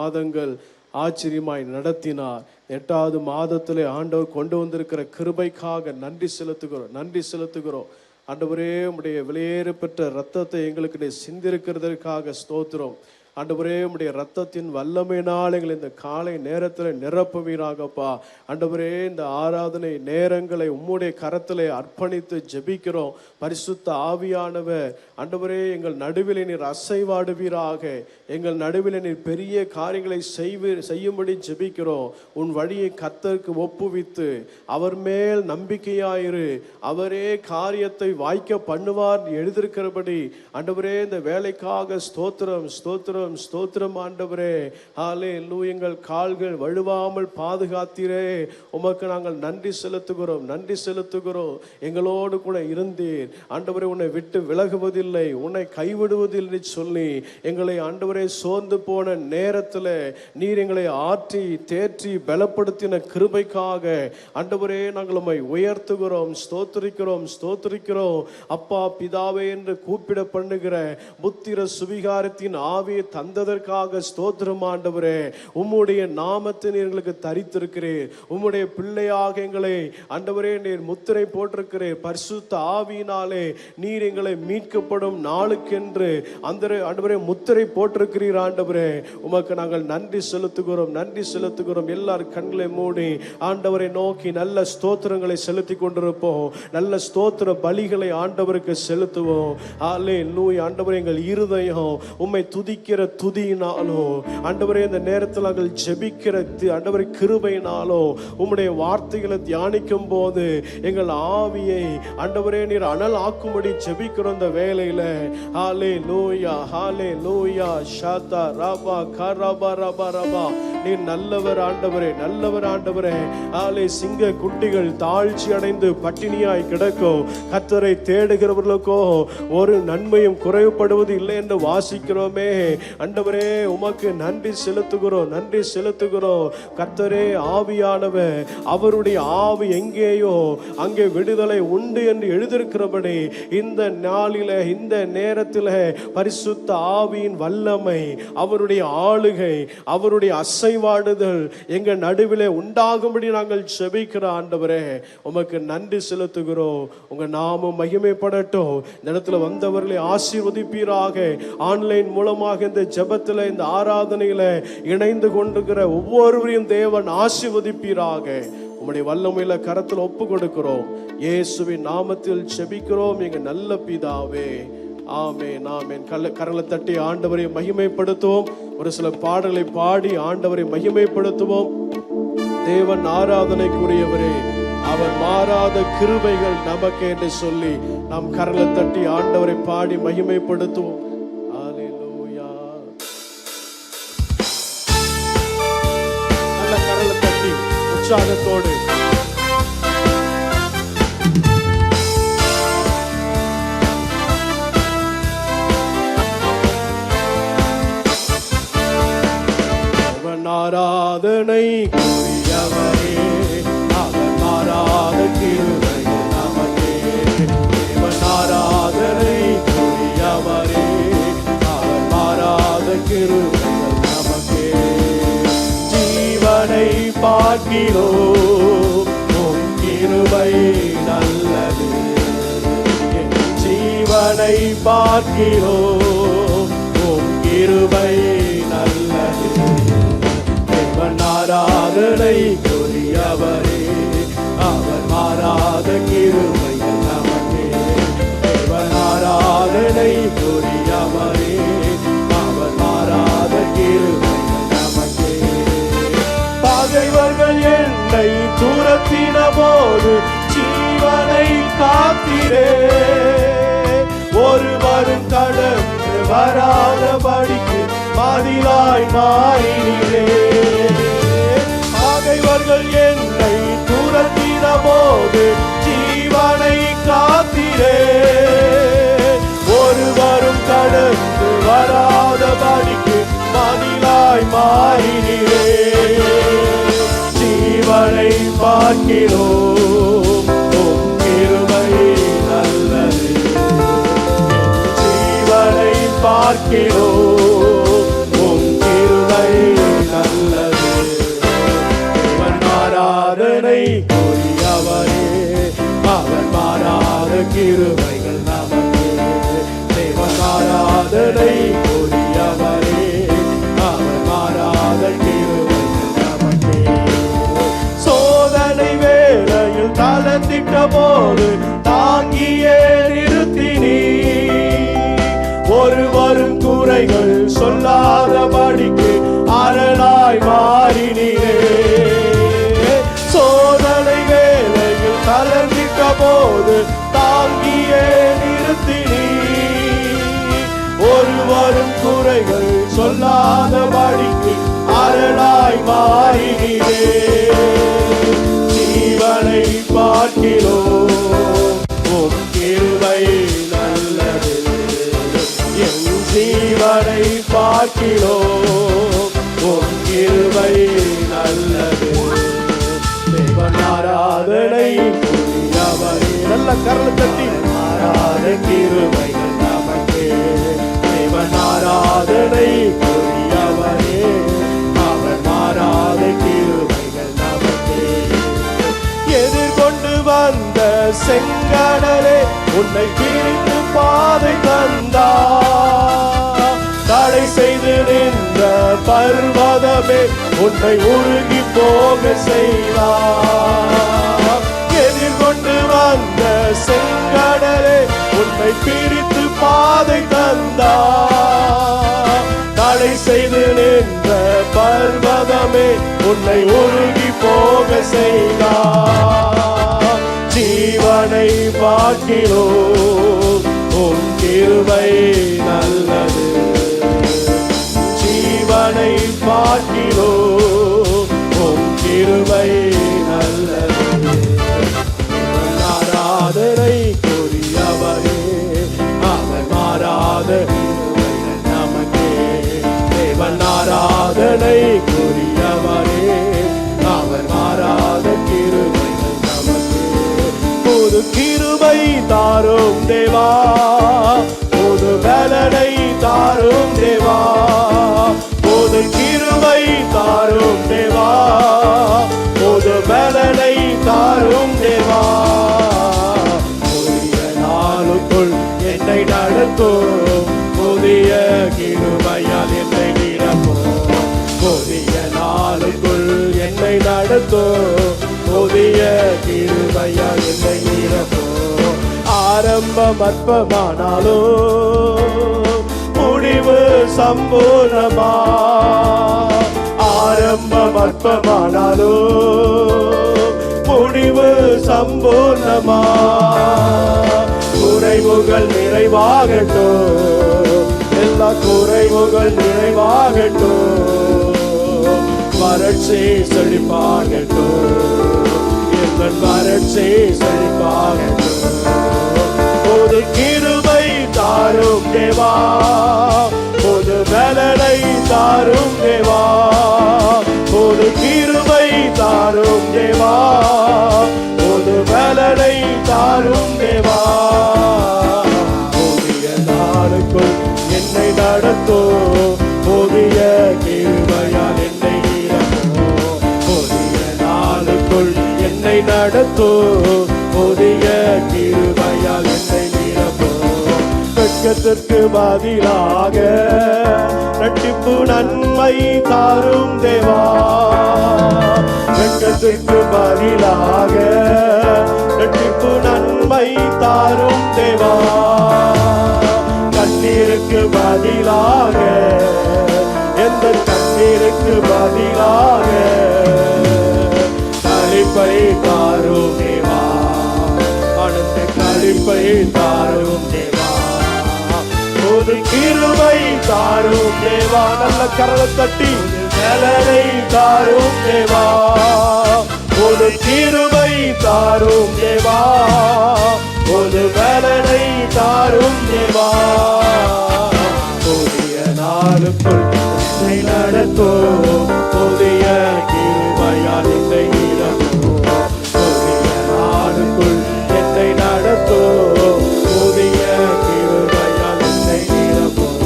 மாதங்கள் ஆச்சரியமாய் நடத்தினார். 8வது மாதத்திலே ஆண்டவர் கொண்டு வந்திருக்கிற கிருபைக்காக நன்றி செலுத்துகிறோம். ஆண்டவரே, உம்முடைய விலையேற பெற்ற இரத்தத்தை எங்களுக்கு நீ சிந்திருக்கிறதற்காக ஸ்தோத்திரம். ஆண்டவரே, உம்முடைய இரத்தத்தின் வல்லமையினால் எங்களை இந்த காலை நேரத்தில் நிரப்புவீராகப்பா. ஆண்டவரே, இந்த ஆராதனை நேரங்களை உம்முடைய கரத்திலே அர்ப்பணித்து ஜெபிக்கிறோம். பரிசுத்த ஆவியானவர் ஆண்டவரே, எங்கள் நடுவில் நீர் அசைவாடுவீராக. எங்கள் நடுவில் நீர் பெரிய காரியங்களை செய்யும்படி ஜெபிக்கிறோம். உன் வழியை கர்த்தருக்கு ஒப்புவித்து அவர் மேல் நம்பிக்கையாயிரு. அவரே காரியத்தை வாய்க்க பண்ணுவார் எழுதியிருக்கிறபடி ஆண்டவரே, இந்த வேலைக்காக ஸ்தோத்திரம் ஆண்டவரே. ஹல்லேலூயா. எங்கள் கால்கள் வழுவாமல் பாதுகாத்தீரே, உமக்கு நாங்கள் நன்றி செலுத்துகிறோம். எங்களோடு கூட இருந்தீர் ஆண்டவரே. உன்னை விட்டு விலகுவதில்லை, உன்னை கைவிடுவதில்லை சொல்லி எங்களை ஆண்டவரே சோர்ந்து போன நேரத்தில் நீர் எங்களை ஆற்றி தேற்றி பலப்படுத்தின கிருபைக்காக ஆண்டவரே நாங்கள் உம்மை உயர்த்துகிறோம், ஸ்தோத்திரிக்கிறோம். அப்பா பிதாவே என்று கூப்பிட பண்ணுகிற புத்திர சுவிகாரத்தின் ஆவியை தந்ததற்காக ஸ்தோத்திரம் ஆண்டவரே. உம்முடைய நாமத்தை எங்களுக்கு தரித்திருக்கிறீர். உம்முடைய பிள்ளையாக எங்களை ஆண்டவரே நீர் முத்திரை போட்டிருக்கிறீர். பரிசுத்த ஆவியினாலே நீர் எங்களை மீட்கப்படும் நாளுக்கென்று அந்த ஆண்டவரே முத்திரை போட்டிருக்கிறீர் ஆண்டவரே. உமக்கு நாங்கள் நன்றி செலுத்துகிறோம். எல்லாரும் கண்களை மூடி ஆண்டவரை நோக்கி நல்ல ஸ்தோத்திரங்களை செலுத்தி கொண்டிருப்போம். நல்ல ஸ்தோத்திர பலிகளை ஆண்டவருக்கு செலுத்துவோம். ஹல்லேலூயா. ஆண்டவரே, எங்கள் இருதயம் உம்மை துதிக்கிற துதியினாலோ ஆண்டவரே, இந்த நேரத்தில் நாங்கள் ஜெபிக்கிற ஆண்டவரே கிருபையினாலோ உம்முடைய வார்த்தைகளை தியானிக்கும் போது எங்கள் ஆவியை ஆண்டவரே நீர் அனல் ஆக்கும்படி ஜெபிக்கிறோம். இந்த வேளையில ஹல்லேலூயா ஷாதா ரபா கரபா ரபா ரபா. நீர் நல்லவர் ஆண்டவரே. சிங்க குட்டிகள் தாழ்ச்சி அடைந்து பட்டினியாய் கிடக்கும். கர்த்தரை தேடுகிறவர்களுக்கோ ஒரு நன்மையும் குறைவுபடுவது இல்லை என்று வாசிக்கிறோமே. ஆண்டவரே, உமக்கு நன்றி செலுத்துகிறோம். கர்த்தரே, ஆவியானவர் அவருடைய ஆவி எங்கேயோ அங்கே விடுதலை உண்டு என்று எழுதியிருக்கிறபடி இந்த நாளில இந்த நேரத்தில் பரிசுத்த ஆவியின் வல்லமை, அவருடைய ஆளுகை, அவருடைய அசைவாடுதல் எங்க நடுவிலே உண்டாகும்படி நாங்கள் ஜெபிக்கிறோம். ஆண்டவரே, உமக்கு நன்றி செலுத்துகிறோம். உங்க நாமம் மகிமைப்படட்டும். இந்த இடத்துல வந்தவர்களை ஆசீர்வதிப்பீராக. ஆன்லைன் மூலமாக இந்த ஜெபத்தில் இந்த ஆராதனையில இணைந்து கொண்டிருக்கிற ஒவ்வொருவரையும் தேவன் ஆசீர்வதிப்பீராக. உம்முடைய வல்லமையில கரத்தில் ஒப்பு கொடுக்கிறோம். இயேசுவின் நாமத்தில் ஜெபிக்கிறோம் எங்க நல்ல பிதாவே. ஆமென். கரங்களை தட்டி ஆண்டவரை மகிமைப்படுத்துவோம். ஒரு சில பாடலை பாடி ஆண்டவரை மகிமைப்படுத்துவோம். தேவன் ஆராதனைக்குரியவரே, அவர் மாறாத கிருபைகள் நமக்கு என்று சொல்லி நாம் கரங்களை தட்டி ஆண்டவரை பாடி மகிமைப்படுத்துவோம். கரங்களை தட்டி உற்சாகத்தோடு ஆராதனை குறியவரே, அவர் மாறாத கிருபைகள் நமக்கே. தேவன் ஆராதனை குறியவரே, அவர் மாறாத கிருபைகள் நமக்கே. ஜீவனை பார்க்கிறோம், உம் கிருபை நல்லது. ஜீவனை பார்க்கிறோம், உம் கிருபை நல்லது. ஆராதனை குறியவரே, அவர் மாறாத கிருபைகள் நமக்கே. தேவன் ஆராதனை குறியவரே, அவர் மாறாத கிருபைகள் நமக்கே. பகைவர்கள் என்னை துரத்தின போது ஜீவனை காத்திரே, ஒருவரும் கடந்து வராதபடிக்கு மதிலாய் மாறினே. பகைவர்கள் என்னை துரத்தின போது ஜீவனை காத்திரே, ஒருவரும் கடந்து வராதபடிக்கு மதிலாய் மாறினே. ஜீவனை பார்க்கிறோம், உம் கிருபை நல்லது. ஜீவனை பார்க்கிறோம், உம் கிருபை மாறாதனை கூறியவரே, அவர் மாறாத கிருபைகள் நமக்கு. தேவன் ஆராதனை கூறியவரே, அவர் மாறாத கிருபைகள் நமக்கு. சோதனை வேளையில் தளர்ந்திட்ட போது தாங்கியே நிறுத்தினீ, ஒருவரும் குறைகள் சொல்லாதபடிக்கு அரணாய் மாறினீரே. சோதனை வேளையில் தளர்ந்திட்ட போது தாங்கியே நிறுத்தினீ, ஒருவரும் குறைகள் சொல்லாதபடிக்கு அரணாய் மாறினீரே. ஜீவனை பார்க்கிறோம் உம் கிருபை நல்லது, என் ஜீவனை பார்க்கிறோம் உம் கிருபை நல்லது. தேவன் ஆராதனை கூறியவரே, நல்ல கரலை தட்டி மாறாத கிருபைகள் நமக்கு. தேவன் ஆராதனை கூறியவரே, அவர் மாறாத கிருபைகள் நமக்கு. எதிர்கொண்டு வந்த செங்கடலே உன்னை பிரித்து பாதை தந்தார், தடை செய்து நின்ற பர்வதமே உன்னை உருகி போக செய்தார். எதிர்கொண்டு வந்த செங்கடலே உன்னை பிரித்து பாதை தந்தார், தடை செய்து நின்ற பர்வதமே உன்னை உருகி போக செய்தார். ஜீவனை பார்க்கிறோம் உம் கிருபை நல்லது, ஜீவனை பார்க்கிறோம் உம் கிருபை நல்லது. ஆராதனை கூறியவரே, அவர் மாறாத கிருபைகள் நமக்கே. தேவன் ஆராதனை கூறியவரே, அவர் மாறாத கிருபைகள் நமக்கே. புது கிருபை தாரும் தேவா, புது பலனை தாரும் தேவா, புது கிருபை தாரும் தேவா, புது பலனை தாரும் தேவா. புதிய நாளுக்குள் என்னை நடத்தும், புதிய கிருபையால் என்னை நிரப்பும். புதிய நாளுக்குள் என்னை நடத்தும், புதிய கிருபையால் என்னை நிரப்பும். ஆரம்பம் அற்பமானாலும் முடிவு சம்பூர்ணமா, ஆரம்பம் அற்பமானாலும் முடிவு சம்பூர்ணமா. குறைவுகள் நிறைவாகட்டும், எல்லா குறைவுகள் நிறைவாகட்டும். வறட்சி செழிப்பாகட்டும், எங்கள் வறட்சி செழிப்பாகட்டும். புது கிருபை தாரும் தேவா, புது பலனை தாரும் தேவா, புது கிருபை தாரும் தேவா, புது பலனை தாரும் தேவா. புதிய நாளுக்குள் என்னை நடத்தும், புதிய கிருபையால் என்னை நிரப்பும். புதிய நாளுக்குள் என்னை நடத்தும், புதிய கிருபையால் என்னை நிரப்பும். வெட்கத்திற்கு பதிலாக இரட்டிப்பு நன்மை தாரும் தேவா, வெட்கத்திற்கு பதிலாக இரட்டிப்பு நன்மை தாரும் தேவா. கண்ணீருக்கு பதிலாக, எந்த கண்ணீருக்கு பதிலாக களிப்பை தாரும் தேவா, அடுத்த களிப்பை தாரும் தேவா. புது கிருபை தாரும் தேவா, நல்ல கரலை தட்டி பலனை தாரும் தேவா. புது கிருபை தாரும் தேவா, புது பலனை தாரும் தேவா. புதிய நாளுக்குள் என்னை நடத்தும், புதிய கிருபையால் என்னை நிரப்பும். புதிய நாளுக்குள் என்னை நடத்தும், புதிய கிருபையால் என்னை நிரப்பும்.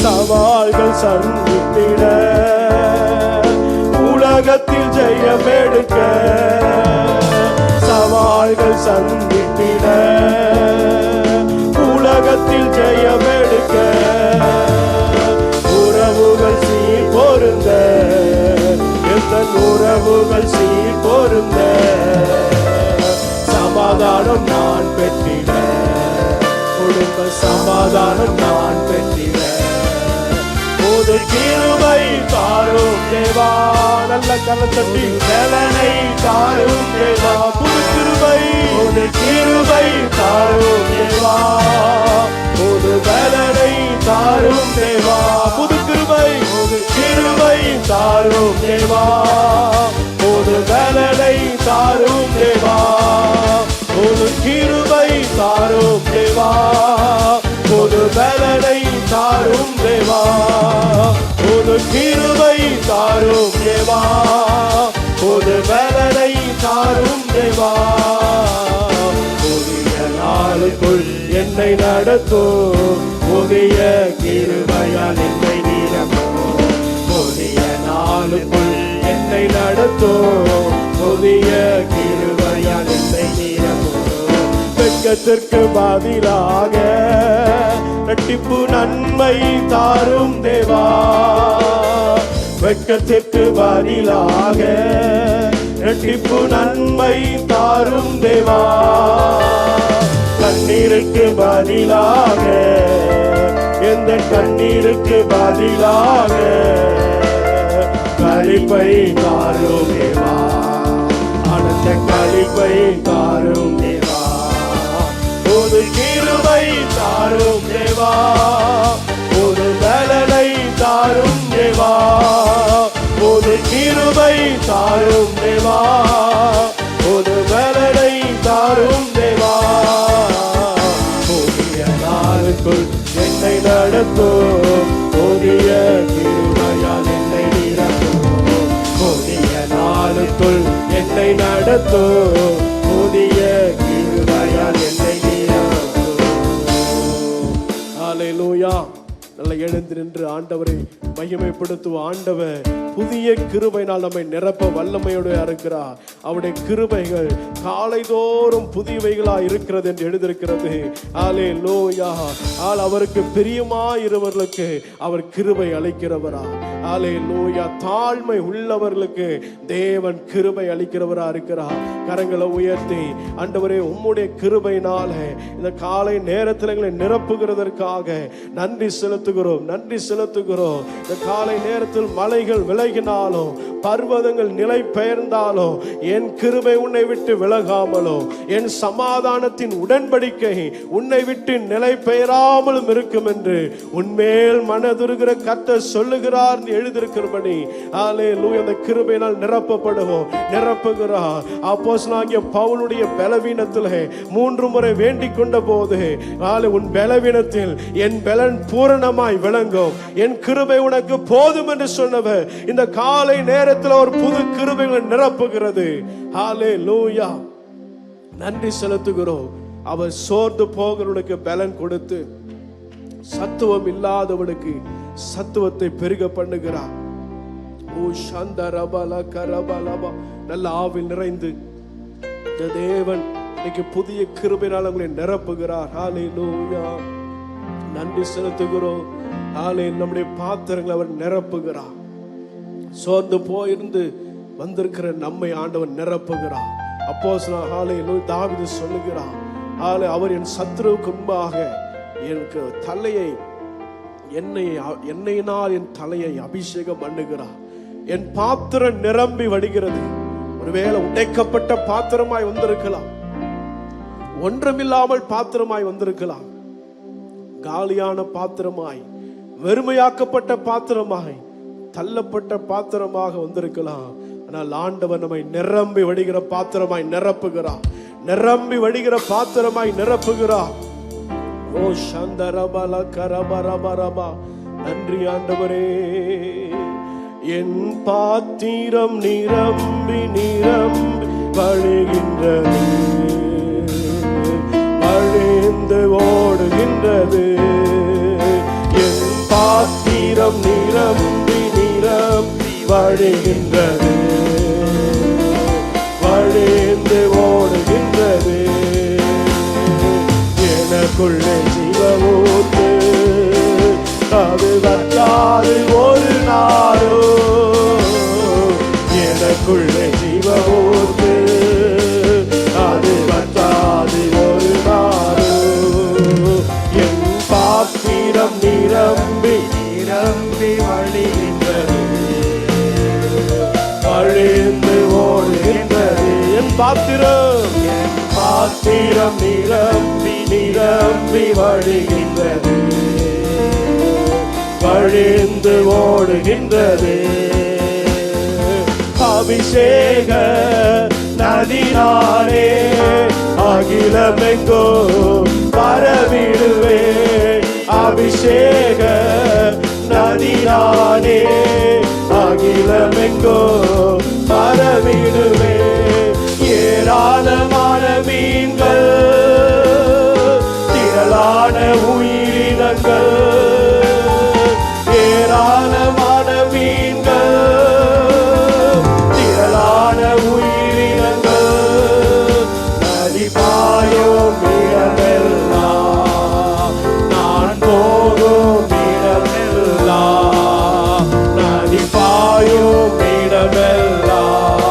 சவால்கள் சந்தித்திட, உலகத்தில் ஜெயம் எடுக்க சந்தித்திட உலகத்தில் ஜெயமெடுக்க உறவுகள் சீர் பொருந்த எந்த உறவுகள் சீர் பொருந்த சமாதானம் நான் பெற்றிட குடும்ப சமாதானம் நான் பெற்றிட புது கிருபை தாரும் தேவா நல்ல கரத்தட்டி பலனை தாரும் தேவா புது கிருபை தாரும் தேவா புது பலனை தாரும் தேவா புது கிருபை தாரும் தேவா புது பலனை தாரும் தேவா புது கிருபை தாரும் தேவா புது பலனை தாரும் தேவா புது கிருபை தாரும் தேவா புது பலனை தாரும் தேவா புதிய நாளுக்குள் என்னை நடத்தும் புதிய கிருபையால் என்னை நிரப்பும் புதிய நாளுக்குள் என்னை நடத்தும் புதிய கிருபையால் என்னை நிரப்பும் வெட்கத்திற்கு பதிலாக இரட்டிப்பு நன்மை தாரும் தேவா வெட்கத்திற்கு பதிலாக இரட்டிப்பு நன்மை தாரும் தேவா கண்ணீருக்கு பதிலாக எந்த கண்ணீருக்கு பதிலாக களிப்பை தாரும் தேவா ஆனந்த களிப்பை தாரும் தேவா புது கிருபை தாரும் தேவா புது பலனை தாரும் தேவா புது கிருபை தாரும் தேவா புது பலனை தாரும் தேவா புதிய நாளுக்குள் என்னை நடத்தும் புதிய கிருபையால் என்னை நிரப்பும் புதிய நாளுக்குள் என்னை நடத்தும் புதிய கிருபையால் என்னை நிரப்பும். ஹல்லேலூயா. நல்ல எழுந்து நின்று ஆண்டவரை மகிமைப்படுத்துவ ஆண்டவர் புதிய கிருபையினால் நம்மை நிரப்ப வல்லமையோடு இருக்கிறார். அவருடைய கிருபைகள் காலைதோறும் புதியவைகளா இருக்கிறது என்று எழுதியிருக்கிறது. ஹல்லேலூயா. அவருக்கு பிரியமாயிருவர்களுக்கு அவர் கிருபை அளிக்கிறவரா. ஹல்லேலூயா. தாழ்மை உள்ளவர்களுக்கு தேவன் கிருபை அளிக்கிறவரா இருக்கிறார். கரங்களை உயர்த்தி ஆண்டவரே உம்முடைய கிருபையினால இந்த காலை நேரத்தில் எங்களை நிரப்புகிறதற்காக நன்றி செலுத்துகிறோம் செலுத்துகிறோம். இந்த காலை நேரத்தில் மலைகள் விலகினாலும் பர்வதங்கள் நிலை பெயர்ந்தாலும் என் கிருபை உன்னை விட்டு விலகாமலோ என் சமாதானத்தின் உடன்படிக்கை உன்னை விட்டு நிலை பெயராமலும் இருக்கும் என்று உன்மேல் மனதுருகிற கர்த்தர் சொல்லுகிறார் எழுதியிருக்கிறபடி ஹல்லேலூயா. அந்த கிருபையினால் நிரப்பப்படுவோம். நிரப்புகிறார். அப்போஸ்தலனாகிய பவுலுடைய பலவீனத்திலே 3 முறை வேண்டிக் கொண்ட போது உன் பலவீனத்தில் என் பலன் பூரணமாய் விளங்கும், என் கிருபை உனக்கு போதும் என்று சொன்னவர் இந்த காலை நேரத்தில் ஒரு புது கிருபைகளை நிரப்புகிறது. ஹல்லேலூயா. நன்றி செலுத்துகிறோம். அவர் சோர்ந்து போகிறவனுக்கு பலன் கொடுத்து சத்துவம் இல்லாதவனுக்கு சத்துவத்தை பெருக பண்ணுகிறார். ஓ சந்தரபல கரபலபா. நல்ல ஆவில் நிறைந்து இந்த தேவன் இன்னைக்கு புதிய கிருபையினால் உங்களை நிரப்புகிறார். ஹல்லேலூயா. நன்றி செலுத்துகிறோம். நம்முடைய பாத்திரங்களை அவர் நிரப்புகிறார். சோர்ந்து போயிருந்து வந்திருக்கிற நம்மை ஆண்டவர் நிரப்புகிறார். அப்போஸ்தலன் தாவீது சொல்லுகிறார், அவர் என் சத்துருவுக்கு முன்பாக எனக்கு தலையை எண்ணெயினால் என் தலையை அபிஷேகம் பண்ணுகிறார். என் பாத்திரம் நிரம்பி வடிகிறது. ஒருவேளை உடைக்கப்பட்ட பாத்திரமாய் வந்திருக்கலாம், ஒன்றுமில்லாமல் பாத்திரமாய் வந்திருக்கலாம், காலியான பாத்திரமாய், வெறுமையாக்கப்பட்ட பாத்திரமாய், தள்ளப்பட்ட பாத்திரமாக வந்திருக்கலாம். ஆனால் ஆண்டவர் நம்மை நிரம்பி வடிகிற பாத்திரமாய் நிரப்புகிறார். நிரம்பி வடிகிற பாத்திரமாய் நிரப்புகிறார். ஓ சந்தரபல கரபரபரபா. நன்றி ஆண்டவரே. என் பாத்திரம் நிரம்பி நிரம்பி வழிகின்றது, வழிந்து ஓடுகின்றது. என் பாத்திரம் நிரம்பி நிரம்பி வழிகின்றது, வழிந்து ஓடுகின்றது. எனக்குள்ளே ஜீவ ஊற்று, அது வற்றாது ஒரு நாளோ. எனக்குள்ளே ஜீவ ஊற்று, அது வற்றாது ஒரு நாளோ. என் பாத்திரம் நிரம்பி நிரம்பி வழிகின்றது, வழிந்து ஓடுகின்றது. என் பாத்திரம் நிரம்பி நிரம்பி வழிகின்றது, வழிந்து ஓடுகின்றது. அபிஷேக நதினாலே அகிலமெங்கோ பரவிடுவே. அபிஷேக நதினாலே அகிலமெங்கோ பரவிடுவே. ஏராளமான மீன்கள், திரளான உயிரினங்கள், ஏராளமான மீன்கள், திரளான உயிரினங்கள், நதி பாயும் இடமெல்லாம், நான் போகும் இடமெல்லாம், நதி பாயும் இடமெல்லாம்,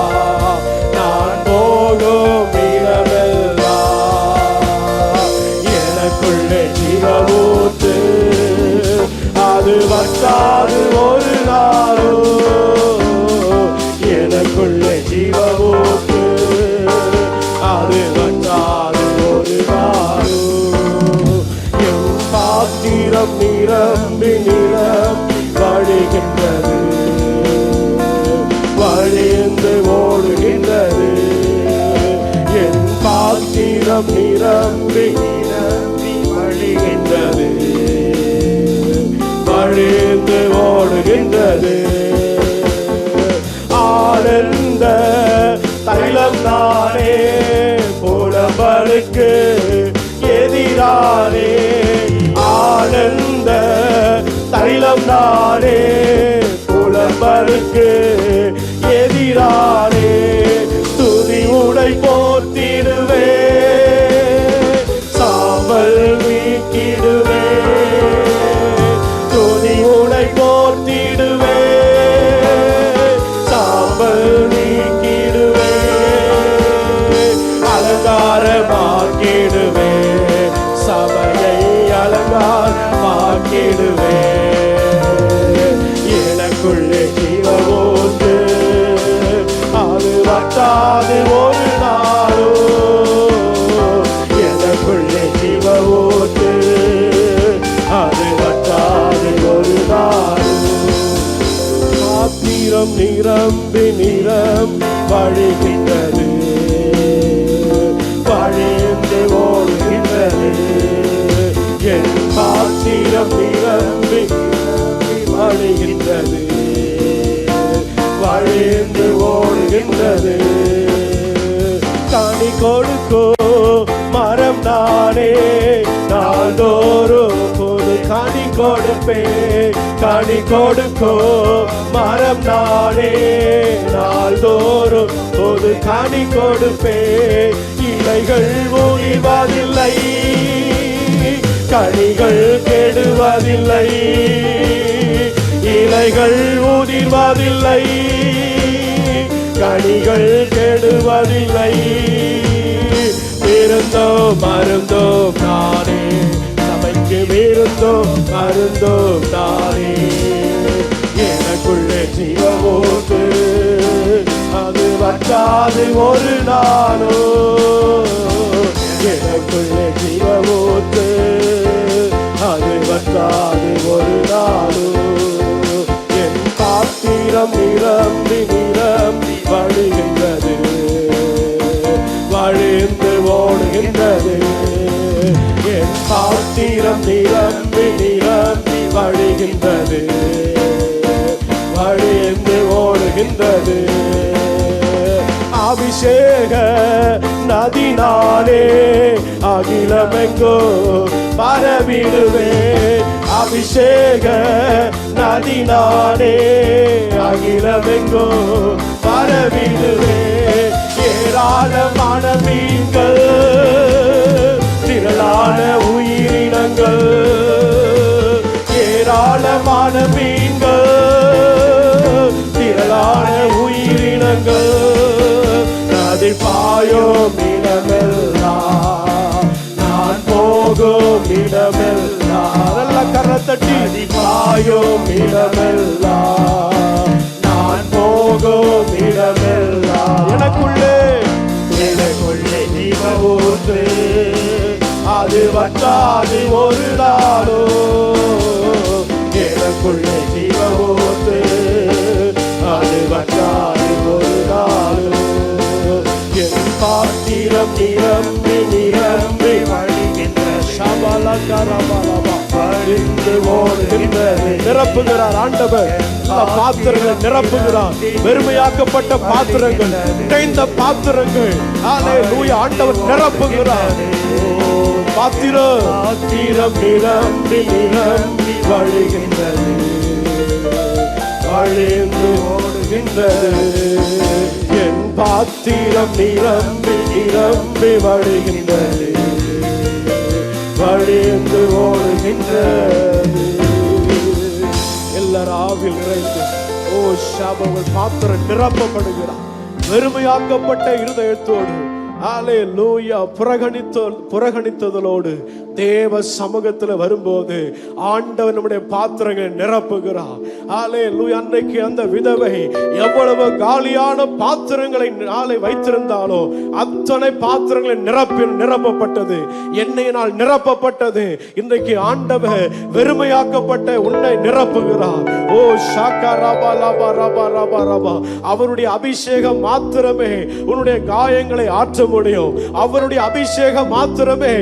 நான் போகும் இடமெல்லாம். எனக்குள்ளே ஜீவ ஊற்று, அது வற்றாது ஒரு நாளோ. எனக்குள்ளே ஜீவ ஊற்று, அது வற்றாது ஒரு நாளோ. என் பாத்திரம் நிரம்பி நிரம்பி வழிகின்றது, வழிந்து ஓடுகின்றது. என் பாத்திரம் நிரம்பி நிரம்பி வழிகின்றது, வழிந்து ஓடுகின்றது. ஆனந்த தைலம் நானே புலம்பலுக்கு எதிரானே. ஆனந்த தைலம் நானே புலம்பலுக்கு எதிரானே. துதி உடை போர்த்திடுவே, சாம்பல் நீக்கிடுவே. துதி உடை போர்த்திடுவே, சாம்பல் நீக்கிடுவே. அலங்காரமாக்கிடுவே, சபையை அலங்காரமாக்கிடுவே. எனக்குள்ளே ஜீவ ஊற்று, அது வற்றாது ஒரு நாளோ. எனக்குள்ளே ஜீவ ஊற்று, அது வற்றாது ஒரு நாளோ. பாத்திரம் நிரம்பி நிரம்பி வழிகின்றது, வழிந்து ஓடுகின்றது. என் பாத்திரம் நிரம்பி நிரம்பி வழிகின்றது, வழிந்து ஓடுகின்றது. கனி கொடுக்கோ மரம் நானே, நாள்தோறும் புது கனி கொடுப்பே. கனி கொடுக்கோ மரம் நானே, நாள்தோறும் புது கனி கொடுப்பே. இலைகள் உதிர்வதில்லை, கனிகள் கெடுவதில்லை. இலைகள் உதிர்வதில்லை, கனிகள் கெடுவதில்லை. விருந்தோ மருந்தோ நானே, சபைக்கு விருந்தோ மருந்தோ நானே. எனக்குள்ளே ஜீவ ஊற்று, அது வற்றாது ஒரு நாளோ. எனக்குள்ளே ஜீவ ஊற்று, அது வற்றாது ஒரு நாளோ. என் பாத்திரம் நிரம்பி நிரம்பி வழிகின்றது, வழிந்து ஓடுகின்றது. என் பாத்திரம் நிரம்பி நிரம்பி வழிகின்றது, வழிந்து ஓடுகின்றது. அபிஷேக நதினாலே அகிலமெங்கோ பரவிடுவே. அபிஷேக நதினாலே அகிலமெங்கோ பரவிடுவே. ஏராளமான மீன்கள், திரளான உயிர் பாயும் இடமெல்லாம், நான் போகும் இடமெல்லாம், நல்ல கரத்தட்டி பாயும் இடமெல்லாம், நான் போகும் இடமெல்லாம், எனக்குள்ளே ஜீவ ஊற்று, அது வற்றாது ஒரு நாளோ, எனக்குள்ளே ஜீவ ஊற்று, அது வற்றாது ஒரு நாளோ, என் பாத்திரம் நிரம்பி நிரம்பி வழிகின்றது, சபலகரபலபா வழிந்து ஓடுகின்றது. நிரப்புகிறார் ஆண்டவர், பாத்திரங்களை நிரப்புகிறார். வெறுமையாக்கப்பட்ட பாத்திரங்கள், உடைந்த பாத்திரங்கள், ஹல்லேலூயா, ஆண்டவர் நிரப்புகிறார். பாத்திரம் நிரம்பி நிரம்பி வழிகின்றது, வழிந்து ஓடுகின்றது. என் பாத்திரம் நிரம்பி நிரம்பி வழிகின்றது, வழிந்து ஓடுகின்றது. எல்லாரும் ஆவில் நிறைந்து ஓ ஷாபவல் பாத்திரம் நிரப்பப்படுகிறார். வெறுமையாக்கப்பட்ட இருதயத்தோடு ஹல்லேலூயா புறகணித்ததோடு தேவ சமூகத்தில் வரும்போது ஆண்டவர் நம்முடைய பாத்திரங்களை நிரப்புகிறார். ஹல்லேலூயா. அன்றைக்கு அந்த விதவை எவ்வளவு காலியான பாத்திரங்களை நாளை வைத்திருந்தாலோ அத்தனை பாத்திரங்களை நிரப்பப்பட்டது, எண்ணெயினால் நிரப்பப்பட்டது. இன்றைக்கு ஆண்டவர் வெறுமையாக்கப்பட்ட உன்னை நிரப்புகிறார். ஓ ஷாக்கா ரபா லபா ரபா ரபா ரபா. அவருடைய அபிஷேகம் மாத்திரமே உன்னுடைய காயங்களை ஆற்ற முடியும். அவருடைய அபிஷேகம் மாத்திரமே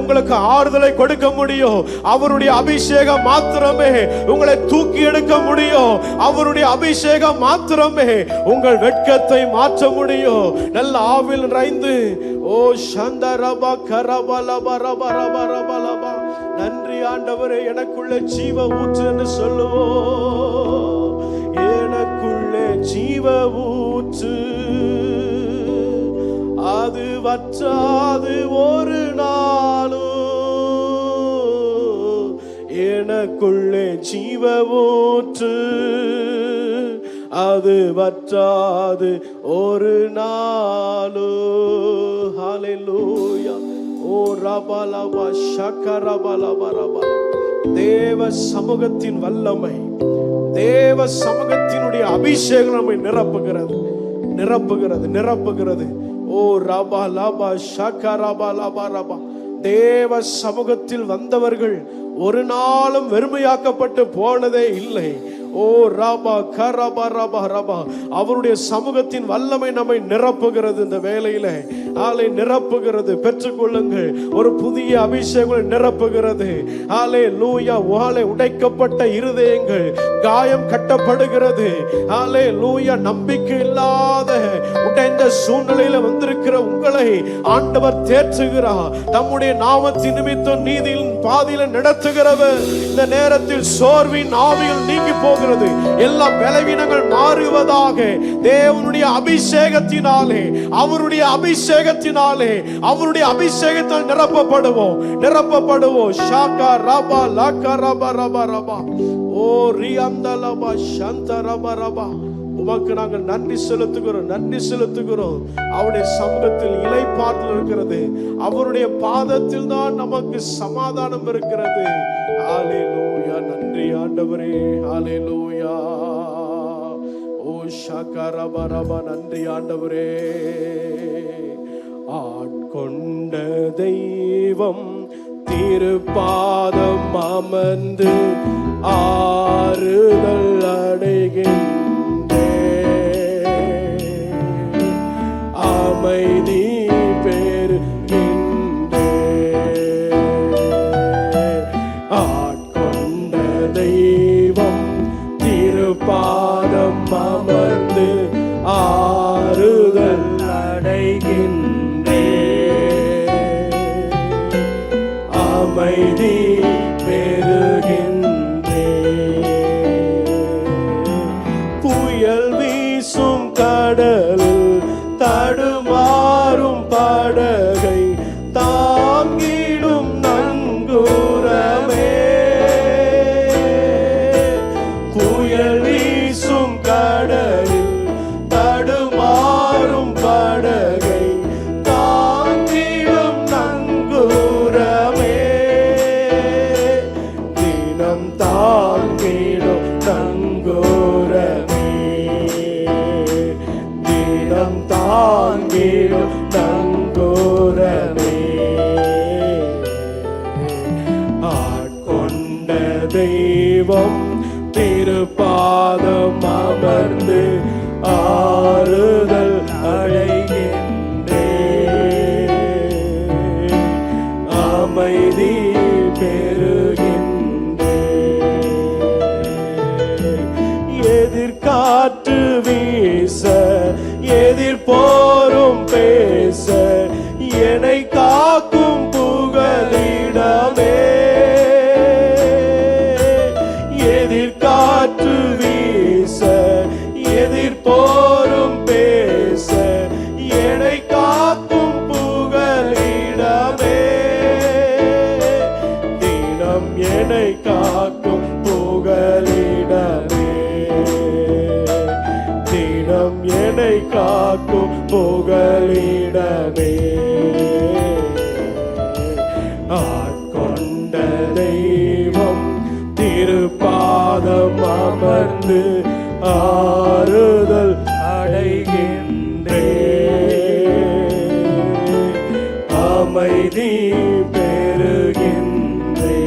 உங்களுக்கு ஆறுதலை கொடுக்க முடியும். அவருடைய அபிஷேகம் மாத்திரமே உங்களை தூக்கி எடுக்க முடியும். அவருடைய அபிஷேகம் மாத்திரமே உங்கள் வெட்கத்தை மாற்ற முடியும். நல்ல ஆவில் நிறைந்து ஓ சந்தரபா கரபலபா ரபா ரபா ரபா ரபா. நன்றி ஆண்டவரே, எனக்குள்ள ஜீவ ஊற்று என்று சொல்லுவோம். எனக்குள்ளே ஜீவ ஊற்று, அது வற்றாது ஒரு நாளும். எனக்குள்ளே ஜீவ ஊற்று, அது வற்றாது ஒரு நாளும். ஹல்லேலூயா. ஓ ரபலபா ஷக்கரபலபா ரபா. தேவ சமூகத்தின் வல்லமை, தேவ சமூகத்தினுடைய அபிஷேகம் நம்மை நிரப்புகிறது, நிரப்புகிறது, நிரப்புகிறது. ஓ ரபா லபா ஷக்கா ரபா லபா ரபா. தேவ சமூகத்தில் வந்தவர்கள் ஒரு நாளும் வெறுமையாக்கப்பட்டு போனதே இல்லை. ஓ ரபா கரபா ரபா ரபா. அவருடைய சமூகத்தின் வல்லமை நம்மை நிரப்புகிறது. இந்த வேளையில ஆலை நிரப்புகிறது. பெற்றுக்கொள்ளுங்கள். ஒரு புதிய அபிஷேகம் நிரப்புகிறது. ஹல்லேலூயா. வாளை உடைக்கப்பட்ட இருதயங்கள் காயம் கட்டப்படுகிறது. ஹல்லேலூயா. நம்பிக்கை இல்லாத உடைந்த சூழ்நிலையில வந்திருக்கிற உங்களை ஆண்டவர் தேற்றுகிறார். தம்முடைய நாமத்தின் நிமித்தம் நீதியின் பாதையில நடத்துகிறவர். இந்த நேரத்தில் சோர்வின் ஆவிகள் நீங்கி போகிறது. எல்லா பலவீனங்கள் மாறுவதாக. தேவனுடைய அபிஷேகத்தினாலே, அவருடைய அபிஷேகத்தினாலே, அவருடைய அபிஷேகத்தால் நிரப்பப்படுவோம், நிரப்பப்படுவோம். ஷாக்கா ரபா லாக்கா ரபா ரபா ரபா. ஓ ரியாந்தலபா ஷந்த ரபா ரபா. உமக்கு நாங்கள் நன்றி செலுத்துகிறோம், நன்றி செலுத்துகிறோம். அவருடைய சமூகத்தில் இளைப்பாறுதல் இருக்கிறது. அவருடைய பாதத்தில் தான் நமக்கு சமாதானம் இருக்கிறது. ஹல்லேலூயா. நன்றி ஆண்டவரே. ஹல்லேலூயா. ஓ ஷக்கரபரப. நன்றி ஆண்டவரே. ஆட்கொண்ட தெய்வம் திருப்பாதம் அமர்ந்து ஆறுதல் அடைகின்றே, அமைதி பெறுகின்றே. ஆட்கொண்ட தெய்வம் திருப்பாதம் அமர்ந்து ஆறுதல் அடைகின்றே, அமைதி பெறுகின்றே. புயல் வீசும் கடலில் தடுமாறும் படகை தாங்கிடும் நங்கூரமே. புயல் வீசும் கடலில் தடுமாறும் படகை தாங்கிடும் நங்கூரமே. ஆட்கொண்ட தெய்வம் திருப்பாதம் அமர்ந்து ஆறுதல் அடைகின்றே. அமைதி பெறுகின்றே. எதிர்காற்று வீச எதிர்போரும் பேச என்னை காக்கும் புகலிடமே. எதிர்காற்று வீச எதிர்போரும் பேச என்னை காக்கும் புகலிடமே. தினம் என்னை காக்கும் புகலிடமே. தினம் என்னை காக்கும் புகலிடமே. ஆட்கொண்ட தெய்வம் திருப்பாதம் அமர்ந்து ஆறுதல் அடைகின்றே. அமைதி பெறுகின்றே.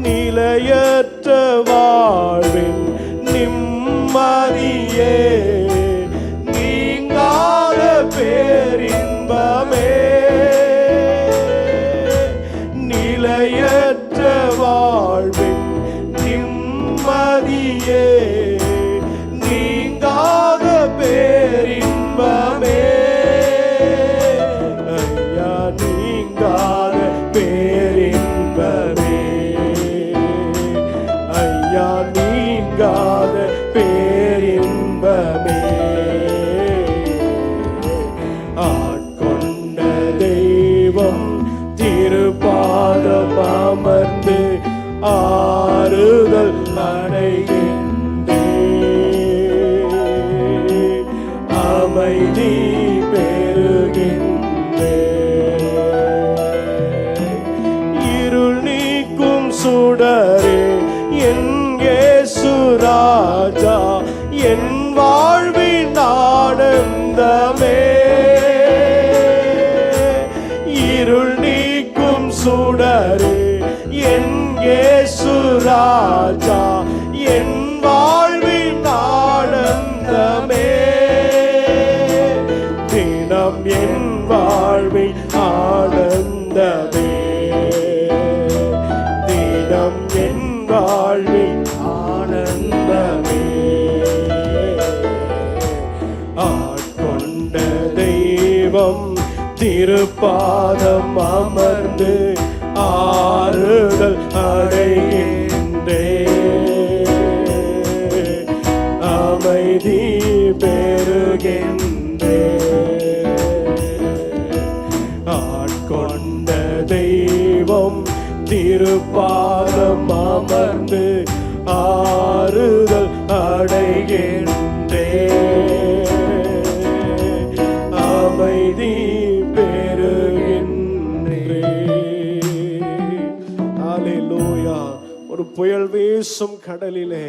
நிலையற்ற வாழ்வின் நிம்மதியே நீங்காத பேரின்பமே. நிலையற்ற வாழ்வின் நிம்மதியே நீங்காத பேரின்பமே. ஐயா நீங்காத பேரின்பமே. ஐயா நீங்காத பேரின்பமே. ஆட்கொண்ட தெய்வம் திருப்பாதம் அமர்ந்து ஆறுதல் அடைகின்றே. அமைதி பெறுகின்றே. இருள் நீக்கும் சுடரே என் இயேசு ராஜா என் வாழ்வின் ஆனந்தமே. இருள் நீக்கும் சுடரே என் இயேசு ராஜா என் வாழ்வின் ஆனந்தமே. தினம் என் வாழ்வின் ஆனந்தமே. தினம் என் வாழ்வின் ஆனந்தமே. ஆட்கொண்ட தெய்வம் திருப்பாதம் அமர்ந்து ஆறுதல் அடைகின்றே. அமைதி பெறுகின்றே. ஆட்கொண்ட தெய்வம் திருப்பாதம் அமர்ந்து ஆறுதல் அடைகின்றே. அமைதி பெறுகின்றே. ஹல்லேலூயா. ஒரு புயல் வீசும் கடலிலே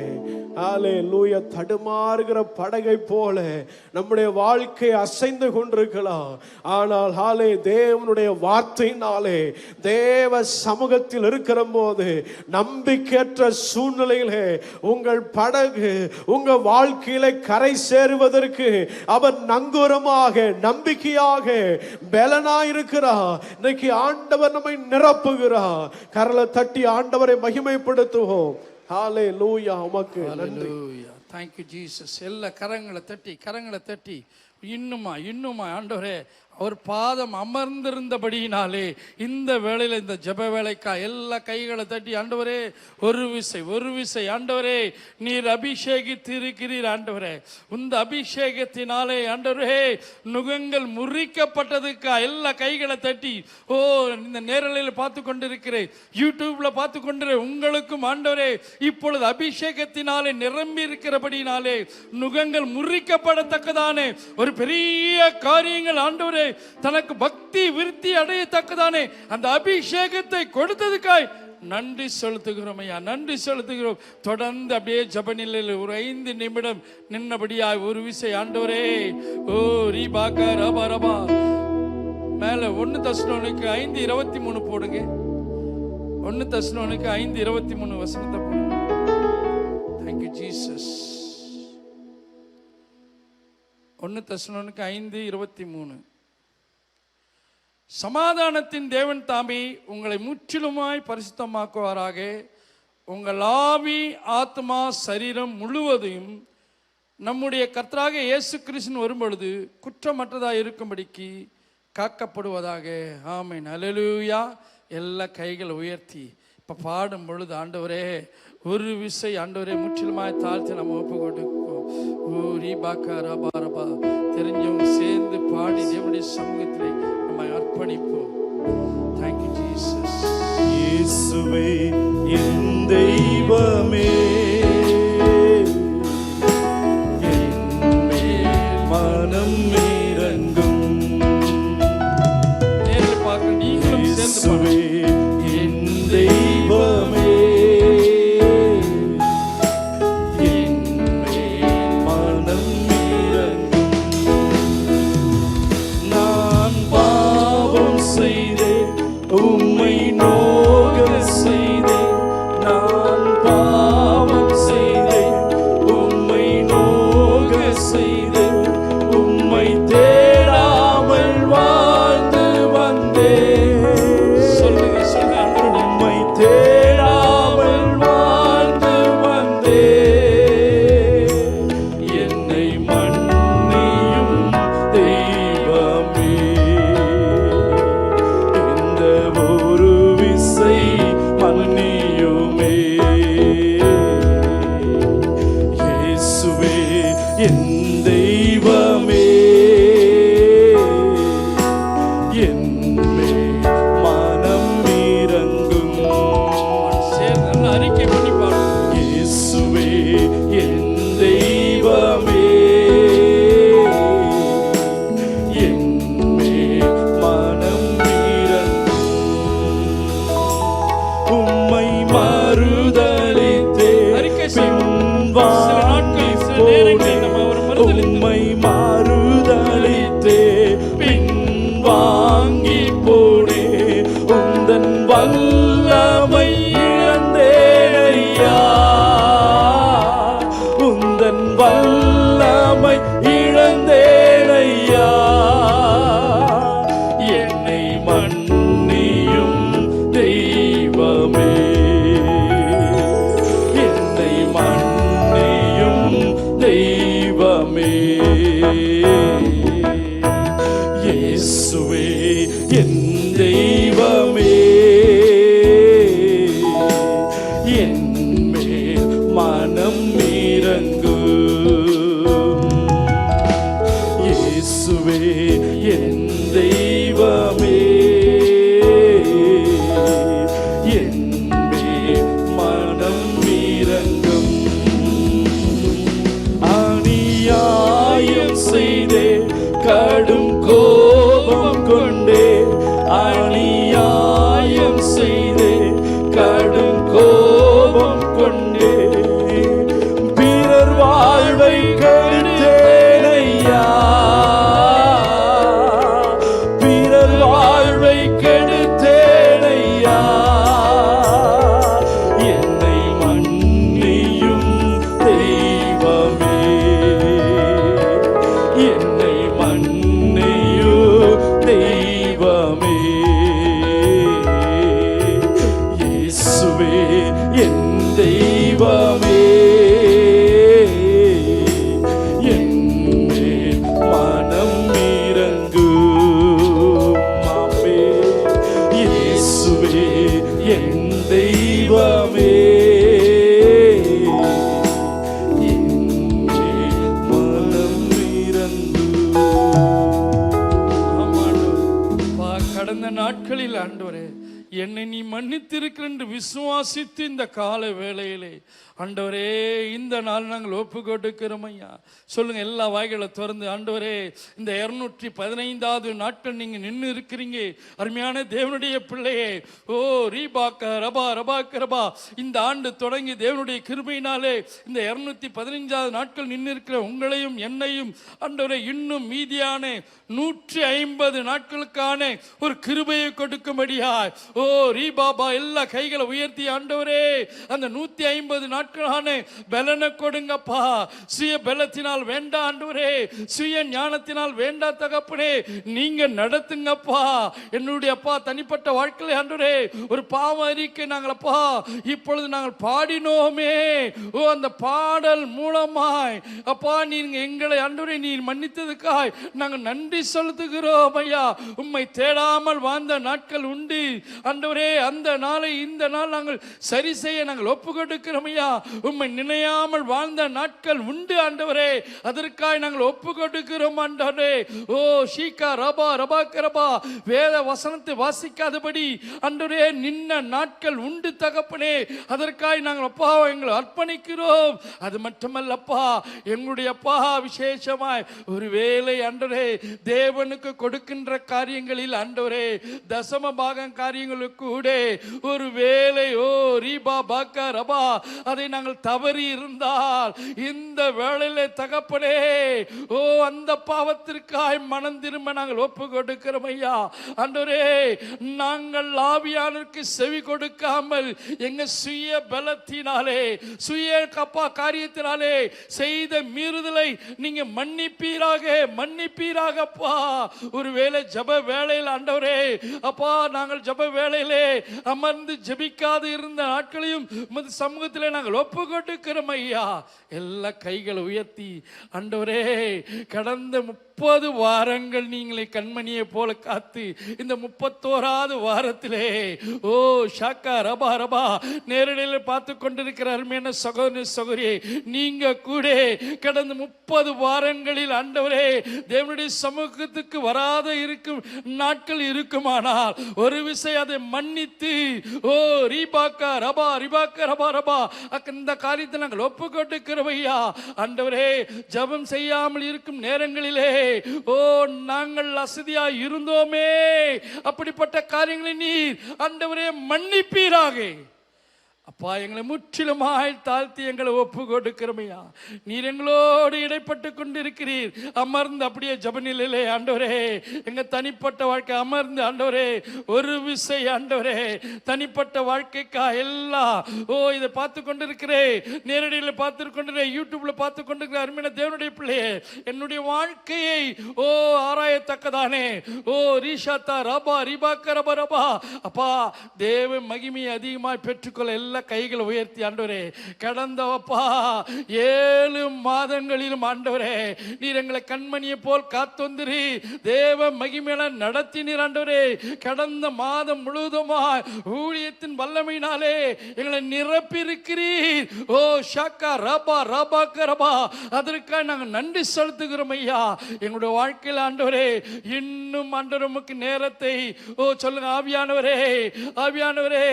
ஹல்லேலூயா தடுமாறுகிற படகை போல நம்முடைய வாழ்க்கை அசைந்து கொண்டிருக்கலாம். ஆனால் ஹாலே தேவனுடைய வார்த்தையினாலே தேவ சமூகத்தில் இருக்கிற போது நம்பிக்கையற்ற சூழ்நிலையிலே உங்கள் படகு உங்க வாழ்க்கையில கரை சேருவதற்கு அவர் நங்கூரமாக நம்பிக்கையாக பலனாயிருக்கிறார். இன்னைக்கு ஆண்டவர் நம்மை நிரப்புகிறார். கரலை தட்டி ஆண்டவரை மகிமைப்படுத்துவோம். ஹல்லேலூயா. உமக்கு நன்றி. Thank you Jesus. எல்லா கரங்களை தட்டி இன்னுமா ஆண்டவரே அவர் பாதம் அமர்ந்திருந்தபடியினாலே இந்த வேளையில் இந்த ஜெப வேளைக்கா எல்லா கைகளை தட்டி ஆண்டவரே ஒரு விசை ஆண்டவரே நீர் அபிஷேகித்திருக்கிறீர். ஆண்டவரே இந்த அபிஷேகத்தினாலே ஆண்டவரே நுகங்கள் முறிக்கப்பட்டதுக்கா எல்லா கைகளை தட்டி இந்த நேரலையில் பார்த்து கொண்டிருக்கிறேன், யூடியூப்ல பார்த்து கொண்டிருக்கிறேன். உங்களுக்கும் ஆண்டவரே இப்பொழுது அபிஷேகத்தினாலே நிரம்பி இருக்கிறபடினாலே நுகங்கள் முறிக்கப்படத்தக்கதானே ஒரு பெரிய காரியங்கள் ஆண்டவரே தனக்கு பக்தி விருத்தி அடையத்தக்கதானே அந்த அபிஷேகத்தை கொடுத்ததுக்காய் நன்றி செலுத்துகிறோம் ஐயா, நன்றி செலுத்துகிறோம். தொடர்ந்து அப்படியே ஜெபநிலையில் ஒரு 5 நிமிடம் நின்னபடியாய் ஒரு விசை ஆண்டவரே ஓ ரீபாக்கா ரபா ரபா மேல 1 தெசலோனிக்கேயர் 5:23 போடுங்க. 1 தெசலோனிக்கேயர் 5:23 வசனத்தை போடுங்க. Thank you Jesus. 1 தெசலோனிக்கேயர் 5:23. சமாதானத்தின் தேவன் தாமே உங்களை முற்றிலுமாய் பரிசுத்தமாக்குவாராக. உங்கள் ஆவி ஆத்மா சரீரம் முழுவதையும் நம்முடைய கர்த்தராகிய இயேசு கிறிஸ்து வரும்பொழுது குற்றமற்றதாக இருக்கும்படிக்கு காக்கப்படுவதாக. ஆமென். அல்லேலூயா. எல்லா கைகளை உயர்த்தி இப்போ பாடும் பொழுது ஆண்டவரே ஒரு விசை ஆண்டவரே முற்றிலுமாய் தாழ்த்தி நம்ம ஒப்பு கொடுப்போம். ஓ ரீபாக்கா ரபா ரபா தெரிஞ்சவங்க சேர்ந்து பாடி தேவனுடைய சமூகத்திலே நம்ம அர்ப்பணிப்போம். Thank you Jesus. இயேசுவே என் தெய்வமே, மனம் இறங்கும். நேரில் பார்க்க நீங்களும் சேர்ந்து என் தெய்வமே, என் மனம் இறங்கும். நான் பாவம் செய்தேன், உம்மை நோக செய்தேன். நான் பாவம் செய்தேன், உம்மை நோக செய்தேன். உம்மை தேடாமல் வாழ்ந்து வந்தேன். சொல்லுங்க சொல்லுங்க. உம்மை தேடாமல் வாழ்ந்து வந்தேன். என்னை மன்னியும் தெய்வமே, இந்த ஒரு விசை மன்னியுமே. இயேசுவே என் தெய்வமே, என் மேல் மனம் இறங்கும். சேர்ந்து நல்லா அறிக்கை பண்ணி பாருங்க. இயேசுவே என் தெய்வமே, என் மேல் மனம் இறங்கும். உம்மை மறுதலித்தே அறிக்கை செய்வோம். பின் சில நாட்கள் சில நேரங்களில் நம்ம அவரை மறுதலித்து உம்மை மறுதலித்தே பின் வாங்கி போனே. உந்தன் வல்லமை இழந்தேனையா, உந்தன் வல்லமை இழந்தேனையா. என்னை மன்னியும் தெய்வமே, என்னை மன்னியும் தெய்வமே. இயேசுவே என் தெய்வமே, என் மேல் மனம் இறங்கும். இயேசுவே என் தெய்வமே, என் மேல் மனம் இறங்கும். அநியாயம் செய்தே கடும் கோபம் கொண்டே, அநியாயம் செய்தே கடும் கோபம் கொண்டே. பிறர் வாழ்வை கெடுத்தேனையா, பிறர் வாழ்வை கெடுத்தேனையா. என்னை மன்னியும் தெய்வமே, என்னை மன்னியோ தெய்வமே. இயேசுவே என் தெய்வமே, என் மேல் மனம் இறங்கும். ஆமே. இயேசுவே என் தெய்வமே, என் மேல் மனம் இறங்கும். ஆமா ஆண்டவரே. கடந்த நாட்களில் ஆண்டவரே என்னை நீ மன்னித்திருக்கிற என்று விசுவாசித்து இந்த கால வேளையிலே ஆண்டவரே இந்த நாள் நாங்கள் ஒப்பு கொடுக்கிறோம் ஐயா. சொல்லுங்க, எல்லா வாய்களை திறந்து. ஆண்டவரே, இந்த 215வது நாட்கள் நீங்க நின்று இருக்கிறீங்க அருமையான தேவனுடைய பிள்ளையே. ஓ ரீபாக்க ரபா ரபாக்க ரபா, இந்த ஆண்டு தொடங்கி தேவனுடைய கிருபையினாலே இந்த 215வது நாட்கள் நின்று இருக்கிற உங்களையும் என்னையும் ஆண்டவரே இன்னும் மீதியான 150 நாட்களுக்கான ஒரு கிருபையை கொடுக்கும்படியாய் ஓ ரீபாபா எல்லா கைகளை உயர்த்தி ஆண்டவரே அந்த 150 நாட்களான பலனை கொடுங்கப்பா. சுய பலத்தினால் வேண்டாம் ஆண்டவரே, சுய ஞானத்தினால் வேண்டாம் தகப்பனே, நீங்க நடத்துங்கப்பா. என்னுடைய அப்பா தனிப்பட்ட வாழ்க்கையில் ஆண்டவரே ஒரு பாவ அறிக்கை நாங்கள் அப்பா இப்பொழுது நாங்கள் பாடினோமே, ஓ அந்த பாடல் மூலமாய் அப்பா நீங்க எங்களை ஆண்டவரே நீர் மன்னித்ததுக்காய் நாங்கள் நன்றி செலுத்துகிறோம் ஐயா. உம்மை தேடாமல் வாழ்ந்த நாட்கள் உண்டு ஆண்டவரே, அந்த நாளை இந்த நாள் நாங்கள் சரி செய்ய நாங்கள் ஒப்பு கொடுக்கிறோம் ஐயா. உம்மை நினையாமல் வாழ்ந்த நாட்கள் உண்டு ஆண்டவரே, அதற்காக நாங்கள் ஒப்பு கொடுக்கிறோம் ஆண்டவரே. ஓ ஷீகா ரபா ரபா கரபா, வேத வசனத்தை வாசிக்காதபடி ஆண்டவரே நின்ன நாட்கள் உண்டு தகப்பனே, அதற்காக நாங்கள் அப்பா எங்களை அர்ப்பணிக்கிறோம். அது மட்டுமல்லப்பா எங்களுடைய அப்பா விசேஷமாய் ஒரு வேளை ஆண்டவரே தேவனுக்கு கொடுக்கின்ற காரியங்களில் ஆண்டவரே தசம பாகம் காரியங்களுக்கு கூட ஒரு வேளை ஓ ரீபா பாக்கா ரபா அதை நாங்கள் தவறி இருந்தால் இந்த வேளையிலே தகப்பனே ஓ அந்த பாவத்திற்காய் மனம் திரும்ப நாங்கள் ஒப்பு கொடுக்கிறோம் ஐயா. ஆண்டவரே நாங்கள் ஆவியானவருக்கு செவி கொடுக்காமல் எங்க சுய பலத்தினாலே சுய கப்பா காரியத்தினாலே செய்த மீறுதலை நீங்க மன்னிப்பீராக மன்னிப்பீராகப்பா. ஒரு வேளை ஜப வேளையில் ஆண்டவரே அப்பா நாங்கள் ஜப வேளையிலே அமர்ந்து ஜபிக்காது இருந்த நாட்களையும் சமூகத்திலே நாங்கள் ஒப்பு கொடுக்கிறோம் ஐயா. எல்லா கைகளை உயர்த்தி ஆண்டவரே கடந்த 30 வாரங்கள் நீங்களே கண்மணியை போல காத்து இந்த 31வது வாரத்திலே ஓ ஷாக்கா ரபா ரபா நேரடியில் பார்த்து கொண்டிருக்கிற அருமையான சகோதரி சகோதரியே, நீங்க கூட கடந்த 30 வாரங்களில் ஆண்டவரே தேவனுடைய சமூகத்துக்கு வராத இருக்கும் நாட்கள் இருக்குமானால் ஒரு விஷயம் அதை மன்னித்து ஓ ரீபாக்கா ரபா ரிபாக்கா ரபா ரபா இந்த காரியத்தை நாங்கள் ஒப்பு கொடுக்கிறோம் ஐயா. ஆண்டவரே ஜபம் செய்யாமல் இருக்கும் நேரங்களிலே ஓ நாங்கள் அசதியா இருந்தோமே, அப்படிப்பட்ட காரியங்களை நீர் ஆண்டவரே மன்னிப்பீராக அப்பா. எங்களை முற்றிலுமாய் தாழ்த்தி எங்களை ஒப்பு கொடுக்கிறோமையா. நீர் எங்களோடு இடைப்பட்டு கொண்டிருக்கிறீர். அமர்ந்து அப்படியே ஜபநிலையிலே ஆண்டவரே எங்க தனிப்பட்ட வாழ்க்கை அமர்ந்து ஆண்டவரே ஒரு விசை ஆண்டவரே தனிப்பட்ட வாழ்க்கைக்கா எல்லாம் ஓ இதை பார்த்து கொண்டிருக்கிறேன், நேரடியில் பார்த்து கொண்டிருக்கிறேன், யூடியூப்ல பார்த்து கொண்டிருக்கிற அருமையான தேவனுடைய பிள்ளையே, என்னுடைய வாழ்க்கையை ஓ ஆராயத்தக்கதானே ஓ ரீஷாத்தா ரபா ரிபாக்க ரபா ரபா அப்பா தேவ மகிமையை அதிகமாய் பெற்றுக்கொள்ள எல்லா கைகளை உயர்த்தி ஆண்டவரே கடந்தவப்பா 7 மாதங்களிலும் ஆண்டவரே நீர் எங்களை கண்மணியை போல் காத்தொந்திரி தேவ மகிமையில நடத்தினீர் ஆண்டவரே. கடந்த மாதம் முழுவதுமாய் ஊழியத்தின் வல்லமையினாலே எங்களை நிரப்பி இருக்கிறீர். ஓ ஷாக்கா ரபா ரபா கரபா அதற்காக நாங்கள் நன்றி செலுத்துகிறோம் ஐயா. எங்களுடைய வாழ்க்கையில் ஆண்டவரே இன்னும் ஆண்டவர் உமக்கு நேரத்தை ஓ சொல்லுங்க ஆவியானவரே ஆவியானவரே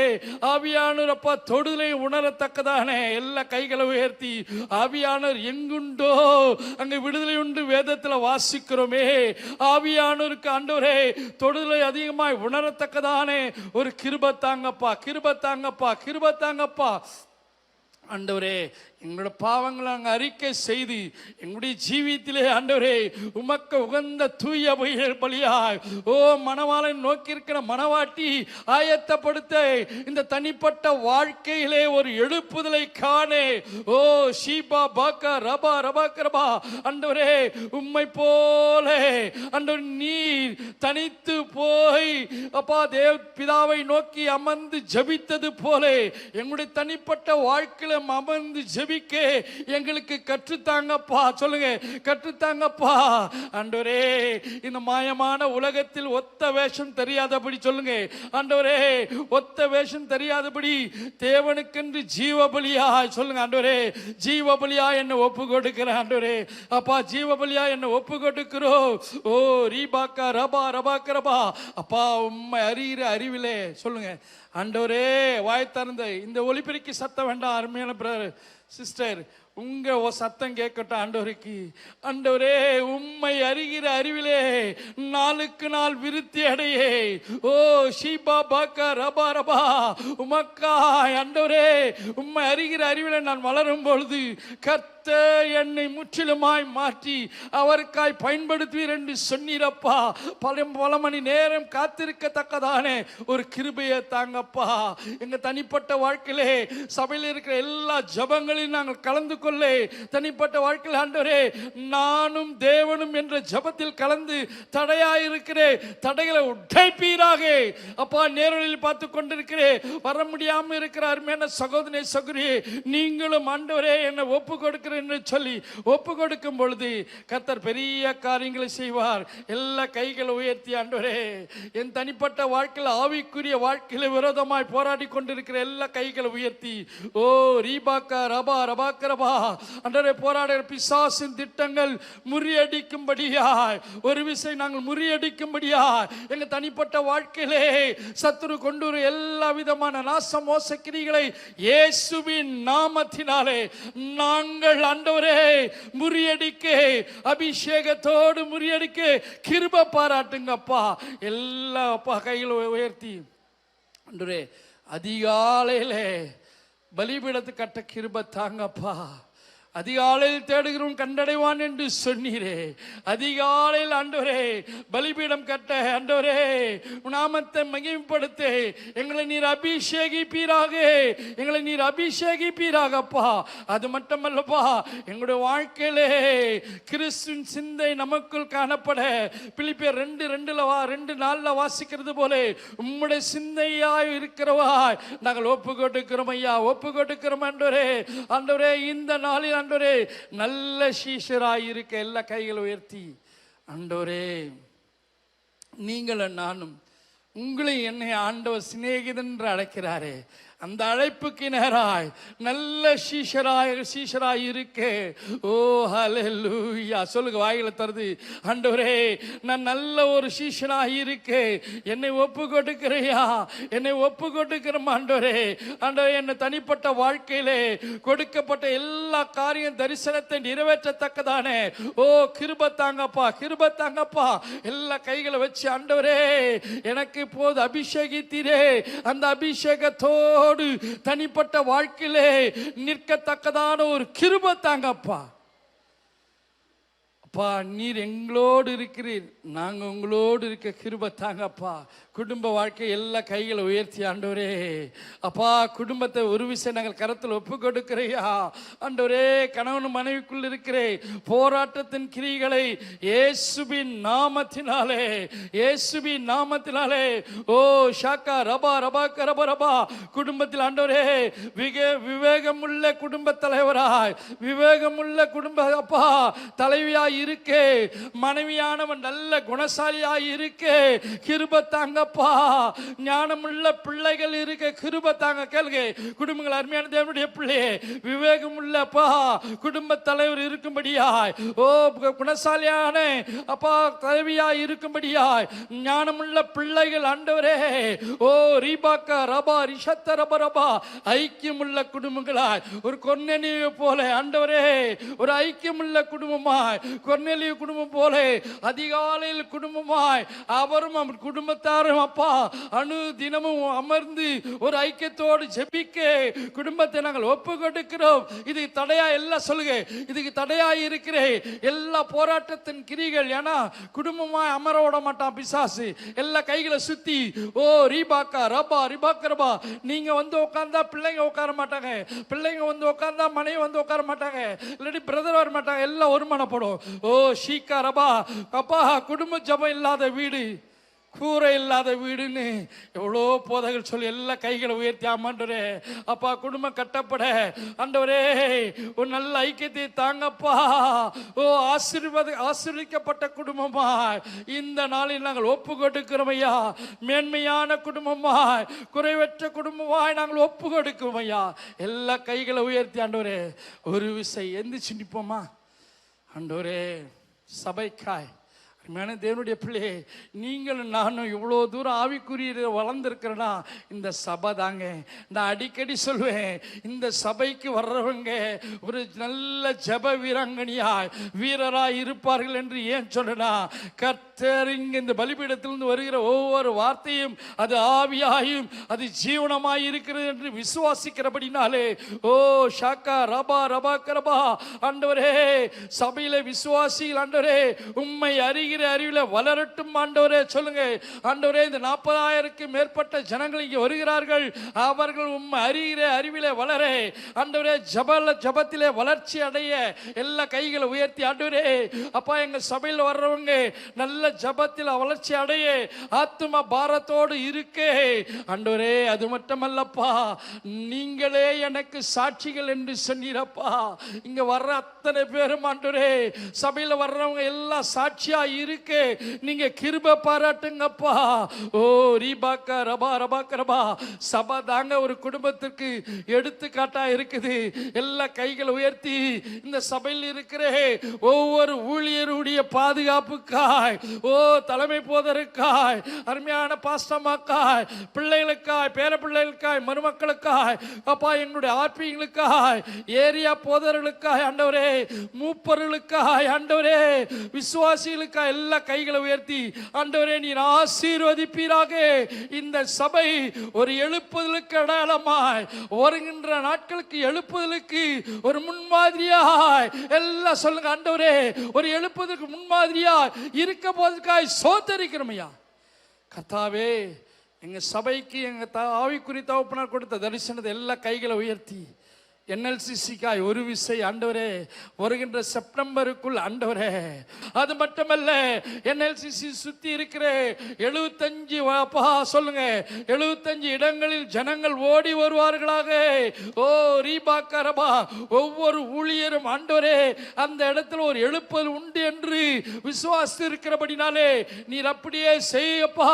ஆவியானவர் அப்பா தொடுதலை உணரத்தக்கதானே எல்லா கைகளை உயர்த்தி ஆவியானவர் எங்குண்டோ அங்க விடுதலை உண்டு வேதத்தில் வாசிக்கிறோமே. ஆவியானவருக்கு ஆண்டவரே தொடுதலை அதிகமாய் உணரத்தக்கதானே ஒரு கிருபை தாங்கப்பா கிருபை தாங்கப்பா கிருபை தாங்கப்பா. ஆண்டவரே எங்களோட பாவங்களை அங்கே அறிக்கை செய்து எங்களுடைய ஜீவியத்திலே ஆண்டவரே உமக்கு உகந்த தூய பலியாய் ஓ மணவாளை நோக்கி இருக்கிற மணவாட்டி ஆயத்தப்படுத்த இந்த தனிப்பட்ட வாழ்க்கையிலே ஒரு எழுப்புதலை காணே ஓ ஷீபா பாக்கா ரபா ரபா கரபா ஆண்டவரே உம்மை போல ஆண்டவர் நீர் தனித்து போய் அப்பா தேவ பிதாவை நோக்கி அமர்ந்து ஜபித்தது போல எங்களுடைய தனிப்பட்ட வாழ்க்கையில பாதத்தில் அமர்ந்து ஜெபிக்க எங்களுக்கு கற்றுத்தாங்கப்பா. சொல்லுங்க, கற்றுத்தாங்கப்பா. ஆண்டவரே, இந்த மாயமான உலகத்தில் ஒத்த வேஷம் தெரியாதபடி, சொல்லுங்க ஆண்டவரே, ஒத்த வேஷம் தெரியாதபடி தேவனுக்கென்று ஜீவபலியா, சொல்லுங்க ஆண்டவரே, ஜீவபலியா என்ன ஒப்பு கொடுக்கிறேன் ஆண்டவரே. அப்பா, ஜீவபலியா என்ன ஒப்பு கொடுக்கிறோம். ஓ ரீபாக்கா ரபா ரபாக்கரபா. அப்பா, உண்மை அறிகிற அறிவிலே, சொல்லுங்க ஆண்டவரே, வாய் திறந்த இந்த ஒலிபெருக்கி சத்தம் வேண்டாம். அருமையான பிரதர் சிஸ்டர், உங்க சத்தம் கேட்கட்டும் ஆண்டவருக்கு. ஆண்டவரே, உம்மை அறிகிற அறிவிலே நாளுக்கு நாள் விருத்தி அடையே. ஓ ஷீபா பாக்கா ரபா ரபா உமக்கா. ஆண்டவரே, உம்மை அறிகிற அறிவிலே நான் வளரும் பொழுது என்னை முற்றிலுமாய் மாற்றி அவருக்காய் பயன்படுத்துவீர் என்று சொன்னீரப்பா. பல மணி நேரம் காத்திருக்கத்தக்கதானே ஒரு கிருபையை தாங்கப்பா. எங்க தனிப்பட்ட வாழ்க்கையிலே சபையில் இருக்கிற எல்லா ஜபங்களையும் நாங்கள் கலந்து கொள்ள, தனிப்பட்ட வாழ்க்கையில் ஆண்டவரே, நானும் தேவனும் என்ற ஜபத்தில் கலந்து தடையாயிருக்கிறேன். தடைகளை உடைப்பீராக அப்பா. நேரலில் பார்த்து கொண்டிருக்கிறேன், வர முடியாமல் இருக்கிற அருமையான சகோதரனே சகோதரியே, நீங்களும் ஆண்டவரே என்னை ஒப்பு கொடுக்கிற என்று சொல்லி ஒப்பு கொடுக்கும் பொழுது கர்த்தர் பெரிய காரியங்களை செய்வார். எல்லா கைகளை உயர்த்தி, ஆண்டவரே, என் தனிப்பட்ட வாழ்க்கையில் ஆவிக்குரிய வாழ்க்கையில விரோதமாய் போராடி கொண்டிருக்கிற எல்லா கைகளை உயர்த்தி, ஓ ரீபாக்கா ரபா ரபாக்கரபா, ஆண்டவரே, போராடுகிற பிசாசின் திட்டங்கள் முறியடிக்கும்படியாய், ஒரு விசை நாங்கள் முறியடிக்கும்படியாய் எங்க தனிப்பட்ட வாழ்க்கையிலே சத்துரு கொண்டு வரும் எல்லா விதமான நாச மோச கிரிகளை இயேசுவின் நாமத்தினாலே நாங்கள் ஆண்டவரே முறியடிக்க, அபிஷேகத்தோடு முறியடிக்க கிருபை பாராட்டுங்கப்பா. எல்லா அப்பா கையில் உயர்த்தி, ஆண்டவரே, அதிகாலையிலே பலிபீடத்தை கட்ட கிருபை தாங்கப்பா. அதிகாலையில் தேடுகிறவன் கண்டடைவான் என்று சொன்னீரே. அதிகாலையில் ஆண்டவரே பலிபீடம் கட்ட, ஆண்டவரே நாமத்தை மகிமைப்படுத்த எங்களை நீர் அபிஷேகிப்பீராக, எங்களை நீர் அபிஷேகிப்பீராகப்பா. அது மட்டுமல்லப்பா, எங்களுடைய வாழ்க்கையிலே கிறிஸ்துவின் சிந்தை நமக்குள் காணப்பட, பிலிப்பியர் 2:2 வாசிக்கிறது போல உம்முடைய சிந்தையாய் இருக்கிறவா நாங்கள் ஒப்பு கொடுக்கிறோம் ஐயா, ஒப்பு கொடுக்கிறோம் ஆண்டவரே. ஆண்டவரே, இந்த நாளில் ஆண்டவரே நல்ல சீஷராயிருக்க எல்லா கைகளை உயர்த்தி, ஆண்டவரே, நீங்களும் நானும் உங்களை என்னை ஆண்டவர் சிநேகிதன் என்று அழைக்கிறாரே, அந்த அழைப்புக்கு நேராய் நல்ல சீஷராய் இருக்க. ஓ ஹல்லேலூயா. சொல்லுங்க, வாயில தருது, ஆண்டவரே, நான் நல்ல ஒரு சீஷனாய் இருக்க என்னை ஒப்பு கொடுக்கிறையா, என்னை ஒப்பு கொடுக்கிற ஆண்டவரே. ஆண்டவரே, என்னை தனிப்பட்ட வாழ்க்கையிலே கொடுக்கப்பட்ட எல்லா காரியம் தரிசனத்தை நிறைவேற்றத்தக்கதானே ஓ கிருபை தாங்கப்பா, கிருபை தாங்கப்பா. எல்லா கைகளை வச்சு, ஆண்டவரே, எனக்கு இப்போது அபிஷேகித்தீரே, அந்த அபிஷேகத்தோடு தனிப்பட்ட வாழ்க்கையிலே நிற்கத்தக்கதான ஒரு கிருபை தாங்கப்பா. அப்பா, நீர் எங்களோடு இருக்கிறீர், நாங்கள் உங்களோடு இருக்க கிருபை தாங்கப்பா. குடும்ப வாழ்க்கை எல்லா கைகளை உயர்த்தி, ஆண்டவரே, அப்பா, குடும்பத்தை ஒரு விஷயம் நாங்கள் கரத்தில் ஒப்பு கொடுக்கிறையா. ஆண்டவரே, கணவன் மனைவிக்குள் இருக்கிற போராட்டத்தின் கிரிகளை இயேசுவின் நாமத்தினாலே, இயேசுவின் நாமத்தினாலே, ஓ ஷாக்கா ரபா ரபா கரப ரபா, குடும்பத்தில் ஆண்டவரே விவேகமுள்ள குடும்ப தலைவராய், விவேகமுள்ள குடும்ப அப்பா தலைவியாய் இருக்க, மனைவியானவன் நல்ல குணசாலியாய் இருக்க கிருபை தாங்கப்பா. ஞானமுள்ள பிள்ளைகள் இருக்க கிருபை தாங்க. கேளுங்க குடும்பங்கள், அருமையான தேவனுடைய பிள்ளையே, விவேகமுள்ளப்பா குடும்ப தலைவர் இருக்கும்படியாய், ஓ குணசாலியான அப்பா தலைவியாய் இருக்கும்படியாய், ஞானமுள்ள பிள்ளைகள் ஆண்டவரே, ஓ ரீபாக்கா ரபா ரிஷத்த ரப ரபா, ஐக்கியமுள்ள குடும்பங்களாய், ஒரு கொர்நேலியை போல ஆண்டவரே, ஒரு ஐக்கியமுள்ள குடும்பமாய், கொர்நேலிய குடும்பம் போல அதிகாலையில் குடும்பமாய் அவரும் அவர் குடும்பத்தாரும் அப்பா அணு தினமும் அமர்ந்து ஒரு ஐக்கியத்தோடு ஜெபிக்க குடும்பத்தை நாங்கள் ஒப்பு கொடுக்கிறோம். இது தடையா, எல்லாம் சொல்லுங்க, இதுக்கு தடையா இருக்கிற எல்லா போராட்டத்தின் கிரிகள், ஏன்னா குடும்பமாய் அமர விட மாட்டான் பிசாசு. எல்லா கைகளை சுத்தி, ஓ ரீபாக்கா ரபா ரிபாக்க ரபா, நீங்க வந்து உட்கார்ந்தா பிள்ளைங்க உட்கார மாட்டாங்க, பிள்ளைங்க வந்து உட்கார்ந்தா மனைவி வந்து உட்கார மாட்டாங்க, இல்லாட்டி பிரதர் வர மாட்டாங்க, எல்லாம் ஒருமனப்படும். ஓ ஷீக்கா ரபா அப்பா, குடும்ப ஜபம் இல்லாத வீடு, கூரை இல்லாத வீடுன்னு எவ்வளோ போதகர்கள் சொல்லி எல்லா கைகளை உயர்த்தி ஆமாண்டவரே அப்பா குடும்பம் கட்டப்பட ஆண்டவரே ஒரு நல்ல ஐக்கியத்தை தாங்கப்பா. ஓ ஆசீர்வதிக்கப்பட்ட குடும்பமாய் இந்த நாளில் நாங்கள் ஒப்பு கொடுக்கிறோம் ஐயா. மேன்மையான குடும்பமாய் குறைவற்ற குடும்பமாய் நாங்கள் ஒப்பு கொடுக்கிறோம் ஐயா. எல்லா கைகளை உயர்த்தி ஆண்டவரே ஒரு விசை எந்திரிச்சு நிற்போமா ஆண்டவரே. சபைக்காய் அருமையான தேவனுடைய பிள்ளையே, நீங்களும் நானும் இவ்வளோ தூரம் ஆவிக்குரிய வளர்ந்துருக்கிறேன்னா இந்த சபை தாங்க. நான் அடிக்கடி சொல்வேன், இந்த சபைக்கு வர்றவங்க ஒரு நல்ல ஜப வீராங்கனியாய் வீரராய் இருப்பார்கள் என்று ஏன் சொன்னா, கர்த்தர் இங்க இந்த பலிபீடத்திலிருந்து வருகிற ஒவ்வொரு வார்த்தையும் அது ஆவியாயும் அது ஜீவனமாய் இருக்கிறது என்று விசுவாசிக்கிறபடினாலே ஓ ஷாக்கா ரபா ரபா கரபா ஆண்டவரே சபையில விசுவாசிகள் ஆண்டவரே உம்மை அறிவில வளரட்டும் ஆண்டவரே. சொல்லுங்க ஆண்டவரே, இந்த 40,000க்கு மேற்பட்ட ஜனங்கள் இங்கே வருகிறார்கள், அவர்கள் உம்மை அறிவிலே வளர ஆண்டவரே ஜபத்திலே வளர்ச்சி அடைய எல்லா கைகளை உயர்த்தி ஆண்டவரே அப்பா எங்க சபையில் வர்றவங்க நல்ல ஜபத்தில் வளர்ச்சி அடைய ஆத்தும பாரத்தோடு இருக்கே ஆண்டவரே. அது மட்டுமல்லப்பா, நீங்களே எனக்கு சாட்சிகள் என்று சொன்னீரப்பா. இங்க வர்ற அத்தனை பேரும் ஆண்டவரே சபையில் வர்றவங்க எல்லாம் சாட்சியா இருக்கு. நீங்க கிருபை பாராட்டுங்கப்பா. ஓ ரீபாக்கா ரபா ரபா கரபா சபை தாங்க ஒரு குடும்பத்திற்கு எடுத்துக்காட்டா இருக்குது. எல்லா கைகளை உயர்த்தி இந்த சபையில் இருக்கிற ஒவ்வொரு ஊழியருடைய பாதுகாப்புக்காய் ஓ தலைமை போதருக்காய் அருமையான பாஸ்டமாக்காய் பிள்ளைகளுக்காய் பேர பிள்ளைகளுக்காய் மருமக்களுக்காய் அப்பா எங்களுடைய ஆர்பிங்களுக்காய் ஏரியா போதர்களுக்காய் ஆண்டவரே மூப்பர்களுக்காய் ஆண்டவரே விசுவாசிகளுக்காய் எல்லா கைகளை உயர்த்தி ஆண்டவரே நீர் ஆசீர்வதிப்பீராக. இந்த சபை ஒரு எழுப்புதலுக்கு அடையாளமாய் வருகின்ற நாட்களுக்கு எழுப்புதலுக்கு ஒரு முன்மாதிரியாய் எல்லாம் சொல்லுங்க ஆண்டவரே. ஒரு எழுப்புதலுக்கு முன்மாதிரியாய் இருக்க போவதற்காய் சோதரிக்கிறோம் ஐயா. கர்த்தாவே எங்க சபைக்கு எங்க ஆவிக்குரிய தகப்பனார் கொடுத்த தரிசனத்தை எல்லா கைகளை உயர்த்தி NLCCக்காய் ஒரு விசை ஆண்டவரே வருகின்ற செப்டம்பருக்குள் ஆண்டவரே. அது மட்டுமல்ல NLCC சுத்தி இருக்கிற 75 சொல்லுங்க 75 இடங்களில் ஜனங்கள் ஓடி வருவார்களாக. ஓ ரீபாக்கரபா ஒவ்வொரு ஊழியரும் ஆண்டவரே அந்த இடத்துல ஒரு எழுப்புதல் உண்டு என்று விசுவாசி இருக்கிறபடினாலே நீர் அப்படியே செய்யப்பா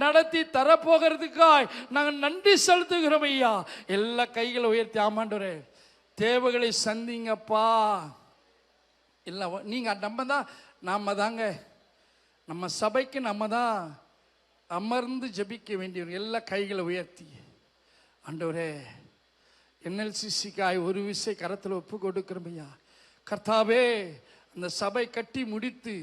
நடத்தி தரப்போகிறதுக்காய் நாங்கள் நன்றி செலுத்துகிறோம் ஐயா. எல்லா கைகளை உயர்த்தி ஆமாண்டவரே தேவைகளை சந்திங்கப்பா. இல்லை நீங்கள் நாம தாங்க நம்ம சபைக்கு நம்ம தான் அமர்ந்து ஜபிக்க வேண்டியவர். எல்லா கைகளை உயர்த்தி ஆண்டவரே NLCCக்காய் ஒரு விசை கரத்தில் ஒப்பு கொடுக்கிறோம் ஐயா. கர்த்தாவே அந்த சபை கட்டி முடித்து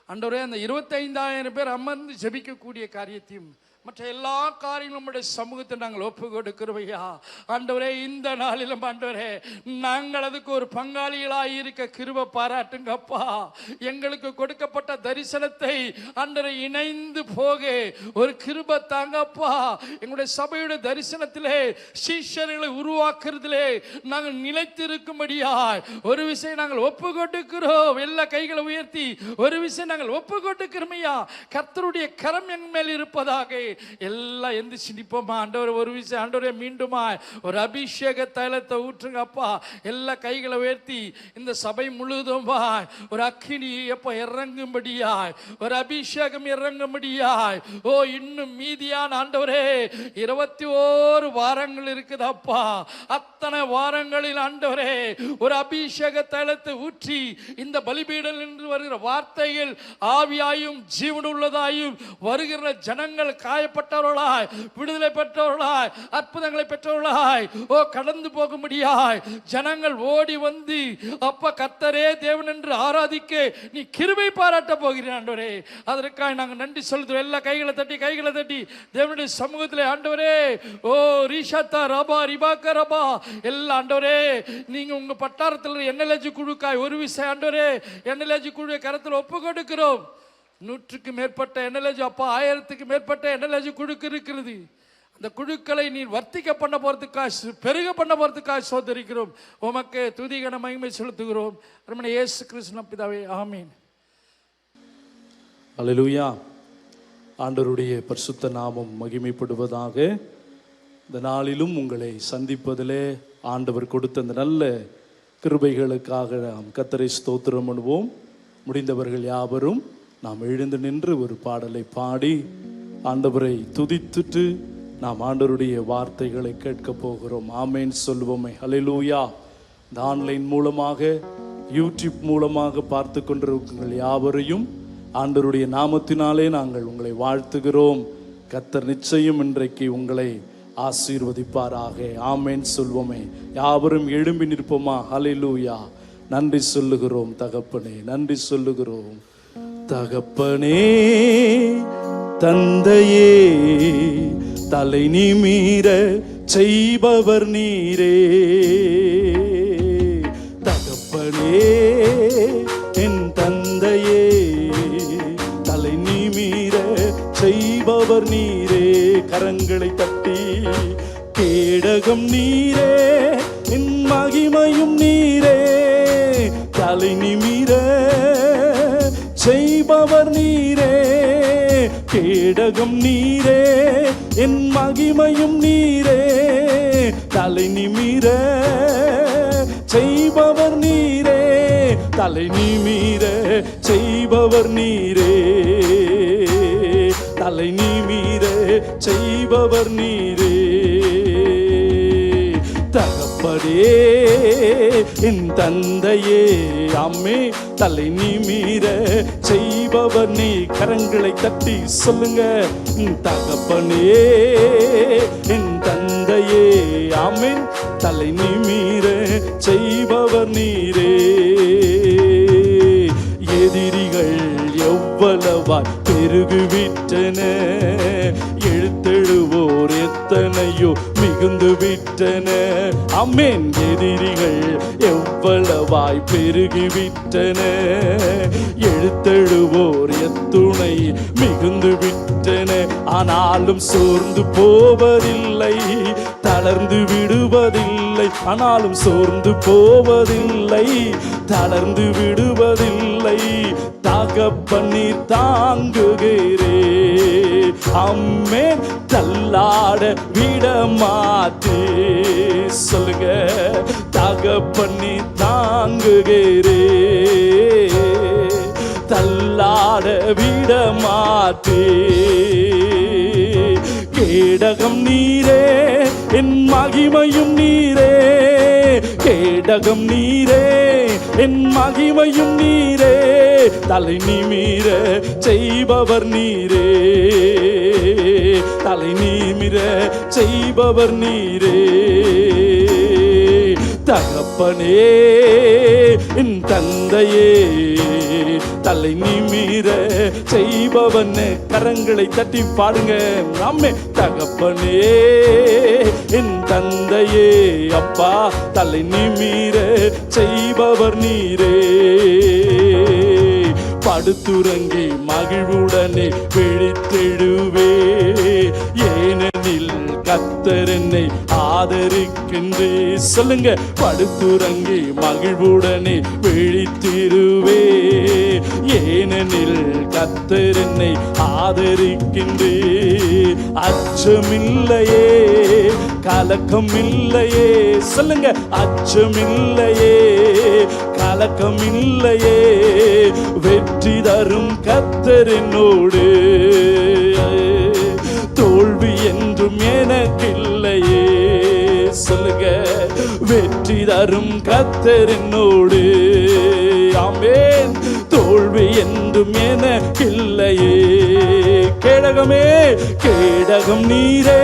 ஆண்டவரே அந்த 25,000 பேர் அமர்ந்து ஜபிக்கக்கூடிய காரியத்தையும் மற்ற எல்லா காரியங்களும் நம்முடைய சமூகத்தை நாங்கள் ஒப்பு கொடுக்கிறோம் ஆண்டவரே. இந்த நாளிலும் ஆண்டவரே நாங்கள் அதுக்கு ஒரு பங்காளிகளாக இருக்க கிருபை பாராட்டுங்கப்பா. எங்களுக்கு கொடுக்கப்பட்ட தரிசனத்தை ஆண்டவரே இணைந்து போக ஒரு கிருபை தாங்கப்பா. எங்களுடைய சபையுடைய தரிசனத்திலே சீஷர்களை உருவாக்குறதிலே நாங்கள் நிலைத்திருக்கும்படியாய் ஒரு விஷயம் நாங்கள் ஒப்பு கொடுக்கிறோம். எல்லா கைகளை உயர்த்தி ஒரு விஷயம் நாங்கள் ஒப்பு கொடுக்கிறோம் ஐயா. கர்த்தருடைய கரம் என் மேல் இருப்பதாக எல்லாம் எந்திரிச்சு நிற்போமா ஆண்டவர். ஒரு விஷயம் ஆண்டவரே மீண்டுமா ஒரு அபிஷேக தைலத்தை ஊற்றுங்க அப்பா. எல்லா கைகளை உயர்த்தி இந்த சபை முழுவதும் ஒரு அக்கினி எப்ப இறங்கும்படியாய் ஒரு அபிஷேகம் இறங்கும்படியாய் ஓ இன்னும் மீதியான ஆண்டவரே 21 வாரங்கள் இருக்குது அப்பா. அத்தனை வாரங்களில் ஆண்டவரே ஒரு அபிஷேக தைலத்தை ஊற்றி இந்த பலிபீடம் என்று வருகிற வார்த்தைகள் ஆவியாயும் ஜீவனுள்ளதாயும் வருகிற ஜனங்கள் காயப்பட்டவர்களாய் விடுதலை பெற்றவர்களாய் அற்புதங்களை பெற்றவர்களாய் ஓ கடந்து போக முடியாய் ஜனங்கள் ஓடி வந்து அப்பா கர்த்தரே தேவன் என்று ஆராதிக்க நீ கிருபை பாராட்ட போகிறீர் ஆண்டவரே. அதற்காக நாங்கள் நன்றி செலுத்துறோம். எல்லா கைகளை தட்டி தேவனுடைய சமூகத்திலே ஆண்டவரே ஓ ரீஷாத்தா ரபா ரிபாக்க ரபா எல்லா ஆண்டவரே நீங்க உங்க பட்டாரத்தில் NLG குழுக்காய் ஒரு விஷயம் ஆண்டவரே NLG குழு கரத்தில் ஒப்பு கொடுக்கிறோம். 100க்கு மேற்பட்ட NLG அப்பா 1000க்கு மேற்பட்ட NLG குழுக்கு இருக்கிறது. அந்த குழுக்களை நீ வர்த்திக்க பண்ண போறதுக்காக பெருக பண்ண போறதுக்காக சோதரிக்கிறோம். உமக்கு துதிகன மகிமை செலுத்துகிறோம். அருமையான இயேசு கிறிஸ்து பிதாவே ஆமீன். அல்லேலூயா ஆண்டவருடைய பரிசுத்த நாமம் மகிமைப்படுவதாக. இந்த நாளிலும் உங்களை சந்திப்பதிலே ஆண்டவர் கொடுத்த அந்த நல்ல கிருபைகளுக்காக நாம் கர்த்தரை ஸ்தோத்திரம் பண்ணுவோம். முடிந்தவர்கள் யாவரும் நாம் எழுந்து நின்று ஒரு பாடலை பாடி ஆண்டவரை துதித்துட்டு நாம் ஆண்டவருடைய வார்த்தைகளை கேட்க போகிறோம். ஆமேன் சொல்லுவோமே. ஹல்லேலூயா. இந்த ஆன்லைன் மூலமாக, யூடியூப் மூலமாக பார்த்து கொண்டிருக்கிற யாவரையும் ஆண்டவருடைய நாமத்தினாலே நாங்கள் உங்களை வாழ்த்துகிறோம். கர்த்தர் நிச்சயம் இன்றைக்கு உங்களை ஆசீர்வதிப்பாராக. ஆமேன் சொல்வோமே. யாவரும் எழும்பி நிற்போமா? ஹல்லேலூயா. நன்றி சொல்லுகிறோம் தகப்பனே, நன்றி சொல்லுகிறோம் தகப்பனே. தந்தையே, தலை நிமிர செய்பவர் நீரே. தகப்பனே, என் தந்தையே, தலை நிமிர செய்பவர் நீரே. கரங்களை தட்டி கேடகம் நீரே, என் மகிமையும் நீரே. தலை நிமிர செய்பவர் நீரே. கேடகம் நீரே, என் மகிமையும் நீரே. தலை நிமிர செய்பவர் நீரே. தலை நிமிர செய்பவர் நீரே. தலை நிமிர செய்பவர் நீரே. தகப்பனே, என் தந்தையே, அம்மே, தலை நிமிர செய்பவர் நீ. கரங்களை தட்டி சொல்லுங்க. தகப்பனே, என் தந்தையே, ஆமென், தலை நிமிர செய்பவர் நீரே. எதிரிகள் எவ்வளவாய் பெருகிவிட்டன, எழுத்தெழுவோர் எத்தனையோ மிகுந்து விட்டன. ஆமென். எதிரிகள் எவ்வளவாய் பெருகிவிட்டன, எழுத்தெழுவோர் எத்துணை மிகுந்து விட்டன. ஆனாலும் சோர்ந்து போவதில்லை, தளர்ந்து விடுவதில்லை. ஆனாலும் சோர்ந்து போவதில்லை, தளர்ந்து விடுவதில்லை. தகப்பனே, தாங்குகிறே. அம்மேன், தள்ளாட விட மாட்டே. சொல்லுங்க. தகப்பனே, தாங்குகிறே, தள்ளாட விட மாட்டே. கேடகம் நீரே, என் மகிமையும் நீரே. கேடகம் நீரே, என் மகிமையும் நீரே. தலை நிமிர செய்பவர் நீரே. தலை நிமிர செய்பவர் நீரே. தகப்பனே, என் தந்தையே, தலை நிமிர செய்பவன். கரங்களை தட்டி பாடுங்க. அம்மே. தகப்பனே, என் தந்தையே, அப்பா, தலை நிமிர செய்பவர் நீரே. படுத்துறங்கி மகிழ்வுடனே விழித்தெழுவே, ஏனெனில் கர்த்தர் என்னை ஆதரிக்கின்றே. சொல்லுங்க. படுத்துறங்கி மகிழ்வுடனே விழித்திருவே, ஏனெனில் கர்த்தர் என்னை ஆதரிக்கின்றே. அச்சமில்லையே, கலக்கம் இல்லையே. சொல்லுங்க. அச்சமில்லையே, கலக்கம் இல்லையே. வெற்றி தரும் கர்த்தர் என்னோடு, தோல்வி என்றும் எனக்கில்லையே. சொல்லுங்க. வெற்றி தரும் கர்த்தர் என்னோடு, ஆமென், தோல்வி என்றும் எனக்கில்லையே. கேடகமே, கேடகம் நீரே,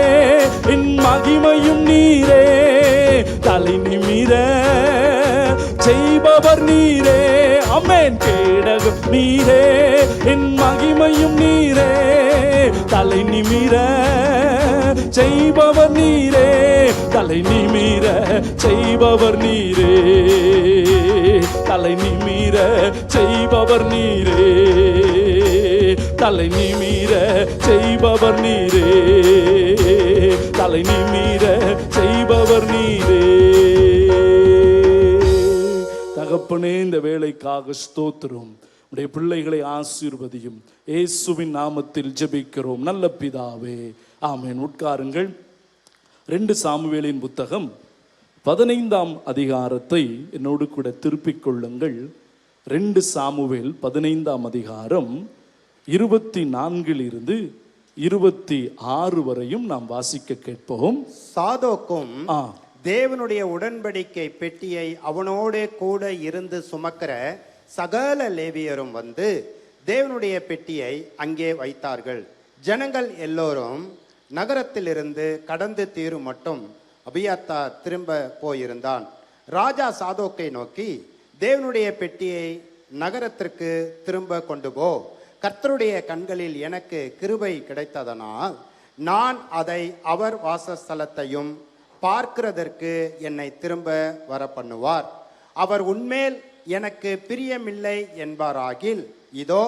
என் மகிமையும் நீரே. தலை நிமிர செய்பவர் நீரே. ஆமென். கேடகம் நீரே, என் மகிமையும் நீரே. தலை நிமிர செய்பவர் நீரே. தலை நிமிர செய்பவர் நீரே. தலை நிமிர செய்பவர் நீரே. தலை நிமிர செய்பவர் நீரே. தலை நிமிர செய்பவர் நீரே. தகப்பனே, இந்த வேளைக்காக ஸ்தோத்திரம். உடைய பிள்ளைகளை ஆசீர்வதியும். இயேசுவின் நாமத்தில் ஜெபிக்கிறோம் நல்ல பிதாவே, ஆமென். உட்காருங்கள். 2 சாமுவேலின் புத்தகம் 15ஆம் அதிகாரத்தை என்னோடு கூட திருப்பிக் கொள்ளுங்கள். 2 சாமுவேல் 15ஆம் அதிகாரம் 24 26 வரையும் நாம் வாசிக்க கேட்போம். சாதோக்கும் தேவனுடைய உடன்படிக்கை பெட்டியை அவனோடே கூட இருந்து சுமக்கிற சகல லேவியரும் வந்து தேவனுடைய பெட்டியை அங்கே வைத்தார்கள். ஜனங்கள் எல்லோரும் நகரத்திலிருந்து கடந்து தீரும் மட்டும் அபியத்தார் திரும்ப போயிருந்தான். ராஜா சாதோக்கை நோக்கி, தேவனுடைய பெட்டியை நகரத்திற்கு திரும்ப கொண்டு போ. கர்த்தருடைய கண்களில் எனக்கு கிருபை கிடைத்ததனால் நான் அதை அவர் வாசஸ்தலத்தையும் பார்க்கிறதற்கு என்னை திரும்ப வர பண்ணுவார். அவர் உன்மேல் எனக்கு பிரியமில்லை என்பாராகில், இதோ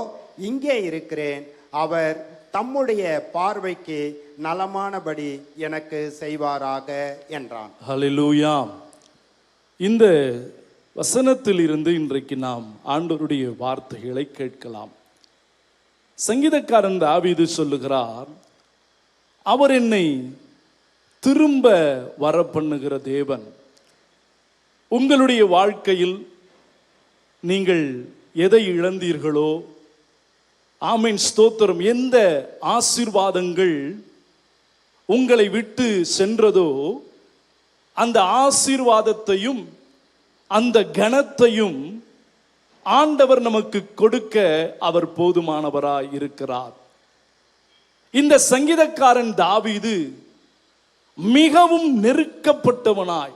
இங்கே இருக்கிறேன், அவர் தம்முடைய பார்வைக்கு நலமானபடி எனக்கு செய்வாராக என்றான். ஹல்லேலூயா. இந்த வசனத்தில் இருந்து இன்றைக்கு நாம் ஆண்டவருடைய வார்த்தைகளை கேட்கலாம். சங்கீதக்காரன் தாவீது சொல்லுகிறார், அவர் என்னை திரும்ப வர பண்ணுகிற தேவன். உங்களுடைய வாழ்க்கையில் நீங்கள் எதை இழந்தீர்களோ, ஆமென் ஸ்தோத்திரம், எந்த ஆசீர்வாதங்கள் உங்களை விட்டு சென்றதோ அந்த ஆசீர்வாதத்தையும் அந்த கனத்தையும் ஆண்டவர் நமக்கு கொடுக்க அவர் போதுமானவராய் இருக்கிறார். இந்த சங்கீதக்காரன் தாவீது மிகவும் நெருக்கப்பட்டவனாய்,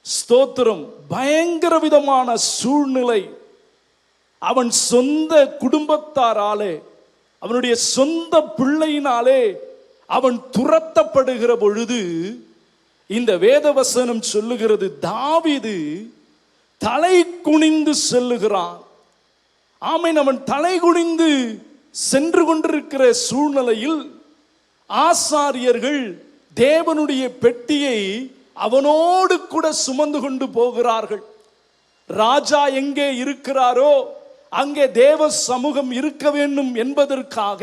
ஸ்தோத்திரம், பயங்கர விதமான சூழ்நிலை, அவன் சொந்த குடும்பத்தாராலே, அவனுடைய சொந்த பிள்ளையினாலே அவன் துரத்தப்படுகிற பொழுது இந்த வேதவசனம் சொல்லுகிறது, தாவீது தலை குனிந்து செல்லுகிறான். ஆமென். அவன் தலை குனிந்து சென்று கொண்டிருக்கிற சூழ்நிலையில் ஆசாரியர்கள் தேவனுடைய பெட்டியை அவனோடு கூட சுமந்து கொண்டு போகிறார்கள். ராஜா எங்கே இருக்கிறாரோ அங்கே தேவ சமூகம் இருக்க வேண்டும் என்பதற்காக,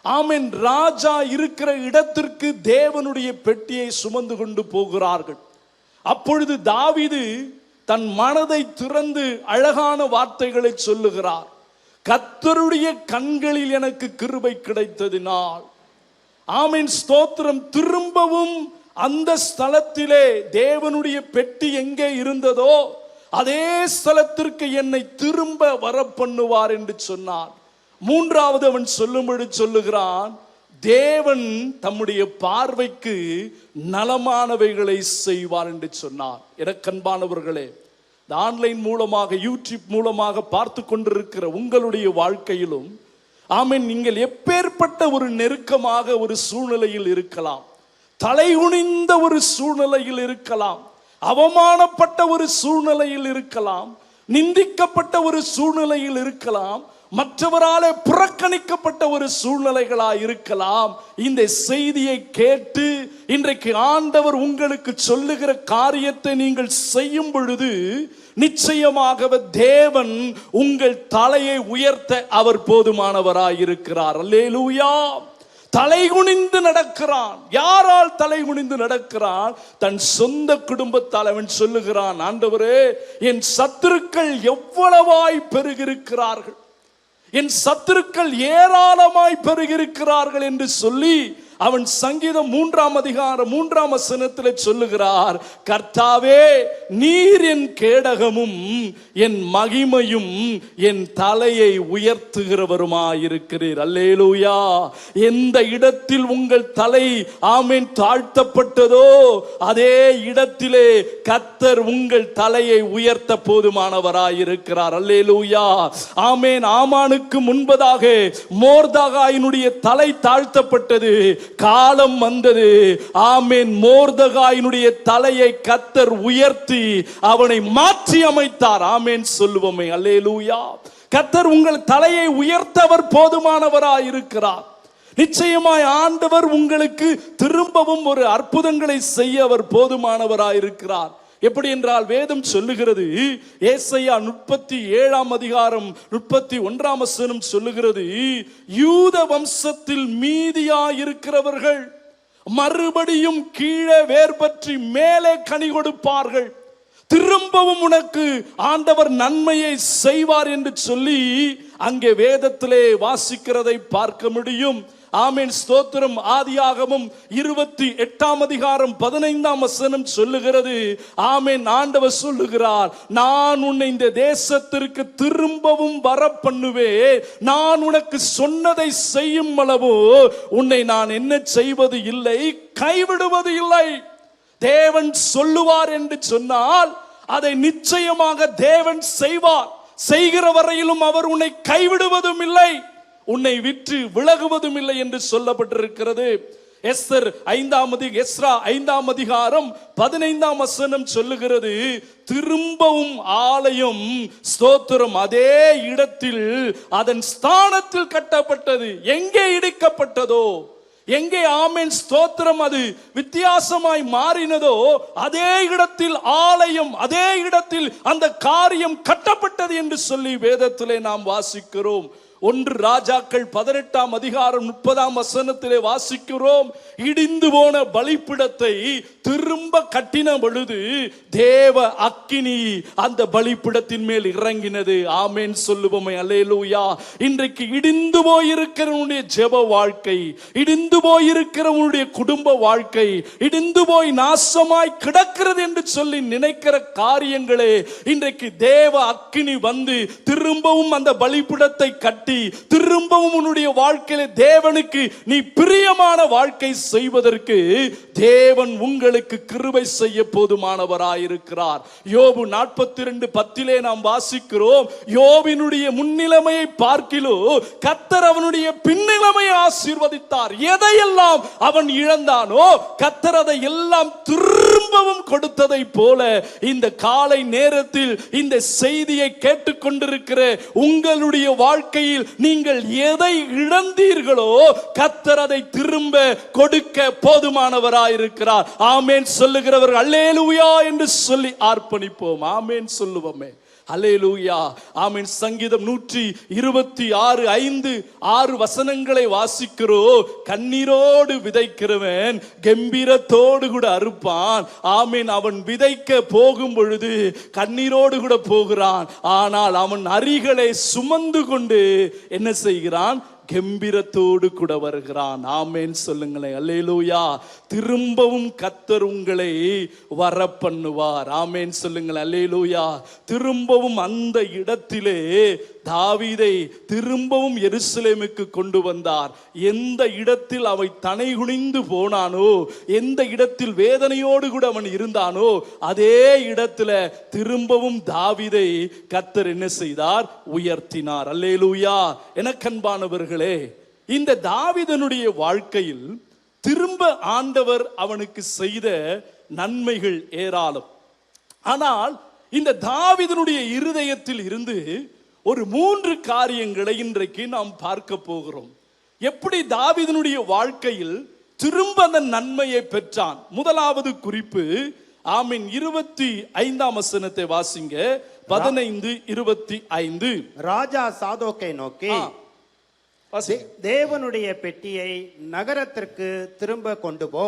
ஆமென், ராஜா இருக்கிற இடத்திற்கு தேவனுடைய பெட்டியை சுமந்து கொண்டு போகிறார்கள். அப்பொழுது தாவீது தன் மனதை திறந்து அழகான வார்த்தைகளை சொல்லுகிறார். கர்த்தருடைய கண்களில் எனக்கு கிருபை கிடைத்ததினால், ஆமென் ஸ்தோத்திரம், திரும்பவும் அந்த ஸ்தலத்திலே தேவனுடைய பெட்டி எங்கே இருந்ததோ அதே ஸ்தலத்திற்கு என்னை திரும்ப வர பண்ணுவார் என்று சொன்னார். 3வது அவன் சொல்லும்படி சொல்லுகிறான், தேவன் தம்முடைய பார்வைக்கு நலமானவைகளை செய்வார் என்று சொன்னார். எனக்கன்பானவர்களே, இந்த ஆன்லைன் மூலமாக, யூடியூப் மூலமாக பார்த்து கொண்டிருக்கிற உங்களுடைய வாழ்க்கையிலும், ஆமென், நீங்கள் எப்பேற்பட்ட ஒரு நெருக்கமாக ஒரு சூழ்நிலையில் இருக்கலாம், தலைகுனிந்த ஒரு சூழ்நிலையில் இருக்கலாம், அவமானப்பட்ட ஒரு சூழ்நிலையில் இருக்கலாம், நிந்திக்கப்பட்ட ஒரு சூழ்நிலையில் இருக்கலாம், மற்றவராலே புறக்கணிக்கப்பட்ட ஒரு சூழ்நிலைகளாய் இருக்கலாம். இந்த செய்தியை கேட்டு இன்றைக்கு ஆண்டவர் உங்களுக்கு சொல்லுகிற காரியத்தை நீங்கள் செய்யும் பொழுது நிச்சயமாகவே தேவன் உங்கள் தலையை உயர்த்த அவர் போதுமானவராய் இருக்கிறார். அல்லேலூயா. தலைகுனிந்து நடக்கிறான். யாரால் தலைகுனிந்து நடக்கிறான்? தன் சொந்த குடும்பத்தால். அவன் சொல்லுகிறான், ஆண்டவரே, என் சத்துருக்கள் எவ்வளவாய் பெருகிருக்கிறார்கள், என் சத்துருக்கள் ஏராளமாய் பெருகிருக்கிறார்கள் என்று சொல்லி அவன் சங்கீதம் 3ஆம் அதிகாரம் 3ஆம் வசனத்தில் சொல்லுகிறார், கர்த்தாவே, நீர் என் கேடகமும் என் மகிமையும் என் தலையை உயர்த்துகிறவருமாயிருக்கிறீர். அல்லேலூயா. எந்த இடத்தில் உங்கள் தலை, ஆமென், தாழ்த்தப்பட்டதோ அதே இடத்திலே கர்த்தர் உங்கள் தலையை உயர்த்த போதுமானவராயிருக்கிறார். அல்லேலூயா. ஆமென். ஆமானுக்கு முன்பதாக மோர்தகாயினுடைய தலை தாழ்த்தப்பட்டது. காலம் வந்தது, ஆமென், மோர்தகாயினுடைய தலையை கர்த்தர் உயர்த்தி அவனை மாற்றி அமைத்தார். ஆமென் சொல்லுவோமே. அல்லேலூயா. கர்த்தர் உங்கள் தலையை உயர்த்தவர் போதுமானவராய் இருக்கிறார். நிச்சயமாய் ஆண்டவர் உங்களுக்கு திரும்பவும் ஒரு அற்புதங்களை செய்ய அவர் போதுமானவராய் இருக்கிறார். எப்படி என்றால் வேதம் சொல்லுகிறது, ஏசாயா 37 அதிகாரம் 31 வசனம் சொல்லுகிறது, யூத வம்சத்தில் மீதியாயிருக்கிறவர்கள் மறுபடியும் கீழே வேர் பற்றி மேலே கனி கொடுப்பார்கள், திரும்பவும் உனக்கு ஆண்டவர் நன்மையை செய்வார் என்று சொல்லி அங்கே வேதத்திலே வாசிக்கிறதை பார்க்க முடியும். ஆமென், ஸ்தோத்திரம். ஆதியாகமம் 28 அதிகாரம் 15 வசனம் சொல்லுகிறது, ஆமென், ஆண்டவர் சொல்லுகிறார், நான் உன்னை இந்த தேசத்திற்கு திரும்பவும் வர பண்ணுவேன், நான் உனக்கு சொன்னதை செய்யும் அளவோ உன்னை நான் என்ன செய்வது இல்லை, கைவிடுவது இல்லை. தேவன் சொல்லுவார் என்று சொன்னால் அதை நிச்சயமாக தேவன் செய்வார். செய்கிற வரையிலும் அவர் உன்னை கைவிடுவதும் இல்லை, உன்னை விற்று விலகுவதும் இல்லை என்று சொல்லப்பட்டிருக்கிறது. எஸ்ரா 5 அதிகாரம் 15 வசனம் சொல்லுகிறது, திரும்பவும் ஆலயம், ஸ்தோத்திரம், அதே இடத்தில் அதன் ஸ்தானத்தில் கட்டப்பட்டது. எங்கே இடிக்கப்பட்டதோ, எங்கே, ஆமென், ஸ்தோத்திரம், அது வித்தியாசமாய் மாறினதோ அதே இடத்தில் ஆலயம், அதே இடத்தில் அந்த காரியம் கட்டப்பட்டது என்று சொல்லி வேதத்திலே நாம் வாசிக்கிறோம். 1 ராஜாக்கள் 18 அதிகாரம் 30 வசனத்திலே வாசிக்கிறோம், இடிந்து போன பலிபீடத்தை திரும்ப கட்டின பொழுது தேவ அக்கினி அந்த பலிபீடத்தின் மேல் இறங்கினது. ஆமென் சொல்லுவோமே, அல்லேலூயா. இன்றைக்கு இடிந்து போயிருக்கிறவனுடைய ஜெப வாழ்க்கை, இடிந்து போயிருக்கிறவனுடைய குடும்ப வாழ்க்கை, இடிந்து போய் நாசமாய் கிடக்கிறது என்று சொல்லி நினைக்கிற காரியங்களே இன்றைக்கு தேவ அக்கினி வந்து திரும்பவும் அந்த பலிபீடத்தை கட்டி திரும்பவும் உன்னுடைய வாழ்க்கையில தேவனுக்கு நீ பிரியமான வாழ்க்கை செய்வதற்கு தேவன் உங்களுக்கு கிருபை செய்ய போதுமானவராயிருக்கிறார். யோபு 42:10 நாம் வாசிக்கிறோம், யோபினுடைய முன்னிலைமையை பார்க்கிலோ கர்த்தர் அவனுடைய பின்னிலைமையை ஆசீர்வதித்தார். எதையெல்லாம் அவன் இழந்தானோ கர்த்தர் அதை எல்லாம் திரும்பவும் கொடுத்ததை போல இந்த காலை நேரத்தில் இந்த செய்தியை கேட்டுக்கொண்டிருக்கிற உங்களுடைய வாழ்க்கையில் நீங்கள் எதை இழந்தீர்களோ கர்த்தர் அதை திரும்ப கொடுக்க போதுமானவராயிருக்கிறார். ஆமென் சொல்லுகிறவர்கள் அல்லேலூயா என்று சொல்லி அர்ப்பணிப்போம். ஆமென் சொல்லுவோமே, அல்லேலூயா. ஆமென். சங்கீதம் 126:5-6 வசனங்களை வாசிக்கிறோம். கண்ணீரோடு விதைக்கிறவன் கம்பீரத்தோடு கூட அறுப்பான். ஆமென். அவன் விதைக்க போகும் பொழுது கண்ணீரோடு கூட போகிறான், ஆனால் அவன் அரிகளை சுமந்து கொண்டு என்ன செய்கிறான், கம்பீரத்தோடு கூட வருகிறான். ஆமென் சொல்லுங்களேன், அல்லேலூயா. திரும்பவும் கர்த்தர் உங்களை வர பண்ணுவார். ஆமென் சொல்லுங்களேன், அல்லேலூயா. திரும்பவும் அந்த இடத்திலே தாவீதை திரும்பவும் எருசலேமுக்கு கொண்டு வந்தார். எந்த இடத்தில் அவை தனை குனிந்து போனானோ, எந்த இடத்தில் வேதனையோடு கூட அவன் இருந்தானோ அதே இடத்துல திரும்பவும் தாவீதை கர்த்தர் என்ன செய்தார், உயர்த்தினார். அல்லேலூயா. எனக்கன்பானவர்களே, இந்த தாவீதனுடைய வாழ்க்கையில் திரும்ப ஆண்டவர் அவனுக்கு செய்த நன்மைகள் ஏராளம். ஆனால் இந்த தாவீதனுடைய இருதயத்தில் இருந்து ஒரு 3 காரியங்களை இன்றைக்கு நாம் பார்க்க போகிறோம். எப்படி தாவீதனுடைய வாழ்க்கையில் திரும்ப அந்த நன்மையை பெற்றான். முதலாவது குறிப்பு, ஆமென், 25 வசனத்தை வாசிங்க. 15:25. ராஜா சாதோக்கை நோக்கி, தேவனுடைய பெட்டியை நகரத்திற்கு திரும்ப கொண்டு போ,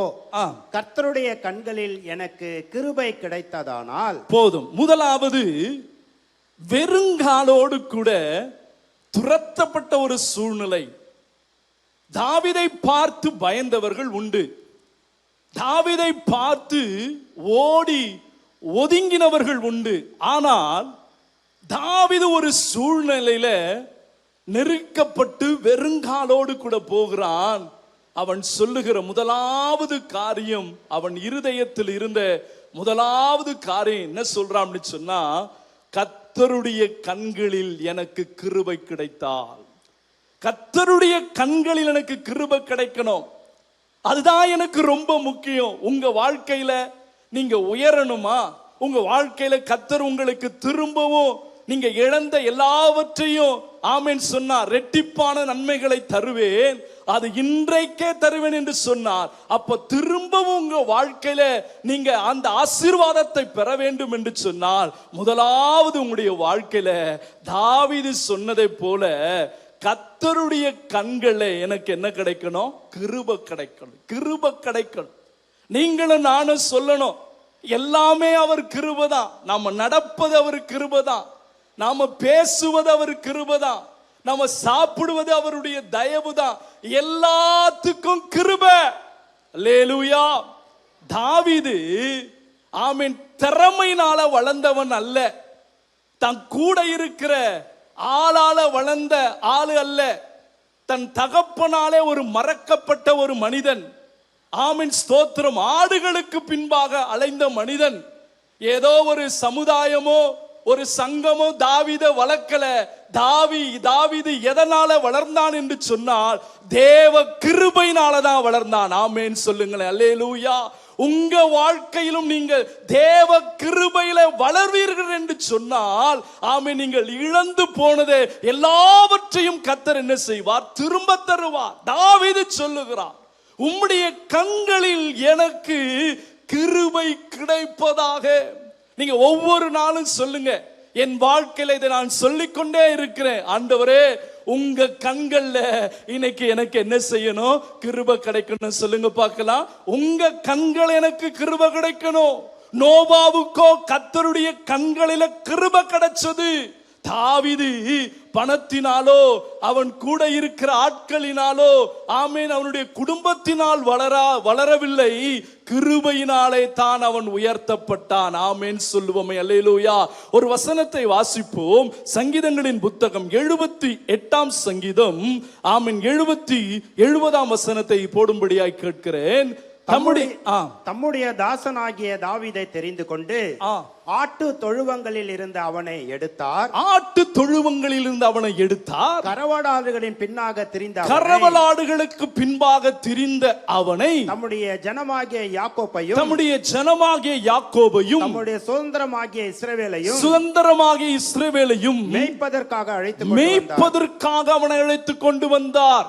கர்த்தருடைய கண்களில் எனக்கு கிருபை கிடைத்ததானால் போதும். முதலாவது, வெறுங்காலோடு கூட துரத்தப்பட்ட ஒரு சூழ்நிலை. தாவீதை பார்த்து பயந்தவர்கள் உண்டு, தாவீதை பார்த்து ஓடி ஒதுங்கினவர்கள் உண்டு. ஆனால் தாவீது ஒரு சூழ்நிலையில நெருக்கப்பட்டு வெறுங்காலோடு கூட போகிறான். அவன் சொல்லுகிற முதலாவது காரியம், அவன் இருதயத்தில் இருந்த முதலாவது காரியம் என்ன சொல்றான்னு சொன்னா, கர்த்தருடைய கண்களில் எனக்கு கிருபை கிடைத்தால், கர்த்தருடைய கண்களில் எனக்கு கிருபை கிடைக்கணும், அதுதான் எனக்கு ரொம்ப முக்கியம். உங்க வாழ்க்கையில நீங்க உயரணுமா, உங்க வாழ்க்கையில கர்த்தர் உங்களுக்கு திரும்பவும் நீங்க இழந்த எல்லாவற்றையும் ஆமென் சொன்னார், ரெட்டிப்பான நன்மைகளை தருவேன், அது இன்றைக்கே தருவேன் என்று சொன்னார். அப்ப திரும்பவும் உங்க வாழ்க்கையில நீங்க அந்த ஆசீர்வாதத்தை பெற வேண்டும் என்று சொன்னால், முதலாவது உங்களுடைய வாழ்க்கையில தாவீது சொன்னதை போல கர்த்தருடைய கண்களே எனக்கு என்ன கிடைக்கணும்? கிருபை கிடைக்கணும், கிருபை கிடைக்கணும். நீங்களும் நானும் சொல்லணும், எல்லாமே அவர் கிருபை தான். நாம நடப்பது அவர் கிருபை தான், நாம பேசுவது அவர் கிருபை தான், நாம சாப்பிடுவது அவருடைய தயவு தான். எல்லாத்துக்கும் கிருபை. அல்லேலூயா. தாவீது ஆமென் திறமையினால வளர்ந்தவன் அல்ல, தன் கூட இருக்கிற ஆளால வளர்ந்த ஆளு அல்ல, தன் தகப்பனாலே ஒரு மறக்கப்பட்ட ஒரு மனிதன். ஆமென் ஸ்தோத்திரம். ஆடுகளுக்கு பின்பாக அலைந்த மனிதன். ஏதோ ஒரு சமுதாயமோ ஒரு சங்கமோ தாவீத வளர்க்கல. தாவீது எதனால வளர்ந்தான் என்று சொன்னால், தேவ கிருபையினால தான் வளர்ந்தான். ஆமென் சொல்லுங்களேன். அல்லேலூயா. உங்க வாழ்க்கையிலும் நீங்கள் தேவ கிருபையில வளர்வீர்கள் என்று சொன்னால், ஆமென், நீங்கள் இழந்து போனதே எல்லாவற்றையும் கர்த்தர் என்ன செய்வார்? திரும்ப தருவார். தாவீது சொல்லுகிறார், உம்முடைய கண்களில் எனக்கு கிருபை கிடைப்பதாக. நீங்க ஒவ்வொரு நாளும் சொல்லுங்க, என் வாழ்க்கையில இதை நான் சொல்லிக்கொண்டே இருக்கிறேன். ஆண்டவரே, உங்க கண்கள்ல இன்னைக்கு எனக்கு என்ன செய்யணும்? கிருபை கிடைக்கணும். சொல்லுங்க பார்க்கலாம். உங்க கண்கள் எனக்கு கிருபை கிடைக்கணும். நோவாவுக்கோ கர்த்தருடைய கண்களில கிருபை கிடைச்சது. தாவீது பணத்தினாலோ அவன் கூட இருக்கிற ஆட்களினாலோ, ஆமென், அவனுடைய குடும்பத்தினால் வளரவில்லை, கிருபையினாலே தான் அவன் உயர்த்தப்பட்டான். ஆமென் சொல்லுவோமே. அல்லேலூயா. ஒரு வசனத்தை வாசிப்போம். சங்கீதங்களின் புத்தகம் 78ஆம் சங்கீதம், ஆமென், 70ஆம் வசனத்தை போடும்படியாய் கேட்கிறேன். தம்முடைய தாசனாகிய தாவீதை தெரிந்து கொண்டு ஆட்டு தொழுவங்களில் இருந்து அவனை எடுத்தார். ஆட்டு தொழுவங்களில் இருந்து அவனை எடுத்தார். கரவலாடுகளின் பின்னாக திரிந்த கரவலாடுகளுக்கு பின்பாக திரிந்த அவனை தம்முடைய ஜனமாகிய யாக்கோபையும் தம்முடைய சுதந்திரமாகிய இஸ்ரவேலையும் மேய்ப்பதற்காக அவனை அழைத்துக் கொண்டு வந்தார்.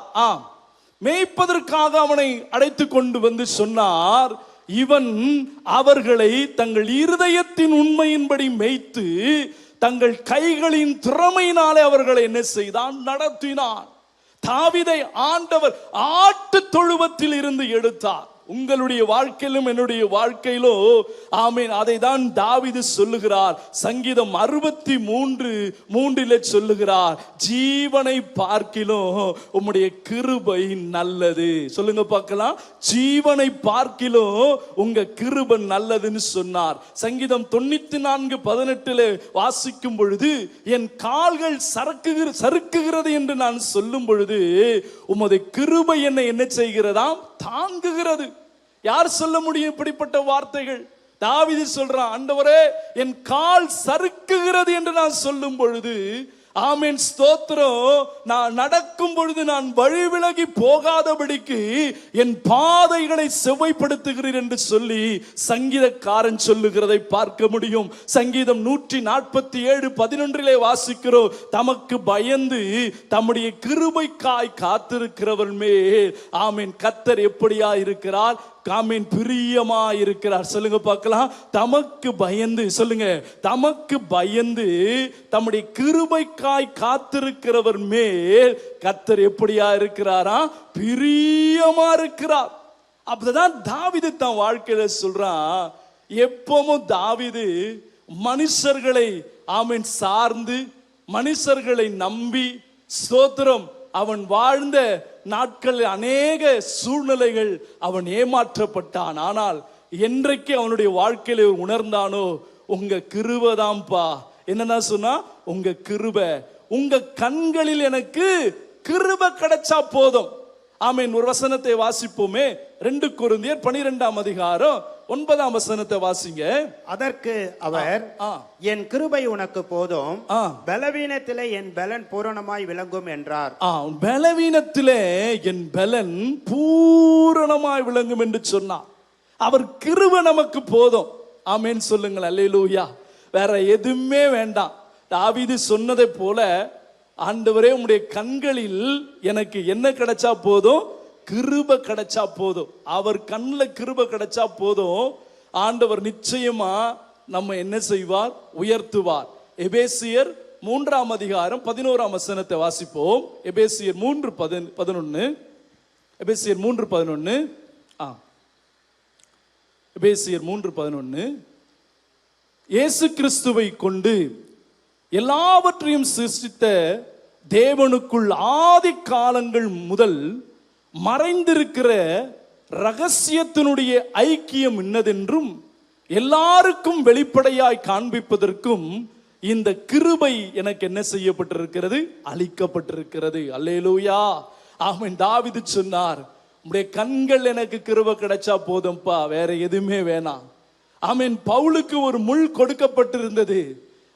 மேய்ப்பதற்காக அவனை அழைத்து கொண்டு வந்து சொன்னார், இவன் அவர்களை தங்கள் இருதயத்தின் உண்மையின்படி மேய்த்து தங்கள் கைகளின் திறமையினாலே அவர்களை என்ன செய்தான்? நடத்தினான். தாவீதை ஆண்டவர் ஆட்டு தொழுவத்தில் இருந்து எடுத்தார். உங்களுடைய வாழ்க்கையிலும் என்னுடைய வாழ்க்கையிலும், ஆமென், அதை தான் தாவீது சொல்லுகிறார். சங்கீதம் 63:3 சொல்லுகிறார், ஜீவனை பார்க்கிலும் உம்முடைய கிருபை நல்லது. சொல்லுங்க பார்க்கலாம். ஜீவனை பார்க்கிலும் உங்க கிருபை நல்லதுன்னு சொன்னார். சங்கீதம் 94:18 வாசிக்கும் பொழுது, என் கால்கள் சறுக்குகிறது என்று நான் சொல்லும் பொழுது உமது கிருபை என்னை என்ன செய்கிறதாம்? தாங்குகிறது. யார் சொல்ல முடியும் இப்படிப்பட்ட வார்த்தைகள்? தாவீது சொல்றான், ஆண்டவரே, என் கால் சறுக்குகிறது என்று நான் சொல்லும் பொழுது, ஆமென் ஸ்தோத்திரம், நான் நடக்கும் பொழுது நான் வழி விலகி போகாதபடிக்கு என் பாதைகளை செவ்வைப்படுத்துகிறீர் என்று சொல்லி சங்கீதக்காரன் சொல்லுகிறதை பார்க்க முடியும். சங்கீதம் 147:11 வாசிக்கிறோம், தமக்கு பயந்து தம்முடைய கிருபைக்காய் காத்திருக்கிறவர் மேல், ஆமென், கர்த்தர் எப்படியா இருக்கிறார்? ஆமென், பிரியமா இருக்கிறார். சொல்லுங்க பார்க்கலாம். தமக்கு பயந்து, சொல்லுங்க, தமக்கு பயந்து தம்முடைய கிருபைக்காய் காத்திருக்கிறவர் மேல் கர்த்தர் எப்படியா இருக்கிறாரா? பிரியமா இருக்கிறார். அப்பதான் தாவீது தன் வாழ்க்கையில சொல்றான். எப்பவும் தாவீது மனுஷர்களை, ஆமென், சார்ந்து மனுஷர்களை நம்பி, ஸ்தோத்திரம், அவன் வாழ்ந்த நாட்கள் அநேக சூழ்நிலைகள் அவன் ஏமாற்றப்பட்டான். ஆனால் என்றைக்கு அவனுடைய வாழ்க்கையில உணர்ந்தானோ, உங்க கிருபைதான்பா. என்னன்னா சொன்னா, உங்க கிருபை, உங்க கண்களில் எனக்கு கிருபை கிடைச்சா போதும். ஆமென். ஒரு வசனத்தை வாசிப்போமே. 2 கொரிந்தியர் 12:9 வசனத்தை வாசிங்க. அதற்கு அவர், என் கிருபை உனக்கு போதும், பலவீனத்திலே என் பலன் பூரணமாய் விளங்கும் என்றார். பலவீனத்திலே என் பலன் பூரணமாய் விளங்கும் என்று சொன்னார். அவர் கிருபை நமக்கு போதும். ஆமென் சொல்லுங்கள். அல்லேலூயா. வேற எதுவுமே வேண்டாம். தாவீது சொன்னதை போல ஆண்டவரே உம்முடைய கண்களில் எனக்கு என்ன கிடைச்சா போதும்? கிருபை கிடைச்சா போதும். அவர் கண்ணில் கிருபை கிடைச்சா போதும். ஆண்டவர் நிச்சயமா நம்ம என்ன செய்வார்? உயர்த்துவார். எபேசியர் 3ஆம் அதிகாரம் 11ஆம் வசனத்தை வாசிப்போம். எபேசியர் 3:11. எபேசியர் 3:11. எபேசியர் 3:11. இயேசு கிறிஸ்துவை கொண்டு எல்லாவற்றையும் சிருஷ்டித்த தேவனுக்குள் ஆதி காலங்கள் முதல் மறைந்திருக்கிற ரகசியத்தினுடைய ஐக்கியம் இன்னதென்றும் எல்லாருக்கும் வெளிப்படையாய் காண்பிப்பதற்கும் இந்த கிருபை எனக்கு என்ன செய்யப்பட்டிருக்கிறது? அளிக்கப்பட்டிருக்கிறது. அல்லேலூயா, ஆமென். தாவீது சொன்னார், உம்முடைய கண்கள் எனக்கு கிருபை கிடைச்சா போதும்பா, வேற எதுவுமே வேணாம். ஆமென். பவுலுக்கு ஒரு முள் கொடுக்கப்பட்டிருந்தது.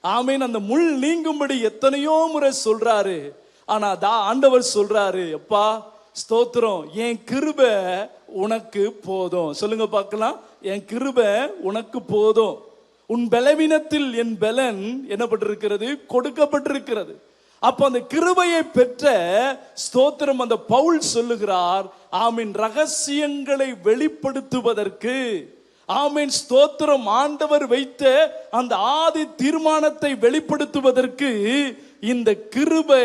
ஆமென். அந்த முள் நீங்கும்படி எத்தனையோ முறை சொல்றாரு. ஆனா ஆண்டவர் சொல்றாரு, அப்பா ஸ்தோத்திரம், என் கிருபை உனக்கு போதும். சொல்லுங்க பார்க்கலாம். என் கிருபை உனக்கு போதும். உன் பலவீனத்தில் என் பலன் என்னப்பட்டிருக்கிறது? கொடுக்கப்பட்டிருக்கிறது. அப்ப அந்த கிருபையை பெற்ற ஸ்தோத்திரம் அந்த பவுல் சொல்லுகிறார், ஆமீன், ரகசியங்களை வெளிப்படுத்துவதற்கு. ஆமீன், ஸ்தோத்திரம். ஆண்டவர் வைத்த அந்த ஆதி தீர்மானத்தை வெளிப்படுத்துவதற்கு இந்த கிருபை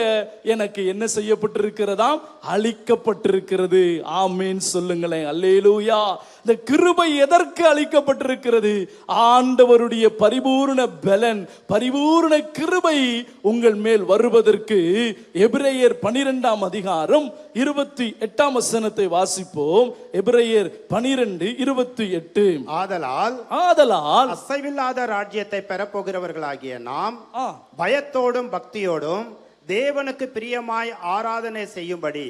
எனக்கு என்ன செய்யப்பட்டிருக்கிறதாம்? அளிக்கப்பட்டிருக்கிறது. ஆமீன் சொல்லுங்களேன். அல்லேலூயா. இந்த கிருபை எதற்கு அளிக்கப்பட்டிருக்கிறது? ஆண்டவருடைய பரிபூர்ண பலன், பரிபூர்ண கிருபை உங்கள் மேல் வருவதற்கு. எபிரேயர் 12ஆம் அதிகாரம் 28ஆம் வசனத்தை வாசிப்போம். எபிரேயர் 12:28. ஆதலால் அசைவில்லாத ராஜ்யத்தை பெறப்போகிறவர்களாகிய நாம் பயத்தோடும் பக்தியோடும் தேவனுக்கு பிரியமாய் ஆராதனை செய்யும்படி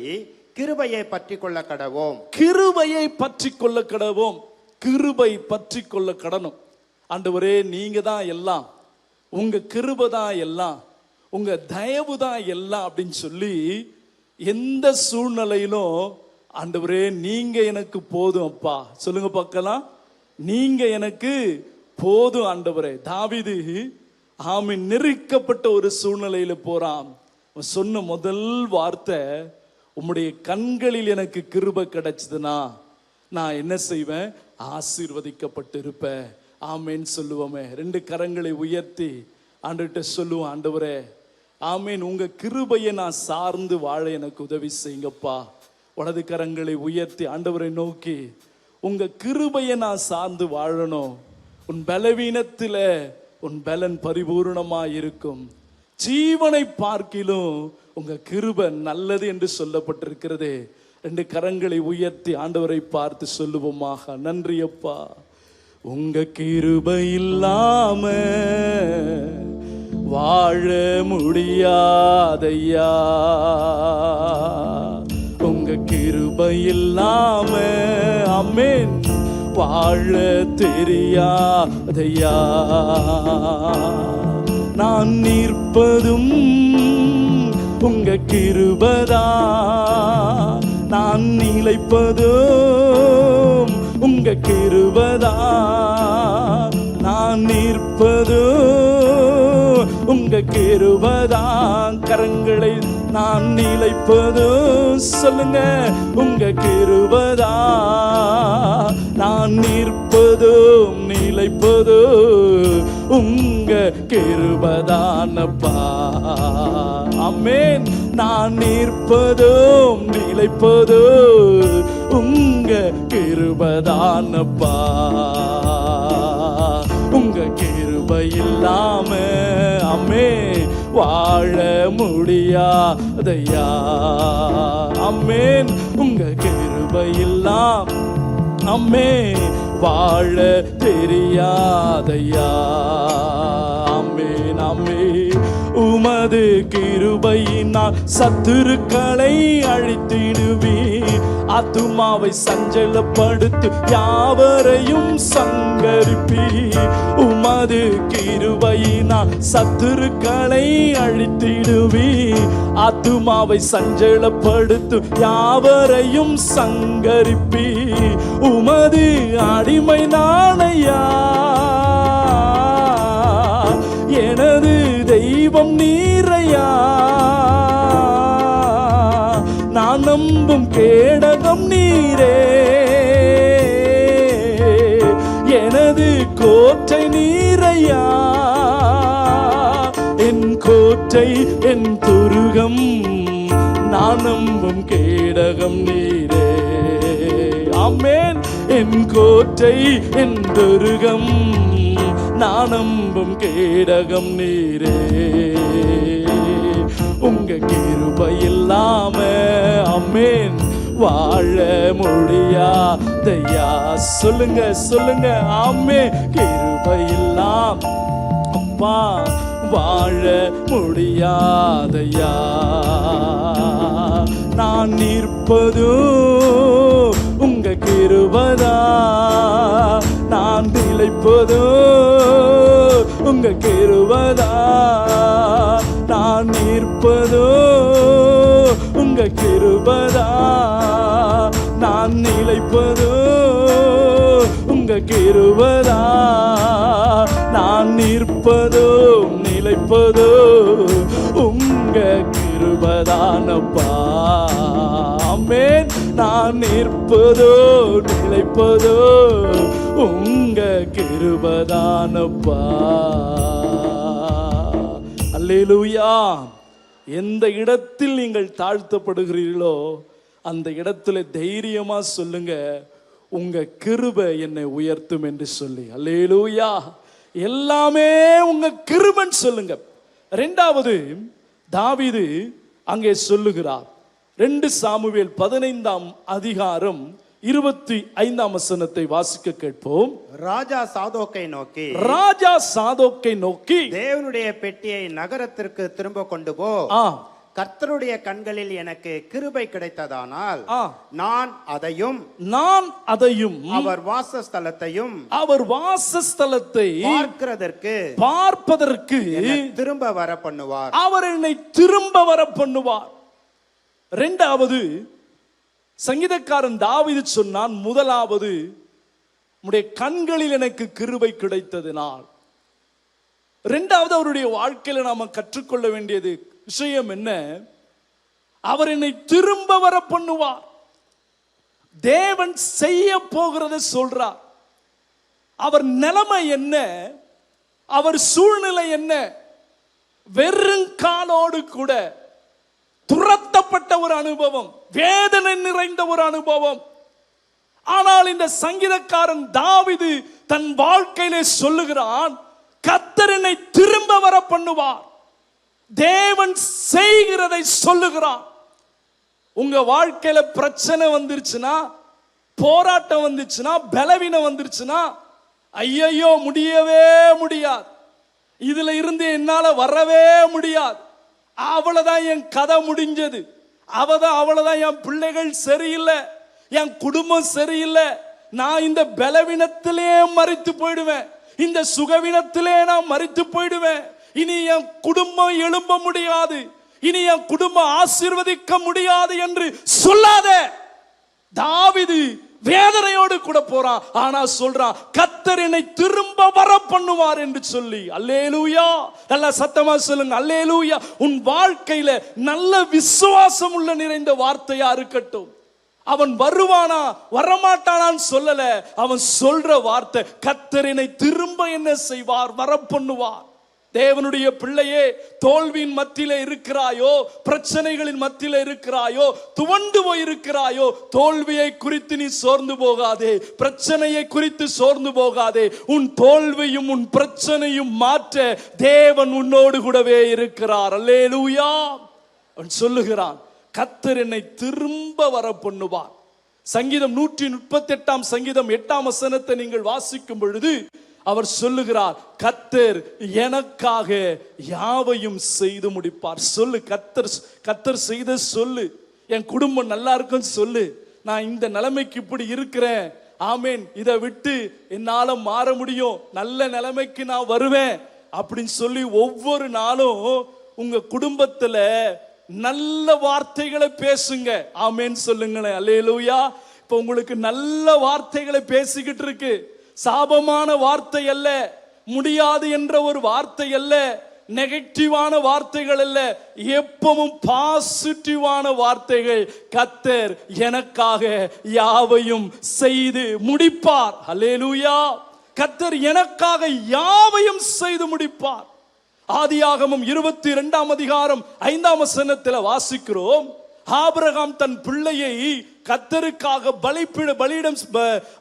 கிருபையை பற்றி கொள்ள கடவோம். கிருபையை பற்றி கொள்ள கடவோம். கிருபை பற்றி கொள்ள கடணும். ஆண்டவரே, நீங்க தான் எல்லாம், உங்க கிருபை தான் எல்லாம், உங்க தயவு தான் எல்லாம் அப்படின்னு சொல்லி எந்த சூழ்நிலையிலும் ஆண்டவரே நீங்க எனக்கு போதும் அப்பா. சொல்லுங்க பார்க்கலாம். நீங்க எனக்கு போதும் ஆண்டவரே. தாவீது ஆமீன் நெருக்கப்பட்ட ஒரு சூழ்நிலையில போறான். சொன்ன முதல் வார்த்தை, உம்முடைய கண்களில் எனக்கு கிருபை கிடைச்சதுன்னா நான் என்ன செய்வேன்? ஆசீர்வதிக்கப்பட்டு இருப்பேன். ஆமீன் சொல்லுவோமே. 2 கரங்களை உயர்த்தி ஆண்டவர்கிட்ட சொல்லுவோம், ஆண்டவரே ஆமீன், உங்க கிருபையை நான் சார்ந்து வாழ எனக்கு உதவி செய்யுங்கப்பா. வலது கரங்களை உயர்த்தி ஆண்டவரை நோக்கி, உங்க கிருபையை நான் சார்ந்து வாழணும். உன் பலவீனத்தில உன் பலன் பரிபூர்ணமா இருக்கும். ஜீவனை பார்க்கிலும் உங்க கிருபை நல்லது என்று சொல்லப்பட்டிருக்கிறது. 2 கரங்களை உயர்த்தி ஆண்டவரை பார்த்து சொல்லுவோமாக. நன்றி அப்பா, உங்க கிருபை இல்லாம வாழ முடியாதையா. உங்க கிருபை இல்லாம ஆமென் வாழ தெரியாதையா. நான் நிற்பதும் உங்க கிருபைதா, நான் நிலைப்பதும் உங்க கிருபைதா, நான் நிற்பதும் உங்க கிருபைதா. கரங்களை நான் நிலைப்பதும் சொல்லுங்க, உங்க கிருபைதா. நான் நிற்பதும் நிலைப்பதும் உங்க கிருபைதானப்பா. ஆமென். நான் நிற்பதும் நிலைப்பதும் உங்க கிருபைதானப்பா. உங்க கிருபை இல்லாம அம்மே வாழ முடியாதையா. ஆமென். உங்க கிருபை இல்லாம அம்மே வாழ தெரியாதையா. ஆமென் ஆமென். உமது கிருபையினால் சத்துருக்களை அழித்திடுவி, ஆத்துமாவை சஞ்சலப்படுத்து யாவரையும் சங்கரிப்பி. உமது கிருபையினால் சத்துருக்களை அழித்திடுவி, ஆத்துமாவை சஞ்சலப்படுத்து யாவரையும் சங்கரிப்பி. உமது அடிமை நாணையா, எனது தெய்வம் நீரையா. நான் நம்பும் கேடகம் நீரே, எனது கோட்டை நீரையா, என் கோட்டை என் துருகம், நான் நம்பும் கேடகம் நீரே. ஆமென். என் கோட்டை என் துருகம், நான் நம்பும் கேடகம் நீரே. உங்க கிருபை இல்லாம ஆமென் வாழ முடியாதையா. சொல்லுங்க சொல்லுங்க ஆமென். கிருபை இல்லாம அப்பா வாழ முடியாதையா. நான் நிற்பதோ உங்க கிருபைதா, நான் நிலைப்பதோ உங்க கிருபைதா, நான் நிற்பதோ உங்க கிருபைதா, நான் நிலைப்பதோ உங்க கிருபைதா, நான் நிற்பதோ நிலைப்பதோ உங்க கிருபைதானப்பா. ஆமென். நான் நிற்பதோ நிலைப்பதோ உங்க கிருபைதானப்பா. அல்லேலூயா. எந்த இடத்தில் நீங்கள் தாழ்த்தப்படுகிறீர்களோ அந்த இடத்துல தைரியமா சொல்லுங்க, உங்க கிருபை என்னை உயர்த்தும் என்று சொல்லி. அல்லேலூயா. எல்லாமே உங்க கிருபைன்னு சொல்லுங்க. இரண்டாவது தாவீது அங்கே சொல்லுகிறார். 2 சாமுவேல் 15ஆம் அதிகாரம் 25ஆம் வசனத்தை வாசிக்க கேட்போம். ராஜா சாதோக்கை நோக்கி தேவனுடைய பெட்டியை நகரத்திற்கு திரும்ப கொண்டு போ, கர்த்தருடைய கண்களில் எனக்கு கிருபை கிடைத்ததானால் நான் அதையும் அவர் வாசஸ்தலத்தை பார்ப்பதற்கு திரும்ப வர பண்ணுவார். அவர் என்னை திரும்ப வர பண்ணுவார். இரண்டாவது சங்கீதக்காரன் தாவீது சொன்னான், முதலாவது உம்முடைய கண்களில் எனக்கு கிருபை கிடைத்ததினால். இரண்டாவது அவருடைய வாழ்க்கையில நாம கற்றுக்கொள்ள வேண்டியது விஷயம் என்ன? அவர் என்னை திரும்ப வர பண்ணுவார். தேவன் செய்ய போகிறத சொல்றார். அவர் நிலைமை என்ன, அவர் சூழ்நிலை என்ன, வெறுங்காலோடு கூட துரத்தப்பட்ட ஒரு அனுபவம், வேதனை நிறைந்த ஒரு அனுபவம். ஆனால் இந்த சங்கீதக்காரன் தாவீது தன் வாழ்க்கையிலே சொல்லுகிறான், கர்த்தர் என்னை திரும்ப வர பண்ணுவார். தேவன் செய்கிறதை சொல்லுகிறான். உங்க வாழ்க்கையில பிரச்சனை வந்துருச்சுன்னா, போராட்டம் வந்துச்சுன்னா, பலவீனம் வந்துருச்சுன்னா, ஐயையோ முடியவே முடியாது, இதுல இருந்து என்னால வரவே முடியாது, அவ்வளவுதான் என் கதை முடிஞ்சது, அவ்வளவுதான் என் பிள்ளைகள் சரியில்லை, என் குடும்பம் சரியில்லை, நான் இந்த பலவீனத்திலே மரித்து போயிடுவேன், இந்த சுகவீனத்திலே நான் மரித்து போயிடுவேன், இனி என் குடும்பம் எழும்ப முடியாது, இனி என் குடும்பம் ஆசீர்வதிக்க முடியாது என்று சொல்லாத. தாவீது வேதனையோடு கூட போறான், ஆனா சொல்றான், கர்த்தர் என்னை திரும்ப வர பண்ணுவார் என்று சொல்லி. அல்லேலூயா. நல்ல சத்தமா சொல்லுங்க அல்லேலூயா. உன் வாழ்க்கையில நல்ல விசுவாசம் உள்ள நிறைந்த வார்த்தையா இருக்கட்டும். அவன் வருவானா வரமாட்டானான்னு சொல்லல, அவன் சொல்ற வார்த்தை, கர்த்தர் என்னை திரும்ப என்ன செய்வார், வர பண்ணுவார். தேவனுடைய பிள்ளையே, தோல்வியின் மத்தியிலே இருக்கிறாயோ, பிரச்சனைகளின் மத்தியிலே இருக்கிறாயோ, துவண்டு போய் இருக்கிறாயோ, தோல்வியை குறித்து நீ சோர்ந்து போகாதே, பிரச்சனையை குறித்து சோர்ந்து போகாதே. உன் தோல்வியும் உன் பிரச்சனையும் மாற்ற தேவன் உன்னோடு கூடவே இருக்கிறார். அல்லேலூயா. அவன் சொல்லுகிறான், கர்த்தர் என்னை திரும்ப வர பண்ணுவார். சங்கீதம் 138ஆம் சங்கீதம் 8ஆம் வசனத்தை நீங்கள் வாசிக்கும் பொழுது அவர் சொல்லுகிறார், கர்த்தர் எனக்காக யாவையும் செய்து முடிப்பார். சொல்லு, கர்த்தர் செய்த சொல்லு, என் குடும்பம் நல்லா இருக்குன்னு சொல்லு, நான் இந்த நிலைமைக்கு இப்படி இருக்கிறேன், ஆமேன், இதை விட்டு என்னால மாற முடியும், நல்ல நிலைமைக்கு நான் வருவேன் அப்படின்னு சொல்லி ஒவ்வொரு நாளும் உங்க குடும்பத்துல நல்ல வார்த்தைகளை பேசுங்க. ஆமேன் சொல்லுங்களேன். அல்லேலூயா. இப்ப உங்களுக்கு நல்ல வார்த்தைகளை பேசிக்கிட்டு இருக்கு. சாபமான வார்த்தை அல்ல, முடியாது என்ற ஒரு வார்த்தை அல்ல, நெகட்டிவான வார்த்தைகள் அல்ல, எப்பவும் பாசிட்டிவான வார்த்தைகள். கர்த்தர் எனக்காக யாவையும் செய்து முடிப்பார். அல்லேலூயா. கர்த்தர் எனக்காக யாவையும் செய்து முடிப்பார். ஆதியாகமம் 22 அதிகாரம் 5 வசனத்தில் வாசிக்கிறோம், ஆபிரகாம் தன் பிள்ளையை கர்த்தருக்காக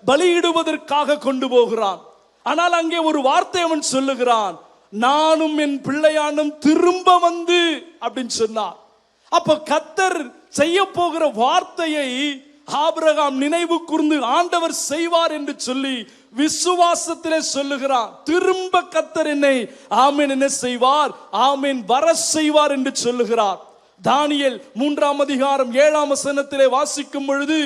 பலியிடுவதற்காக கொண்டு போகிறான். ஆனால் அங்கே ஒரு வார்த்தை அவன் சொல்லுகிறான், நானும் என் பிள்ளையானும் திரும்ப வந்து அப்படின்னு சொன்னார். அப்ப கர்த்தர் செய்ய போகிற வார்த்தையை ஆபிரகாம் நினைவு கூர்ந்து ஆண்டவர் செய்வார் என்று சொல்லி விசுவாசத்திலே சொல்லுகிறான். திரும்ப கர்த்தர் என்னை ஆமென் என்ன செய்வார், ஆமென் வர செய்வார் என்று சொல்லுகிறார். தானியேல் 3 அதிகாரம் 7 வசனத்திலே வாசிக்கும் பொழுது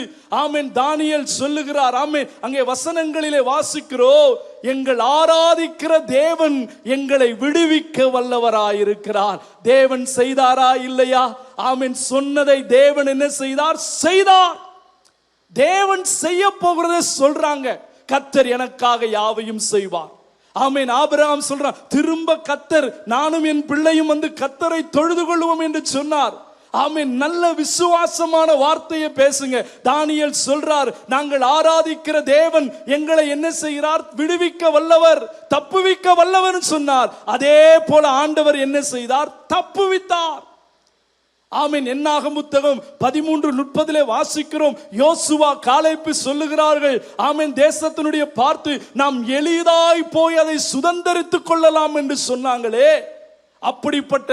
ஆமென் தானியேல் சொல்லுகிறார், ஆமென் அங்கே வசனங்களிலே வாசிக்கிறோம், எங்கள் ஆராதிக்கிற தேவன் எங்களை விடுவிக்க வல்லவராயிருக்கிறார். தேவன் செய்தாரா இல்லையா? ஆமென் சொன்னதை தேவன் என்ன செய்தார்? செய்தார். தேவன் செய்ய போகிறத சொல்றாங்க. கர்த்தர் எனக்காக யாவையும் செய்வார். ஆமென். ஆபிரகாம் சொல்றான், திரும்ப கர்த்தர் நானும் என் பிள்ளையும் வந்து கர்த்தரை தொழுது கொள்வோம் என்று சொன்னார். ஆமென். நல்ல விசுவாசமான வார்த்தையை பேசுங்க. தானியேல் சொல்றார், நாங்கள் ஆராதிக்கிற தேவன் எங்களை என்ன செய்கிறார்? விடுவிக்க வல்லவர், தப்புவிக்க வல்லவர் சொன்னார். அதே போல ஆண்டவர் என்ன செய்தார்? தப்புவித்தார். ஆமென். என்னாகும் புத்தகம் 13:30 வாசிக்கிறோம், யோசுவா காலேப்பு சொல்லுகிறார்கள், ஆமென் தேசத்தினுடைய பார்த்து நாம் எளிதாய் போய் அதை சுதந்தரித்துக் கொள்ளலாம் என்று சொன்னாங்களே, அப்படிப்பட்ட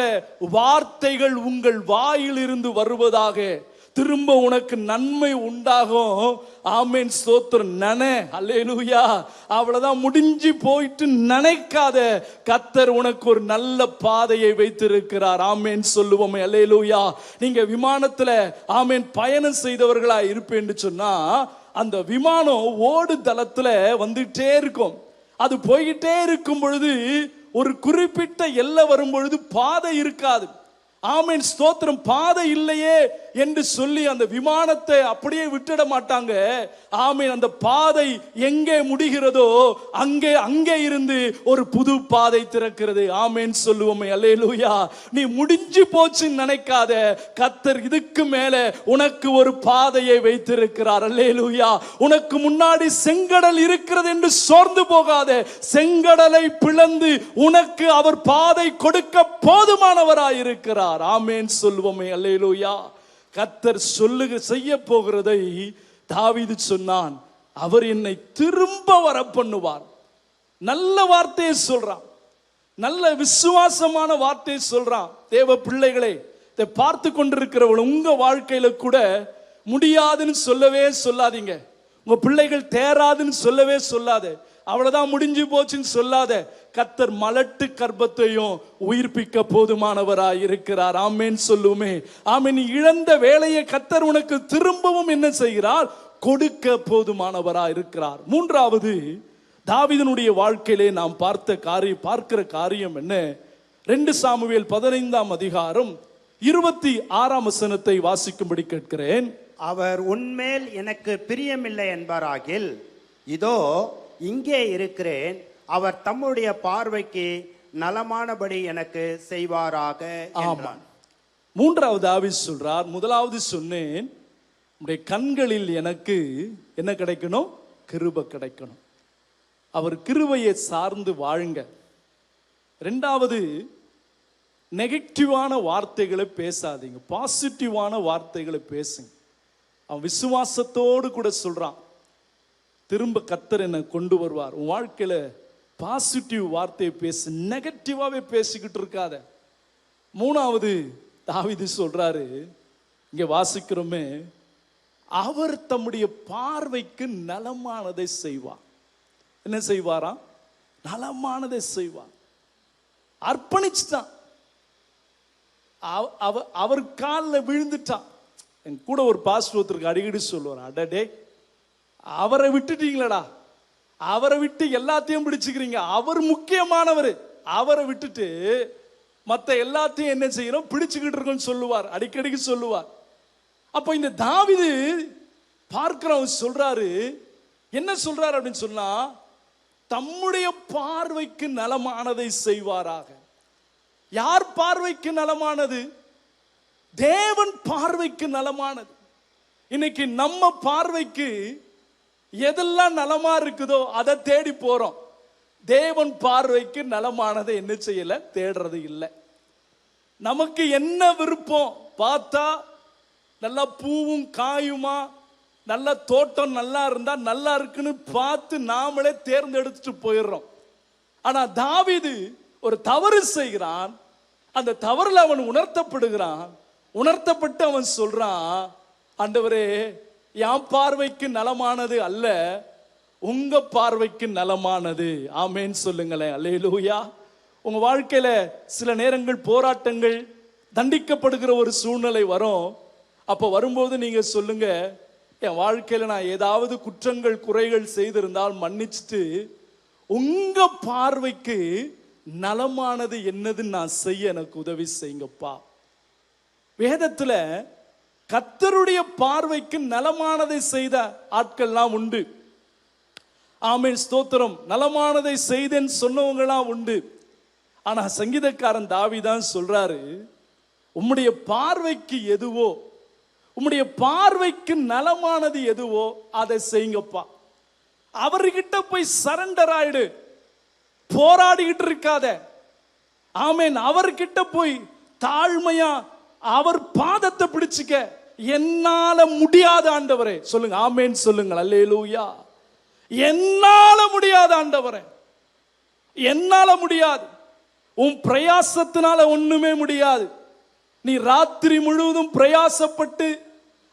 வார்த்தைகள் உங்கள் வாயில் இருந்து வருவதாக. திரும்ப உனக்கு நன்மை உண்டாகும். ஆமென் ஸ்தோத்திரம். அல்லேலூயா. அவ்வளவுதான், முடிஞ்சு போயிட்டு நினைக்காத. கர்த்தர் உனக்கு ஒரு நல்ல பாதையை வைத்திருக்கிறார். ஆமென் சொல்லுவோமே. அல்லேலூயா. நீங்க விமானத்துல ஆமென் பயணம் செய்தவர்களா இருப்பேன்னு சொன்னா, அந்த விமானம் ஓடு தளத்துல வந்துட்டே இருக்கும். அது போய்கிட்டே இருக்கும் பொழுது ஒரு குறிப்பிட்ட எல்லை வரும் பொழுது பாதை இருக்காது. ஆமென் ஸ்தோத்திரம். பாதை இல்லையே என்று சொல்லி அந்த விமானத்தை அப்படியே விட்டுட மாட்டாங்க. ஆமென். அந்த பாதை எங்கே முடிகிறதோ அங்கே இருந்து ஒரு புது பாதை திறக்கிறது. ஆமென் சொல்லுவோமே. அல்லேலூயா. நீ முடிஞ்சு போச்சுன்னு நினைக்காத. கர்த்தர் இதுக்கு மேல உனக்கு ஒரு பாதையை வைத்திருக்கிறார். அல்லேலூயா. உனக்கு முன்னாடி செங்கடல் இருக்கிறது என்று சோர்ந்து போகாத. செங்கடலை பிளந்து உனக்கு அவர் பாதை கொடுக்க போதுமானவராயிருக்கிறார். ஆமென் சொல்லுவோமே. அல்லேலூயா. கர்த்தர் செய்ய போகிறதை தாவீது சொன்னான், அவர் என்னை திரும்ப வர பண்ணுவார். நல்ல வார்த்தையை சொல்றான், நல்ல விசுவாசமான வார்த்தையை சொல்றான். தேவ பிள்ளைகளே, இதை பார்த்து கொண்டிருக்கிறவர்கள் உங்க வாழ்க்கையில கூட முடியாதுன்னு சொல்லவே சொல்லாதீங்க. உங்க பிள்ளைகள் தேராதுன்னு சொல்லவே சொல்லாத. அவ்வளவுதான் முடிஞ்சு போச்சுன்னு சொல்லாத. கர்த்தர் மலட்டு கர்ப்பத்தையும் உயிர்ப்பிக்க போதுமானவராய் இருக்கிறார். ஆமென் சொல்லுமே. ஆமென். இழந்த வேலையை கர்த்தர் உனக்கு திரும்பவும் என்ன செய்கிறார்? கொடுக்க போதுமானவராய் இருக்கிறார். மூன்றாவது, தாவீதினுடைய வாழ்க்கையிலே நாம் பார்க்கிற காரியம் என்ன? 2 சாமுவேல் 15 அதிகாரம் 26 வசனத்தை வாசிக்கும்படி கேட்கிறேன். அவர் உன்மேல் எனக்கு பிரியமில்லை என்பாராகில், இதோ இங்கே இருக்கிறேன், அவர் தம்முடைய பார்வைக்கு நலமானபடி எனக்கு செய்வாராக என்றான். மூன்றாவது தாவீது சொல்றார், முதலாவது சொன்னேன், உடைய கண்களில் எனக்கு என்ன கிடைக்கணும்? கிருபை கிடைக்கணும். அவர் கிருபையை சார்ந்து வாழுங்க. இரண்டாவது, நெகட்டிவான வார்த்தைகளை பேசாதீங்க, பாசிட்டிவான வார்த்தைகளை பேசுங்க. அவன் விசுவாசத்தோடு கூட சொல்றான், திரும்ப கர்த்தர் என்னை கொண்டு வருவார். உன் வாழ்க்கையில பாசிட்டிவ் வார்த்தையை பேசு, நெகட்டிவாவே பேசிக்கிட்டு இருக்காத. மூணாவது தாவீது சொல்றாரு, இங்க வாசிக்கிறோமே, அவர் தம்முடைய பார்வைக்கு நலமானதை செய்வார். என்ன செய்வாராம்? நலமானதை செய்வார். அர்ப்பணிச்சுட்டான். அவர் காலில் விழுந்துட்டான். என் கூட ஒரு பாஸ்டர் ஒருத்தருக்கு அடிக்கடி சொல்லுவார், அடடே அவரை விட்டுட்டீங்களடா, அவரை விட்டு எல்லாத்தையும் பிடிச்சுக்கிறீங்க, அவர் முக்கியமானவர், அவரை விட்டுட்டு மற்ற எல்லாத்தையும் என்ன செய்யறோம்? பிடிச்சுக்கிட்டு இருக்கோம்னு சொல்லுவார், அடிக்கடிக்கு சொல்லுவார். அப்போ இந்த தாவீது பார்க்கிறவன் சொல்றாரு, என்ன சொல்றாரு அப்படின்னு சொன்னா, தம்முடைய பார்வைக்கு நலமானதை செய்வாராக. யார் பார்வைக்கு நலமானது? தேவன் பார்வைக்கு நலமானது. இன்னைக்கு நம்ம பார்வைக்கு எதெல்லாம் நலமா இருக்குதோ அதை தேடி போறோம். தேவன் பார்வைக்கு நலமானதை என்ன செய்யல? தேடுறது இல்லை. நமக்கு என்ன விருப்பம்? பார்த்தா நல்லா பூவும் காயுமா, நல்ல தோட்டம் நல்லா இருந்தா நல்லா இருக்குன்னு பார்த்து நாமளே தேர்ந்தெடுத்துட்டு போயிடுறோம். ஆனா தாவீது ஒரு தவறு செய்கிறான். அந்த தவறுல அவன் உணர்த்தப்படுகிறான். உணர்த்தப்பட்டு அவன் சொல்றான், ஆண்டவரே, என் பார்வைக்கு நலமானது அல்ல, உங்க பார்வைக்கு நலமானது. ஆமேன் சொல்லுங்களேன். அல்லேலூயா. உங்க வாழ்க்கையில சில நேரங்கள் போராட்டங்கள், தண்டிக்கப்படுகிற ஒரு சூழ்நிலை வரும். அப்ப வரும்போது நீங்க சொல்லுங்க, என் வாழ்க்கையில நான் ஏதாவது குற்றங்கள் குறைகள் செய்திருந்தால் மன்னிச்சுட்டு உங்க பார்வைக்கு நலமானது என்னதுன்னு நான் செய்ய எனக்கு உதவி செய்யுங்கப்பா. வேதத்துல கர்த்தருடைய பார்வைக்கு நலமானதை செய்த ஆட்கள்லாம் உண்டு. ஆமென், ஸ்தோத்திரம். நலமானதை செய்தேன்னு சொன்னவங்களாம் உண்டு. ஆனா சங்கீதக்காரன் தாவீதான் சொல்றாரு, உம்முடைய பார்வைக்கு எதுவோ, உம்முடைய பார்வைக்கு நலமானது எதுவோ அதை செய்யுங்கப்பா. அவர்கிட்ட போய் சரண்டர் ஆயிடு, போராடிக்கிட்டு இருக்காத. ஆமென். அவர்கிட்ட போய் தாழ்மையா அவர் பாதத்தை பிடிச்சுக்க. என்னால முடியாத ஆண்டவரே சொல்லுங்க. ஆமென் சொல்லுங்கள். அல்லேலூயா. என்னால முடியாத ஆண்டவரே, என்னால முடியாது. உன் பிரயாசத்தினால ஒண்ணுமே முடியாது. நீ ராத்திரி முழுவதும் பிரயாசப்பட்டு,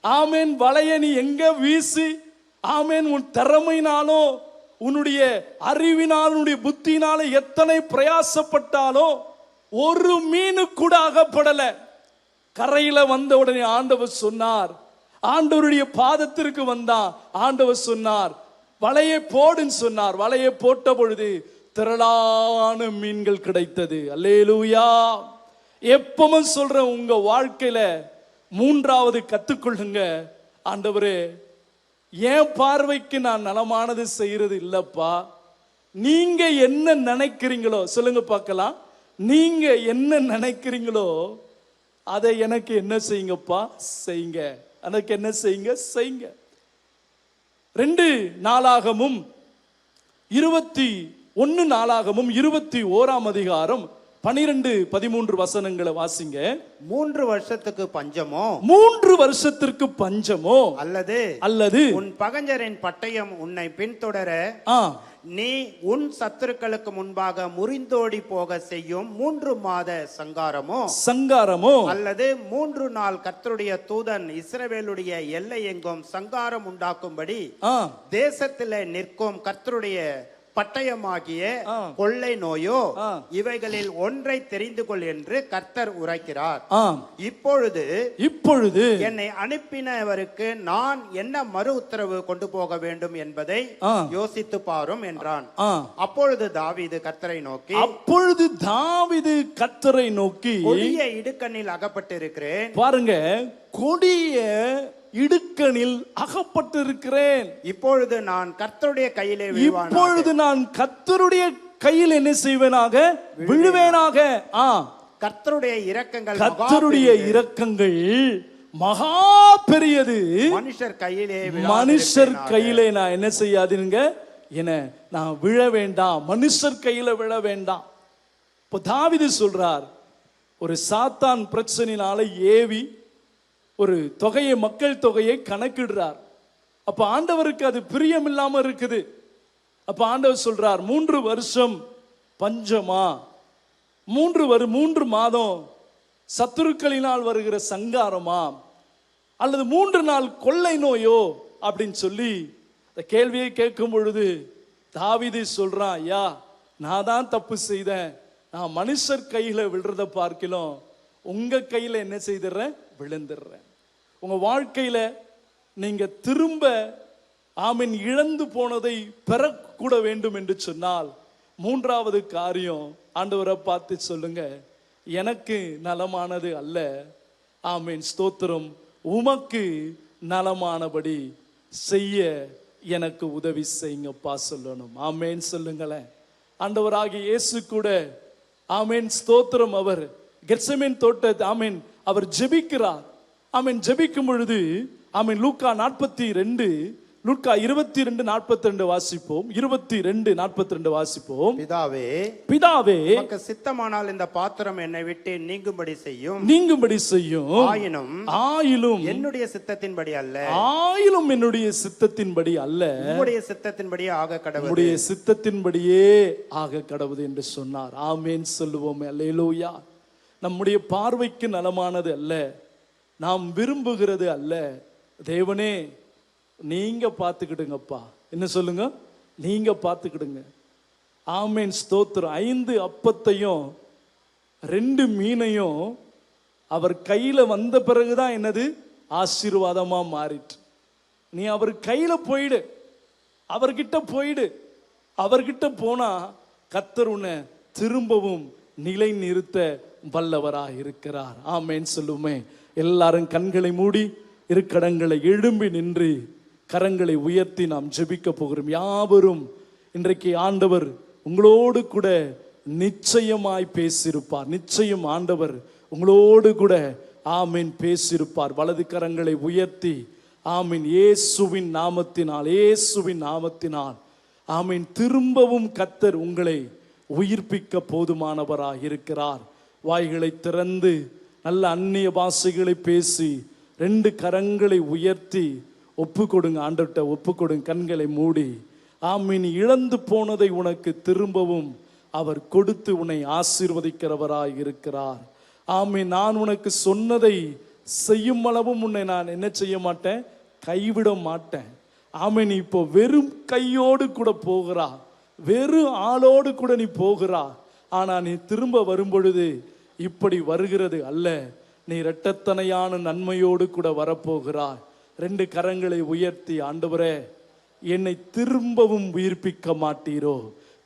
ஆமேன், வலைய நீ எங்க வீசி, ஆமேன், உன் திறமையினாலோ உன்னுடைய அறிவினால் உன்னுடைய புத்தினால எத்தனை பிரயாசப்பட்டாலோ ஒரு மீனு கூட அகப்படல. கரையில வந்த உடனே ஆண்டவர் சொன்னார், ஆண்டவருடைய பாதத்திற்கு வந்தான். ஆண்டவர் சொன்னார், வலையை போடுன்னு சொன்னார். வலையை போட்ட பொழுது திரளான மீன்கள் கிடைத்தது. அல்லேலூயா. எப்பவும் சொல்றேன், உங்க வாழ்க்கையில மூன்றாவது கத்துக்கொள்ளுங்க. ஆண்டவரே, என் பார்வைக்கு நான் நலமானது செய்யறது இல்லப்பா, நீங்க என்ன நினைக்கிறீங்களோ சொல்லுங்க பார்க்கலாம். நீங்க என்ன நினைக்கிறீங்களோ அதை எனக்கு என்ன செய்யுங்கப்பா? செய்யுங்க. எனக்கு என்ன செய்யுங்க? செய்யுங்க. 2 நாளாகமும் 21 நாளாகமும் 21ஆம் அதிகாரம் 12-13 வசனங்களை வாசிங்க. 3 வருஷத்துக்கு பஞ்சமோ, 3 வருஷத்திற்கு பஞ்சமோ, அல்லது உன் பகைஞரின் பட்டயம் உன்னை பின்தொடர நீ உன் சத்துருக்களுக்கு முன்பாக முறிந்தோடி போக செய்யும் 3 மாத சங்காரமோ, அல்லது 3 நாள் கர்த்தருடைய தூதன் இஸ்ரவேலுடைய எல்லை எங்கும் சங்காரம் உண்டாக்கும்படி தேசத்திலே நிற்கும் கர்த்தருடைய பட்டயமாகிய கொள்ளை நோயோ, இவைகளில் ஒன்றை தெரிந்து கொள் என்று கர்த்தர் உரைக்கிறார். இப்பொழுது என்னை அனுப்பினவருக்கு நான் என்ன மறு உத்தரவு கொண்டு போக வேண்டும் என்பதை யோசித்து பாரும் என்றான். அப்பொழுது தாவீது கர்த்தரை நோக்கி கொடிய இடுக்கண்ணில் அகப்பட்டிருக்கிறேன். பாருங்க, கொடிய இடுக்கணில் அகப்பட்டிருக்கிறேன். இப்பொழுது நான் கர்த்தருடைய கையில் என்ன செய்வேனாக? விழுவேனாக. கர்த்தருடைய இரக்கங்கள் மகா பெரியது. மனுஷர் கையிலே நான் என்ன செய்யாதீங்க, என்ன நான் விழ வேண்டாம், மனுஷர் கையில விழ வேண்டாம். இப்போ தாவீது சொல்றார், ஒரு சாத்தான் பிரச்சனையினால ஏவி ஒரு தொகையை, மக்கள் தொகையை கணக்கிடுறார். அப்ப ஆண்டவருக்கு அது பிரியம் இல்லாம இருக்குது. அப்ப ஆண்டவர் சொல்றார், 3 வருஷம் பஞ்சமா, 3 மாதம் சத்துருக்களினால் வருகிற சங்காரமா, அல்லது 3 நாள் கொள்ளை நோயோ அப்படின்னு சொல்லி இந்த கேள்வியை கேட்கும் பொழுது தாவீது சொல்றான், ஐயா, நான் தான் தப்பு செய்தேன். நான் மனுஷர் கையில விழுறத பார்க்கலாம், உங்க கையில என்ன செய்துறேன்? விழுந்துடுறேன். உங்க வாழ்க்கையில நீங்க திரும்ப ஆமீன் இழந்து போனதை பெறக்கூட வேண்டும் என்று சொன்னால் 3வது காரியம், ஆண்டவரை பார்த்து சொல்லுங்க, எனக்கு நலமானது அல்ல, ஆமீன் ஸ்தோத்திரம், உமக்கு நலமானபடி செய்ய எனக்கு உதவி செய்யுங்கப்பா சொல்லணும். ஆமேன் சொல்லுங்களேன். ஆண்டவராகிய இயேசு கூட ஆமென், ஸ்தோத்திரம். அவர் கெத்செமேன் தோட்டத்தை ஆமென் அவர் ஜெபிக்கிறார். ஆமென், ஜெபிக்கும் பொழுது ஆமென் லூக்கா 42 லூக்கா 22:42 வாசிப்போம். 22:42 வாசிப்போம். பிதாவே, பிதாவே, உமக்கு சித்தமானால் இந்த பாத்திரம் என்னை விட்டு நீங்கும்படி செய்யும். ஆயினும் என்னுடைய சித்தத்தின்படி அல்ல, என்னுடைய சித்தத்தின்படி அல்ல, உம்முடைய சித்தத்தின்படியே ஆக கடவுது, உம்முடைய சித்தத்தின்படியே ஆக கடவுது என்று சொன்னார். ஆமென் சொல்லுவோம். அல்லேலூயா. நம்முடைய பார்வைக்கு நலமானது அல்ல, நாம் விரும்புகிறது அல்ல. தேவனே நீங்க பார்த்துக்கிடுங்கப்பா. என்ன சொல்லுங்க? நீங்க பார்த்துக்கிடுங்க. ஆமென், ஸ்தோத்திரம். 5 அப்பத்தையும் 2 மீனையும் அவர் கையில வந்த பிறகுதான் என்னது ஆசீர்வாதமா மாறிட்டு. நீ அவர் கையில போயிடு, அவர்கிட்ட போயிடு. அவர்கிட்ட போனா கர்த்தர் உன்னை திரும்பவும் நிலை நிறுத்த வல்லவராக இருக்கிறார். ஆமென் சொல்லுமே. எல்லாரும் கண்களை மூடி இருக்கடங்களை எழும்பி நின்று கரங்களை உயர்த்தி நாம் ஜெபிக்க போகிறோம். யாவரும் இன்றைக்கு ஆண்டவர் உங்களோடு கூட நிச்சயமாய் பேசியிருப்பார். நிச்சயம் ஆண்டவர் உங்களோடு கூட ஆமீன் பேசியிருப்பார். வலது கரங்களை உயர்த்தி ஆமீன் இயேசுவின் நாமத்தினால், இயேசுவின் நாமத்தினால் ஆமீன் திரும்பவும் கர்த்தர் உங்களை உயிர்ப்பிக்க போதுமானவராக இருக்கிறார். வாய்களை திறந்து நல்ல அந்நிய பாஷைகளை பேசி 2 கரங்களை உயர்த்தி ஒப்பு கொடுங்க. ஆண்டவர்கிட்ட ஒப்பு கொடுங்க. கண்களை மூடி ஆமீன் இழந்து போனதை உனக்கு திரும்பவும் அவர் கொடுத்து உன்னை ஆசீர்வதிக்கிறவராய் இருக்கிறார். ஆமீன். நான் உனக்கு சொன்னதை செய்யும் அளவும் உன்னை நான் என்ன செய்ய மாட்டேன், கைவிட மாட்டேன். ஆமீன். நீ இப்போ வெறும் கையோடு கூட போகிறா, வெறும் ஆளோடு கூட நீ போகிறா. ஆனா நீ திரும்ப வரும்பொழுது இப்படி வருகிறது அல்ல, நீ இரட்டத்தனையான நன்மையோடு கூட வரப்போகிறாய். 2 கரங்களை உயர்த்தி ஆண்டவரே என்னை திரும்பவும் உயிர்ப்பிக்க மாட்டீரோ?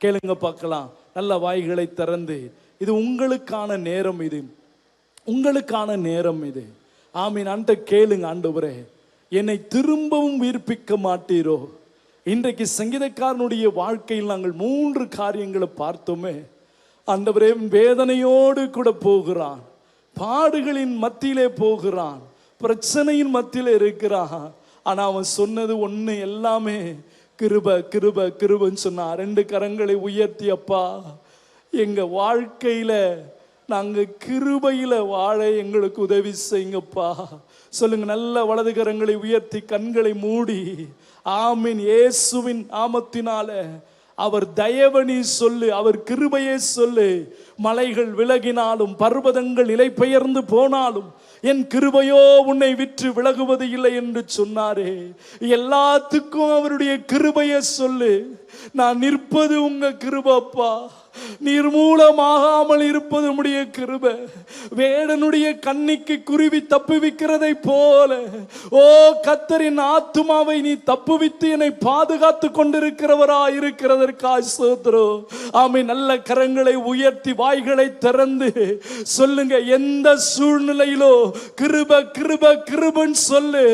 கேளுங்க பார்க்கலாம். நல்ல வாய்களை திறந்து, இது உங்களுக்கான நேரம், இது உங்களுக்கான நேரம் இது. ஆமீன். ஆண்ட கேளுங்க. ஆண்டவரே என்னை திரும்பவும் உயிர்ப்பிக்க மாட்டீரோ? இன்றைக்கு சங்கீதக்காரனுடைய வாழ்க்கையில் நாங்கள் 3 காரியங்களை பார்த்தோமே. ஆண்டவரே வேதனையோடு கூட போகிறான், பாடுகளின் மத்தியிலே போகிறான், பிரச்சனையின் மத்தியில இருக்கிறான். ஆனா அவன் சொன்னது ஒண்ணு, எல்லாமே கிருப கிருப கிருபன்னு சொன்னான். 2 கரங்களை உயர்த்தி அப்பா எங்க வாழ்க்கையில நாங்க கிருபையில வாழ எங்களுக்கு உதவி செய்யுங்கப்பா சொல்லுங்க. நல்ல வலது கரங்களை உயர்த்தி கண்களை மூடி ஆமீன் இயேசுவின் நாமத்தினால அவர் தயவனி சொல்லு, அவர் கிருபையே சொல்லு. மலைகள் விலகினாலும் பர்வதங்கள் நிலை பெயர்ந்து போனாலும் என் கிருபையோ உன்னை விற்று விலகுவது இல்லை என்று சொன்னாரே. எல்லாத்துக்கும் அவருடைய கிருபையை சொல்லு. நான் நிற்பது உங்க கிருபப்பா, நிர்மூலமாகாமல் இருப்பது உம்முடைய கிருபை. வேடனுடைய கண்ணிக்கு குருவி தப்புவிக்கிறதை போல ஓ கர்த்தரின் ஆத்துமாவை நீ தப்புவித்து என்னை பாதுகாத்து கொண்டிருக்கிறவராய் இருக்கிறதற்காக ஸ்தோத்திரம். ஆமென். நல்ல கரங்களை உயர்த்தி வாய்களை திறந்து சொல்லுங்க. எந்த சூழ்நிலையிலோ கிருப கிருப கிருபன்னு சொல்லு.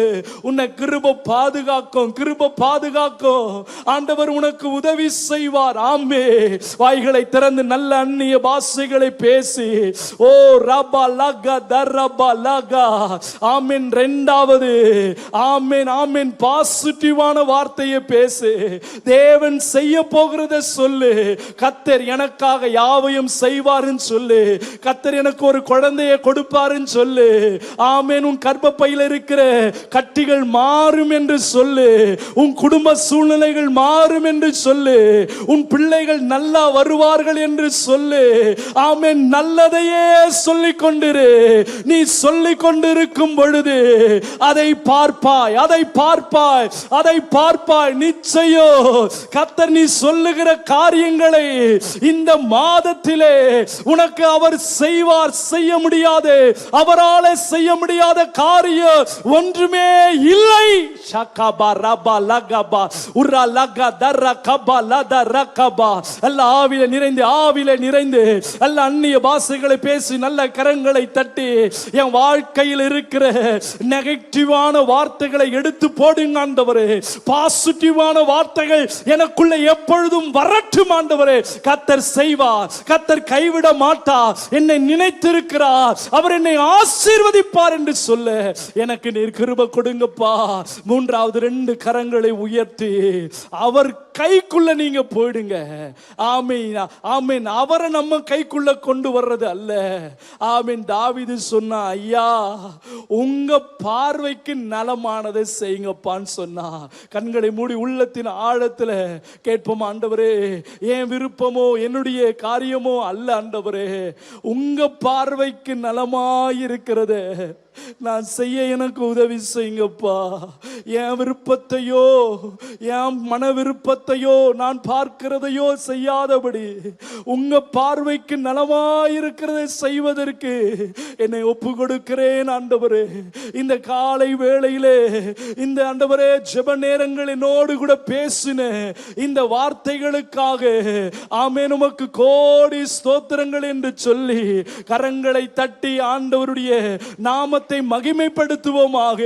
உன்னை கிருப பாதுகாக்கும், கிருப பாதுகாக்கும். ஆண்டவர் உனக்கு உதவி செய்வார். ஆமே. வாய்களை திறந்து நல்ல அந்நிய பாஷைகளை பேசி ஓ ரபா லகா தரபா லகா ஆமென். 2வது ஆமென் ஆமென் பாசிட்டிவான வார்த்தையை பேசு. தேவன் செய்ய போகிறத சொல்லு. கர்த்தர் எனக்காக யாவையும் செய்வாருன்னு சொல்லு. கர்த்தர் எனக்கு ஒரு குழந்தையை கொடுப்பாருன்னு சொல்லு. ஆமென். உன் கர்ப்பப்பையில் இருக்கிற கட்டிகள் மாறும் என்று சொல்லு. உன் குடும்ப சூழ்நிலைகள் மாறும் என்று சொல்லு. உன் பிள்ளைகள் நல்லா வருவார்கள் என்று சொல்லு. ஆமென். நல்லதையே சொல்லிக் கொண்டிரு. நீ சொல்லிக் கொண்டிருக்கும் பொழுது அதை பார்ப்பாய், அதை பார்ப்பாய், அதை பார்ப்பாய். நிச்சயம் கர்த்தர் நீ சொல்லுகிற காரியங்களை இந்த மாதத்திலே உனக்கு அவர் செய்வார். செய்ய முடியாது, அவரால் செய்ய முடியாத காரியம் ஒன்றுமே இல்லை. ஷகபா ரபா லகபா உரா லகா தர கபா லத ரகபா. எல்லா ஆவியில நிறைந்து, ஆவியில நிறைந்து நல்ல அந்நிய பாஷைகளை பேசி நல்ல கரங்களை தட்டி என் வாழ்க்கையில் இருக்கிற நெகட்டிவான வார்த்தைகளை எடுத்து போடுங்க ஆண்டவரே. பாசிட்டிவான வார்த்தைகள் எனக்குள்ள எப்பொழுதும் வரட்டும் ஆண்டவரே. கர்த்தர் செய்வார், கர்த்தர் கை கைவிட மாட்டார், என்னை நினைத்திருக்கிறார், அவர் என்னை ஆசீர்வதிப்பார் என்று சொல்ல எனக்கு நீர் கிருபை கொடுங்கப்பா. மூன்றாவது 2 கரங்களை உயர்த்தி அவர் கைக்குள்ள நீங்க போயிடுங்க. ஆமென், ஆமென். அவரை நம்ம கைக்குள்ள கொண்டு வர்றது அல்ல. ஆமென். தாவீது சொன்னா, ஐயா உங்க பார்வைக்கு நலமானதை செய்யுங்கப்பான்னு சொன்னா. கண்களை மூடி உள்ளத்தின் ஆழத்துல கேட்போம், ஆண்டவரே என் விருப்பமோ என்னுடைய காரியமோ அல்ல ஆண்டவரே, உங்க பார்வைக்கு நலமாயிருக்கிறது நான் செய்ய எனக்கு உதவி செய்யுங்கப்பா. என் விருப்பத்தையோ என் மன விருப்பத்தையோ நான் பார்க்கிறதையோ செய்யாதபடி உங்க பார்வைக்கு நலமாயிருக்கிறதை செய்வதற்கு என்னை ஒப்பு கொடுக்கிறேன் ஆண்டவரே. இந்த காலை வேளையிலே இந்த ஆண்டவரே ஜெப நேரங்கள் என்னோடு கூட பேசின இந்த வார்த்தைகளுக்காக ஆமென் உமக்கு கோடி ஸ்தோத்திரங்கள் என்று சொல்லி கரங்களை தட்டி ஆண்டவருடைய நாமத்தை மகிமைப்படுத்துவோமாக.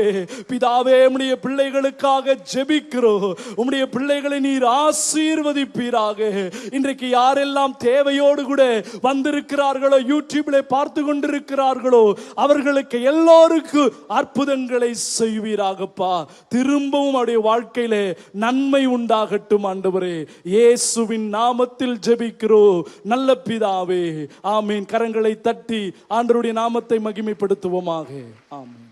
பிதாவே உம்முடைய பிள்ளைகளுக்காக ஜெபிக்கிறோம். உம்முடைய பிள்ளைகளை நீர் ஆசீர்வதிப்பீராக. இன்றைக்கு யாரெல்லாம் தேவையோடு கூட வந்திருக்கிறார்களோ, யூடியூப்ல பார்த்து கொண்டிருக்கிறார்களோ, அவர்களுக்கு எல்லோருக்கும் அற்புதங்களை செய்வீராகப்பா. திரும்பவும் அவருடைய வாழ்க்கையில நன்மை உண்டாகட்டும் ஆண்டவரே. இயேசுவின் நாமத்தில் ஜெபிக்கிறோம் நல்ல பிதாவே, ஆமென். கரங்களை தட்டி ஆண்டவருடைய நாமத்தை மகிமைப்படுத்துவோமாக. ஆமென்.